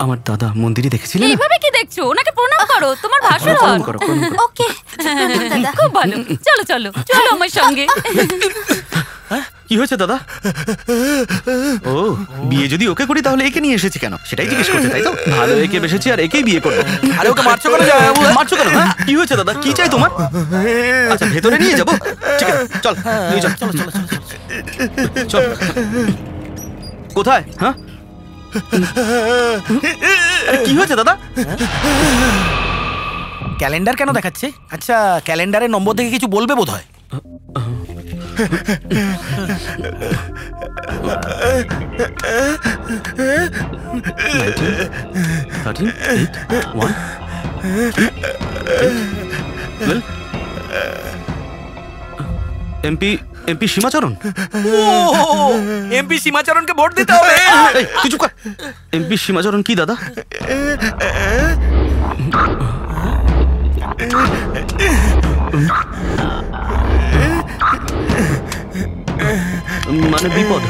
আমার দাদা মন্দিরে দেখেছিলেন। এইভাবে কি দেখছো? ওনাকে প্রণাম করো, তোমার ভাসুর হন। ওকে, খুব ভালো। চলো চলো চলো আমার সঙ্গে। কি হয়েছে দাদা? ও, বিয়ে যদি ওকে করি তাহলে একে নিয়ে এসেছি কেন সেটাই জিজ্ঞেস করতে, তাই তো? ভালো, একে বেসেছি আর একেই বিয়ে করবো। আরে ওকে মারছো কেন? মারছো কেন? কি হয়েছে দাদা? কি চাই তোমার? আচ্ছা, ভেতরে নিয়ে যাবো। ঠিক আছে, চল নিয়ে চল। চল চল চল। কোথায়? হ্যাঁ, কি হয়েছে দাদা? ক্যালেন্ডার কেন দেখাচ্ছে? আচ্ছা, ক্যালেন্ডারের নম্বর দেখে কিছু বলবে বোধ হয়। এমপি সীমাচরণ। এমপি সীমাচরণকে ভোট দিতে হবে। তুই চুপ কর। এমপি সীমাচরণ কি দাদা? মানে বিপদ?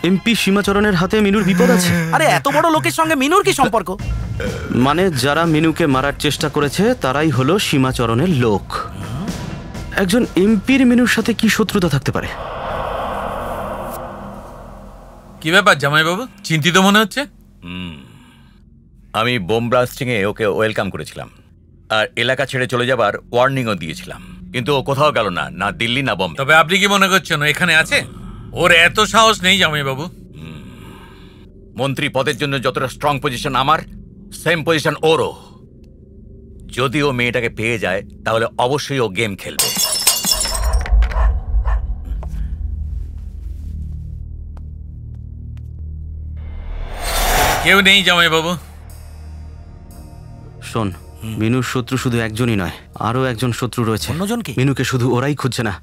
এমপি সীমাচরণের হাতে মিনুর বিপদ আছে? আরে এত বড় লোকের সঙ্গে মিনুর কি সম্পর্ক? মানে যারা মিনুকে মারার চেষ্টা করেছে তারাই হলো সীমাচরণের লোক। একজন এমপির মিনুর সাথে কি শত্রুতা থাকতে পারে? কি ব্যাপার জামাইবাবু, চিন্তিত মনে হচ্ছে? আমি বোম ব্লাস্টিং এ ওকে ওয়েলকাম করেছিলাম, আর এলাকা ছেড়ে চলে যাবার ওয়ার্নিংও দিয়েছিলাম, কিন্তু ও কোথাও গেল না, না দিল্লি না বোম্বে। তবে আপনি কি মনে করছেন ও এখানে আছে? ওর এত সাহস নেই জামাইবাবু। মন্ত্রী পদের জন্য যতটা স্ট্রং পজিশন আমার, সেম পজিশন ওরও। যদি ও মেয়েটাকে পেয়ে যায় তাহলে অবশ্যই ও গেম খেলবে। কেউ নেই জামাইবাবু। শোন, মিনুর শত্রু শুধু একজনই নয়, আরো একজন শত্রু রয়েছে। মিনুকে শুধু ওরাই খুঁজছে না,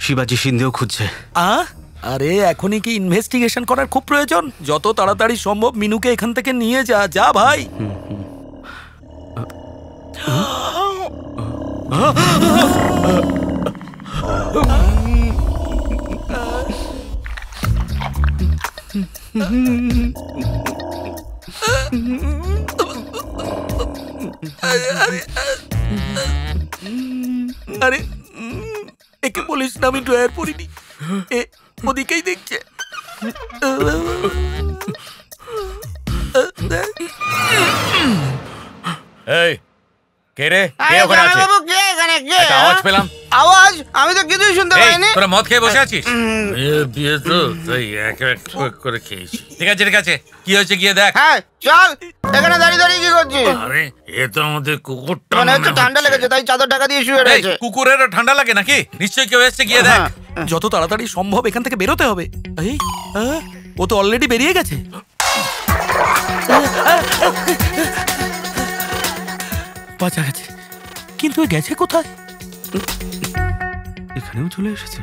শিবাজি সিন্ধেও খুঁজছে। আরে এখনই কি ইনভেস্টিগেশন করার খুব প্রয়োজন? যত তাড়াতাড়ি সম্ভব মিনুকে এখান থেকে নিয়ে যা। যা ভাই। আরে একে বলিস না আমি ড্রয়ার পরিনি, ওদিকেই দেখছে। এই কে রে? কে ওখানে আছে? একটা আওয়াজ পেলাম। আওয়াজ? আমি তো কিছুই শুনতে পাইনি। তোরা মদ খেয়ে বসে আছিস? বিয়ে তো তাই এক এক করে খেয়েছি। ঠিক আছে ঠিক আছে, কি হয়েছে গিয়ে দেখ। হ্যাঁ চল। এখানে দাঁড়িয়ে দাঁড়িয়ে কি করছিস? আরে এ তো আমাদের কুকুরটা মনে হচ্ছে ঠান্ডা লেগেছে, তাই চাদর ঢাকা দিয়ে শুয়ে রয়েছে। কুকুরেরও ঠান্ডা লাগে নাকি? নিশ্চয়ই কেউ এসেছে, গিয়ে দেখ। যত তাড়াতাড়ি সম্ভব এখান থেকে বেরোতে হবে। এই, ও তো অলরেডি বেরিয়ে গেছে। বাঁচা গেছে, কিন্তু ও গেছে কোথায়? এখানেও চলে এসেছে।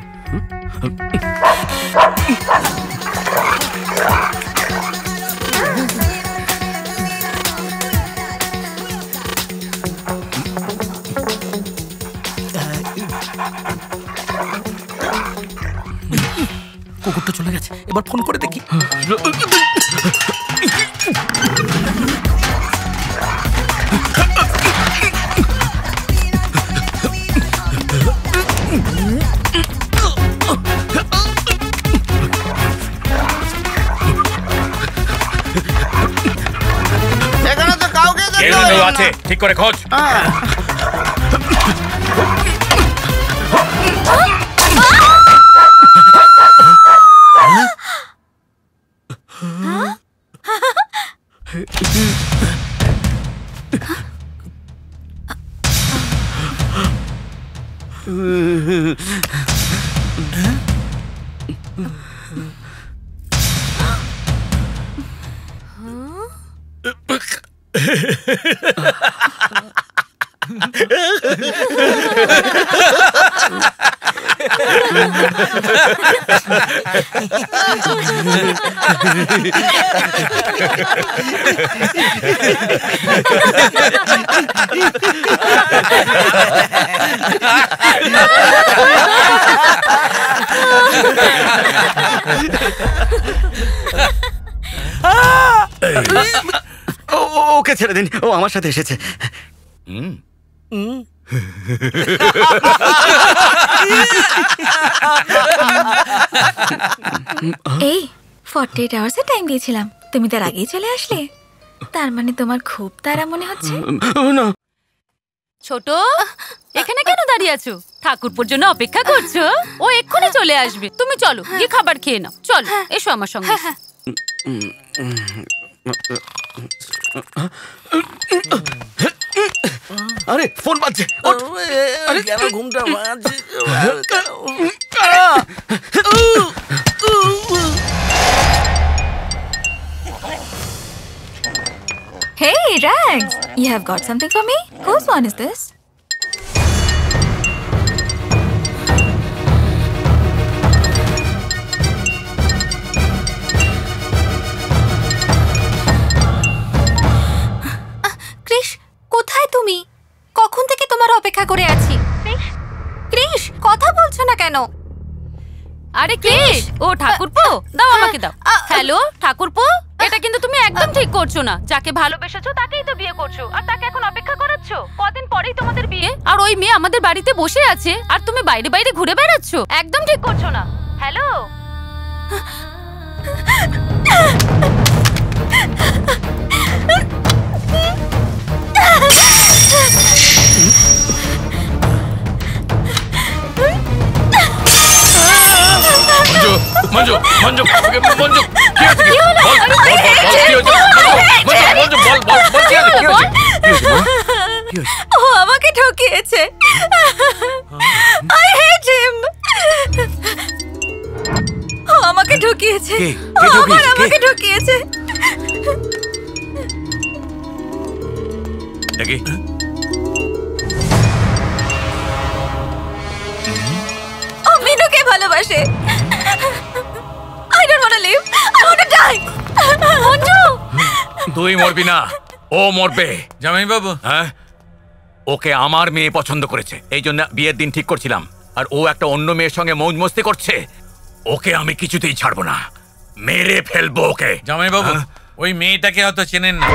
কুকুরটা চলে গেছে, এবার ফোন করে দেখি। এখানে তো কাউকে আছে, ঠিক করে খোঁজ। ওকে ছেড়ে দিন, ও আমার সাথে এসেছে। এই 48 আওয়ার্সের টাইম দিয়েছিলাম, তুমি তার আগেই চলে আসলে। তার মানে তোমার খুব তাড়া মনে হচ্ছে। ছোট, এখানে কেন দাঁড়িয়ে আছো? ঠাকুরপুর জন্য অপেক্ষা করছো? ও এক্ষুনি চলে আসবে। তুমি চলো, গিয়ে খাবার খেয়ে নাও। চলো, এসো আমার সঙ্গে। আরে ফোন বাজছে, কেন ঘুমটা বাজছে? Hey, Rags! You have got something for me? Whose one is this? Krrish, কোথায় তুমি? কখন থেকে তোমার অপেক্ষা করে আছি। ক্রিশ, কথা বলছো না কেন? আরে ক্রিশ, ও ঠাকুরপো, দাও আমাকে দাও। হ্যালো ঠাকুরপো, এটা কিন্তু তুমি একদম ঠিক করছো না। যাকে ভালোবেসেছো তাকেই তো বিয়ে করছো, আর তাকে এখন অপেক্ষা করাচ্ছো। কদিন পরেই তোমাদের বিয়ে, আর ওই মেয়ে আমাদের বাড়িতে বসে আছে, আর তুমি বাইরে বাইরে ঘুরে বেড়াচ্ছো। একদম ঠিক করছো না। হ্যালো, মঞ্জু, মঞ্জু, মঞ্জু, কি হয়েছে? ও আমাকে ঠকিয়েছে। I hate him! ও আমাকে ঠকিয়েছে। ও আবার আমাকে ঠকিয়েছে। দেখি ও মিনুকে ভালোবাসে। I don't want to live. I want to die. Manju, তুই মরবি না, ও মরবে। জামাই বাবু, হ্যাঁ, ওকে আমার মেয়ে পছন্দ করেছে, এই জন্য বিয়ের দিন ঠিক করছিলাম। আর ও একটা অন্য মেয়ের সঙ্গে মৌজ মস্তি করছে। ওকে আমি কিছুতেই ছাড়বো না, মেরে ফেলবো ওকে। জামাই বাবু, ওই মেয়েটাকে হয়তো চেনেন না।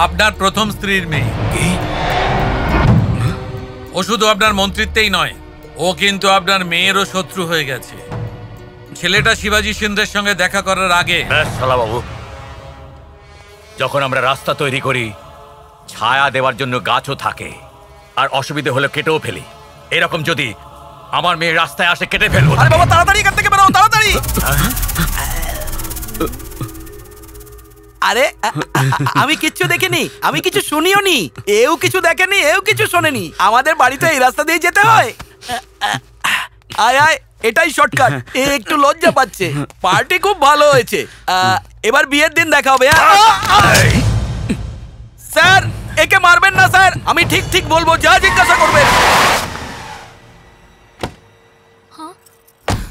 আপনার প্রথম স্ত্রীর মেয়ে। ও শুধু আপনার মন্ত্রিত্বেই নয়, ও কিন্তু আপনার মেয়েরও শত্রু হয়ে গেছে। ছেলেটা শিবাজি সিন্ধের সঙ্গে দেখা করার আগে। শালা বাবু, যখন আমরা রাস্তা তৈরি করি, ছায়া দেওয়ার জন্য গাছও থাকে, আর অসুবিধে হলে কেটেও ফেলি। এরকম যদি আমার মেয়ে রাস্তায় আসে, কেটে ফেলবো। আরে বাবা, তাড়াতাড়ি এখান থেকে বেরো, তাড়াতাড়ি। আরে আমি কিচ্ছু দেখিনি, আমি কিছু শুনিও নি, এও কিছু দেখেনি, এও কিছু শোনেনি। আমাদের বাড়িতে এই রাস্তা দিয়ে যেতে হয়। আয় আয়, এটাই শর্টকাট। এ একটু লজ্জা পাচ্ছে। পার্টি খুব ভালো হয়েছে। এবার বিয়ের দিন দেখা হবে। স্যার, একে মারবেন না স্যার, আমি ঠিক ঠিক বলবো, যা জিজ্ঞাসা করবেন।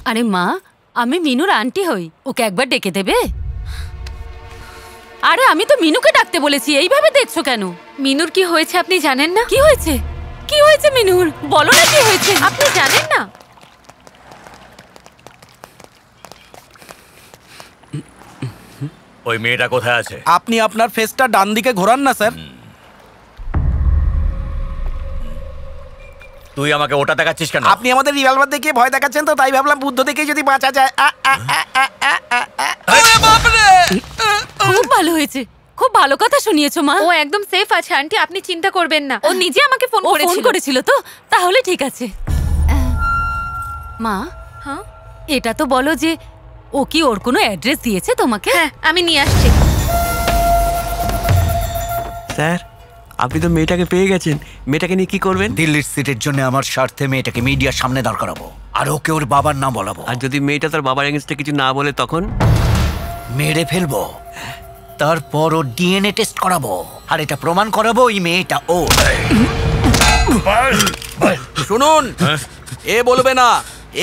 আরে মা, আমি মিনুর আন্টি হই, ওকে একবার ডেকে দেবে? আরে আমি তো মিনুকে ডাকতে বলেছি, এইভাবে দেখছো কেন? মিনুর কি হয়েছে আপনি জানেন না? কি হয়েছে? কি হয়েছে মিনুর? বলো না কি হয়েছে। আপনি জানেন না? ওই মেয়েটা কোথায় আছে? আপনি আপনার ফেসটা ডান দিকে ঘোরান না স্যার। তুই আমাকে ওটা দেখাচ্ছিস কেন? আপনি আমাদের রিভলভার দেখে ভয় দেখাচ্ছেন তো, তাই ভাবলাম বুদ্ধ দেখে যদি বাঁচা যায়। খুব ভালো হয়েছে, খুব ভালো কথা শুনিয়েছো মা। ও একদম সেফ আছে আন্টি, আপনি চিন্তা করবেন না। ও নিজে আমাকে ফোন করেছিল তো, তাহলে ঠিক আছে। মা, হ্যাঁ এটা তো বলো যে ও কি ওর কোনো অ্যাড্রেস দিয়েছে তোমাকে? হ্যাঁ, আমি নিয়ে আসছি। স্যার, আপনি তো মেয়েটাকে পেয়ে গেছেন, মেয়েটাকে নিয়ে কি করবেন? দিল্লির সিটের জন্য আমার স্বার্থে মেয়েটাকে মিডিয়ার সামনে দাঁড় করাবো, আর ওকে ওর বাবার নাম বলাবো। আর যদি মেয়েটা তার বাবার এগেইনস্টে কিছু না বলে তখন মেরে ফেলবো, তারপর ও ডিএনএ টেস্ট করাবো, আর এটা প্রমাণ করাবো এই মেয়েটা ও। শুনুন, এ বলবে না।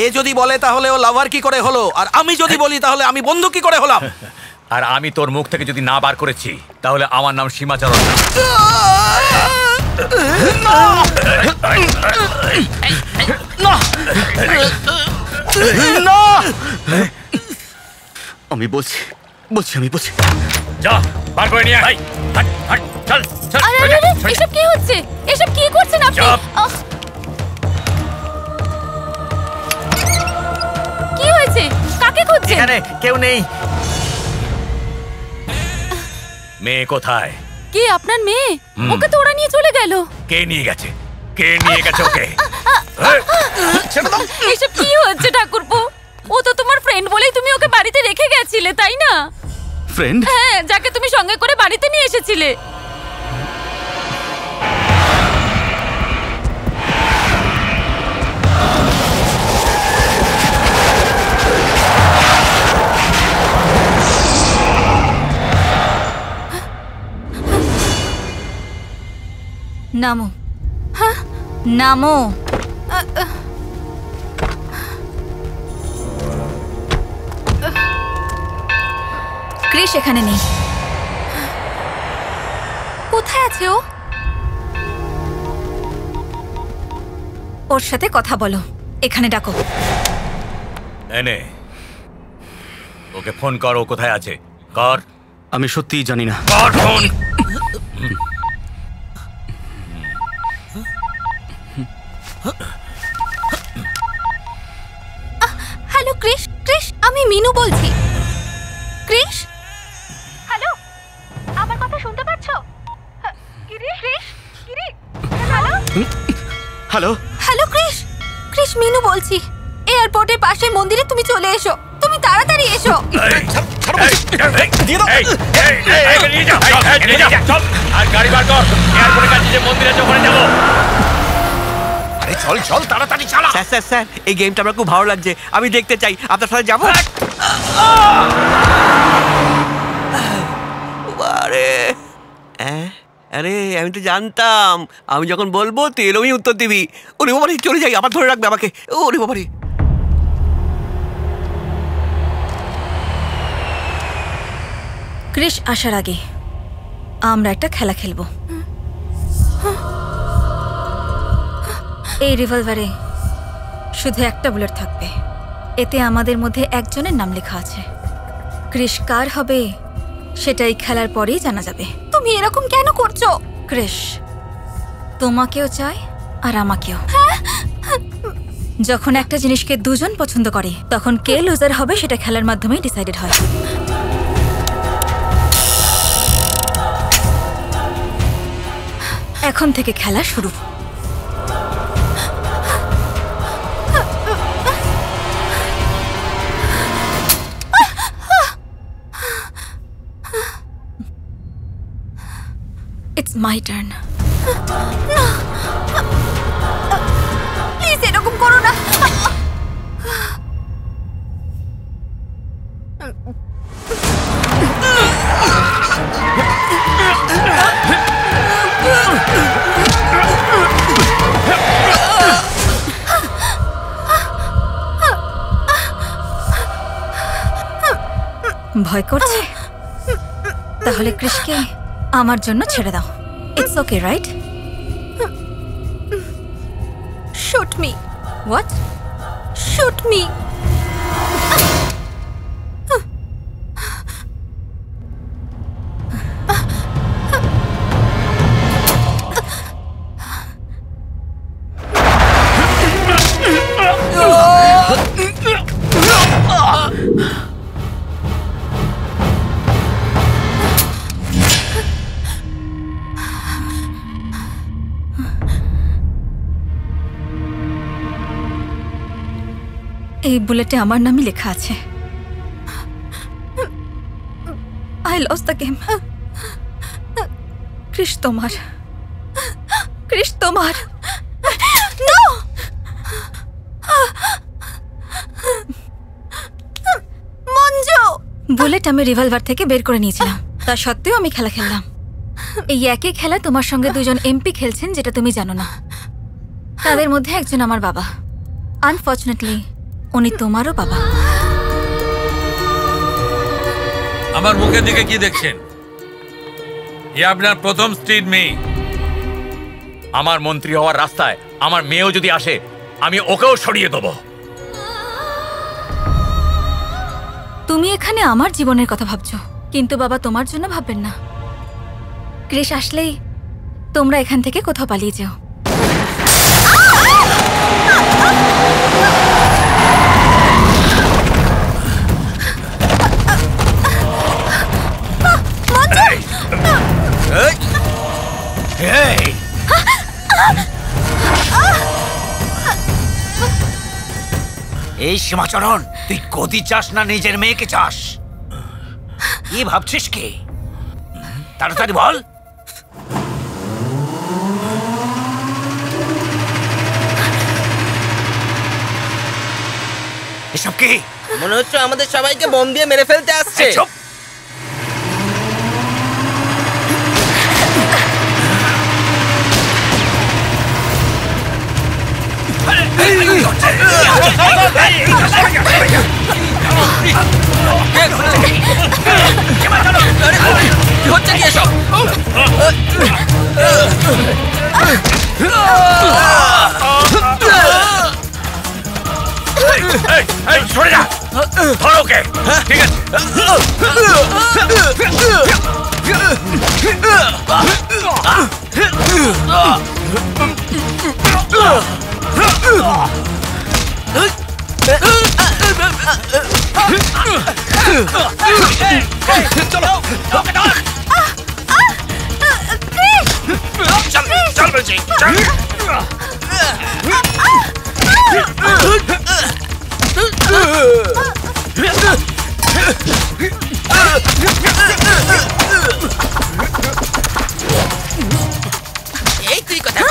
এ যদি বলে তাহলে ও লাভার কি করে হলো, আর আমি যদি বলি তাহলে আমি বন্ধু কি করে হলাম? আর আমি তোর মুখ থেকে যদি না বার করেছি তাহলে আমার নাম সীমাচরণ না। আমি বলছি আমি বলছি, যা বার করে নিয়ে আয়। হাট হাট, চল চল। আরে আরে আরে, এসব কি হচ্ছে? এসব কি করছেন আপনি? কি হয়েছে? কাকে খুঁজছেন? এখানে কেউ নেই। মেয়ে কোথায়? কি আপনার মেয়ে? ওকে তো ওরা নিয়ে চলে গেল। কে নিয়ে গেছে? কে নিয়ে গেছে ওকে? এসব কি হচ্ছে ঠাকুরপো? ও তো তোমার ফ্রেন্ড বলেই তুমি ওকে বাড়িতে রেখে গেছিলে, তাই না? ফ্রেন্ড? হ্যাঁ, যাকে তুমি সঙ্গে করে বাড়িতে নিয়ে এসেছিলে। নামো। হ্যাঁ, নামো। ক্রিশ এখানে নেই। কোথায় আছে ও? ওর সাথে কথা বলো, এখানে ডাকো। এনে ওকে ফোন কর, ও কোথায় আছে? কর। আমি সত্যিই জানি না। কর ফোন। হ্যালো ক্রিশ, ক্রিশ আমি মিনু বলছি। ক্রিশ, হ্যালো, আমার কথা শুনতে পাচ্ছ? Krish, Krish, hello hello hello Krish, Krish Minu বলছি। এয়ারপোর্টের পাশে মন্দিরে তুমি চলে এসো, তুমি তাড়াতাড়ি এসো। আর গাড়ি বার কর, এয়ারপোর্টের কাছে যে মন্দির আছে ওখানে যাবো। আরে চল চল, তাড়াতাড়ি চালা। স্যার স্যার স্যার, এই গেমটা আমার খুব ভালো লাগছে, আমি দেখতে চাই, আপনার সাথে যাবো। আরে আরে, আমি তো জানতাম আমি যখন বলবো তুই এরকমই উত্তর দিবি। ওরে বাবারে, চলে যাই, আবার ধরে রাখবে আমাকে। ওরে বাবারে। ক্রিশ আসার আগে আমরা একটা খেলা খেলবো। এই রিভলভারে শুধু একটা বুলেট থাকবে, এতে আমাদের মধ্যে একজনের নাম লেখা আছে। ক্রিশ কার হবে সেটা এই খেলার পরেই জানা যাবে। তুমি এরকম কেন করছো? ক্রিশ তোমাকেও চাই আর আমাকেও। যখন একটা জিনিসকে দুজন পছন্দ করে তখন কে লুজার হবে সেটা খেলার মাধ্যমেই ডিসাইডেড হয়। এখন থেকে খেলা শুরু। My turn. প্লিজ এরকম করো না। ভয় করছে? তাহলে ক্রিশকে আমার জন্য ছেড়ে দাও। It's okay, right? Shoot me. What? Shoot me. এই বুলেটে আমার নামই লেখা আছে। I loss the game. Krish তোমার। ক্রিশ তোমার। নো! মঞ্জু! বুলেট আমি রিভলভার থেকে বের করে নিয়েছিলাম, তা সত্ত্বেও আমি খেলা খেললাম। এই একই খেলা তোমার সঙ্গে দুজন এমপি খেলছেন, যেটা তুমি জানো না। তাদের মধ্যে একজন আমার বাবা। আনফর্চুনেটলি উনি তোমারও বাবা। আমার মুখের দিকে কি দেখছেন? এ আপনার প্রথম স্ট্রিট মেয়ে। আমার মন্ত্রী হওয়ার রাস্তায় আমার মেয়েও যদি আসে, আমি ওকেও সরিয়ে দেবো। তুমি এখানে আমার জীবনের কথা ভাবছো, কিন্তু বাবা তোমার জন্য ভাববেন না। ক্রিশ আসলেই তোমরা এখান থেকে কোথাও পালিয়ে যাও। এই সীমাচরণ, তুই গদি চাস না নিজের মেয়েকে চাস? কি ভাবছিস কি? তাড়াতাড়ি বল। এসব কি? মনে হচ্ছে আমাদের সবাইকে বোম দিয়ে মেরে ফেলতে আসছে। হচ্ছে কি এসব? সরে যা, ধরো ওকে। ঠিক আছে। চলো চল বলছি, চল। এই তুই কথা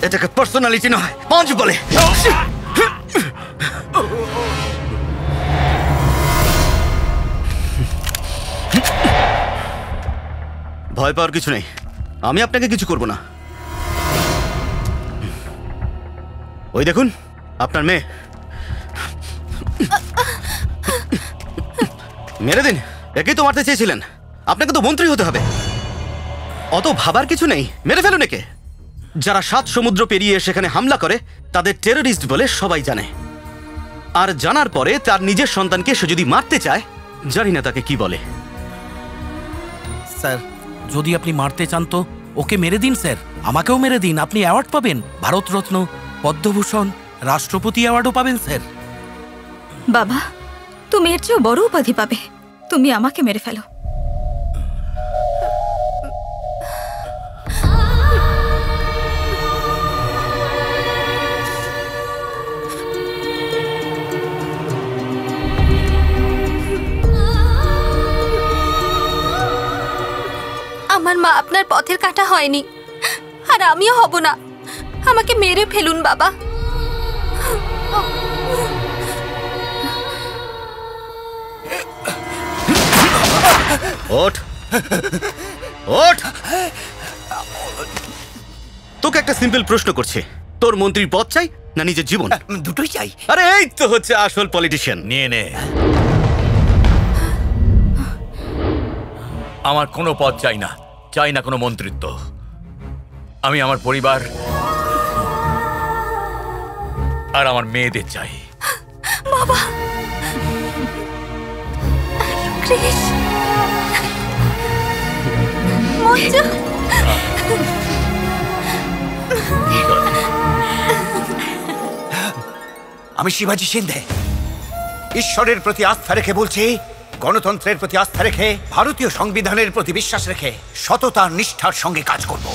এটাকে পার্সোনালিটি নয়, পাঁচ বলে। ভয় পাওয়ার কিছু নেই, আমি আপনাকে কিছু করব না। ওই দেখুন আপনার মেয়ে, মেরে দিন। একেই তো মারতে চেয়েছিলেন, আপনাকে তো মন্ত্রী হতে হবে। অত ভাবার কিছু নেই, মেরে ফেলুন একে। যারা 7 সমুদ্র পেরিয়ে সেখানে হামলা করে তাদের টেররিস্ট বলে সবাই জানে। আর জানার পরে তার নিজের সন্তানকে সে যদি মারতে চায়, জানি না তাকে কি বলে। স্যার, যদি আপনি মারতে চান তো ওকে মেরে দিন স্যার, আমাকেও মেরে দিন। আপনি অ্যাওয়ার্ড পাবেন, ভারতরত্ন, পদ্মভূষণ, রাষ্ট্রপতি অ্যাওয়ার্ডও পাবেন স্যার। বাবা, তুমি এর চেয়েও বড় উপাধি পাবে। তুমি আমাকে মেরে ফেলো। আমার মা আপনার পথের কাঁটা হয়নি, আর আমিও হব না। আমাকে মেরে ফেলুন বাবা। ওঠ, ওঠ। তোকে একটা সিম্পল প্রশ্ন করছে, তোর মন্ত্রীর পদ চাই না নিজের জীবন? দুটোই চাই। আরে এই তো হচ্ছে আসল পলিটিশিয়ান। নিয়ে নে। আমার কোনো পদ চাই না, চাই না কোনো মন্ত্রিত্ব। আমি আমার পরিবার আর আমার মেয়েদের চাই। বাবা, ক্রিস, মঞ্জু। আমি শিবাজি সিন্ধে ঈশ্বরের প্রতি আস্থা রেখে বলছি, গণতন্ত্রের প্রতি আস্থা রেখে, ভারতীয় সংবিধানের প্রতি বিশ্বাস রেখে সততা নিষ্ঠার সঙ্গে কাজ করব।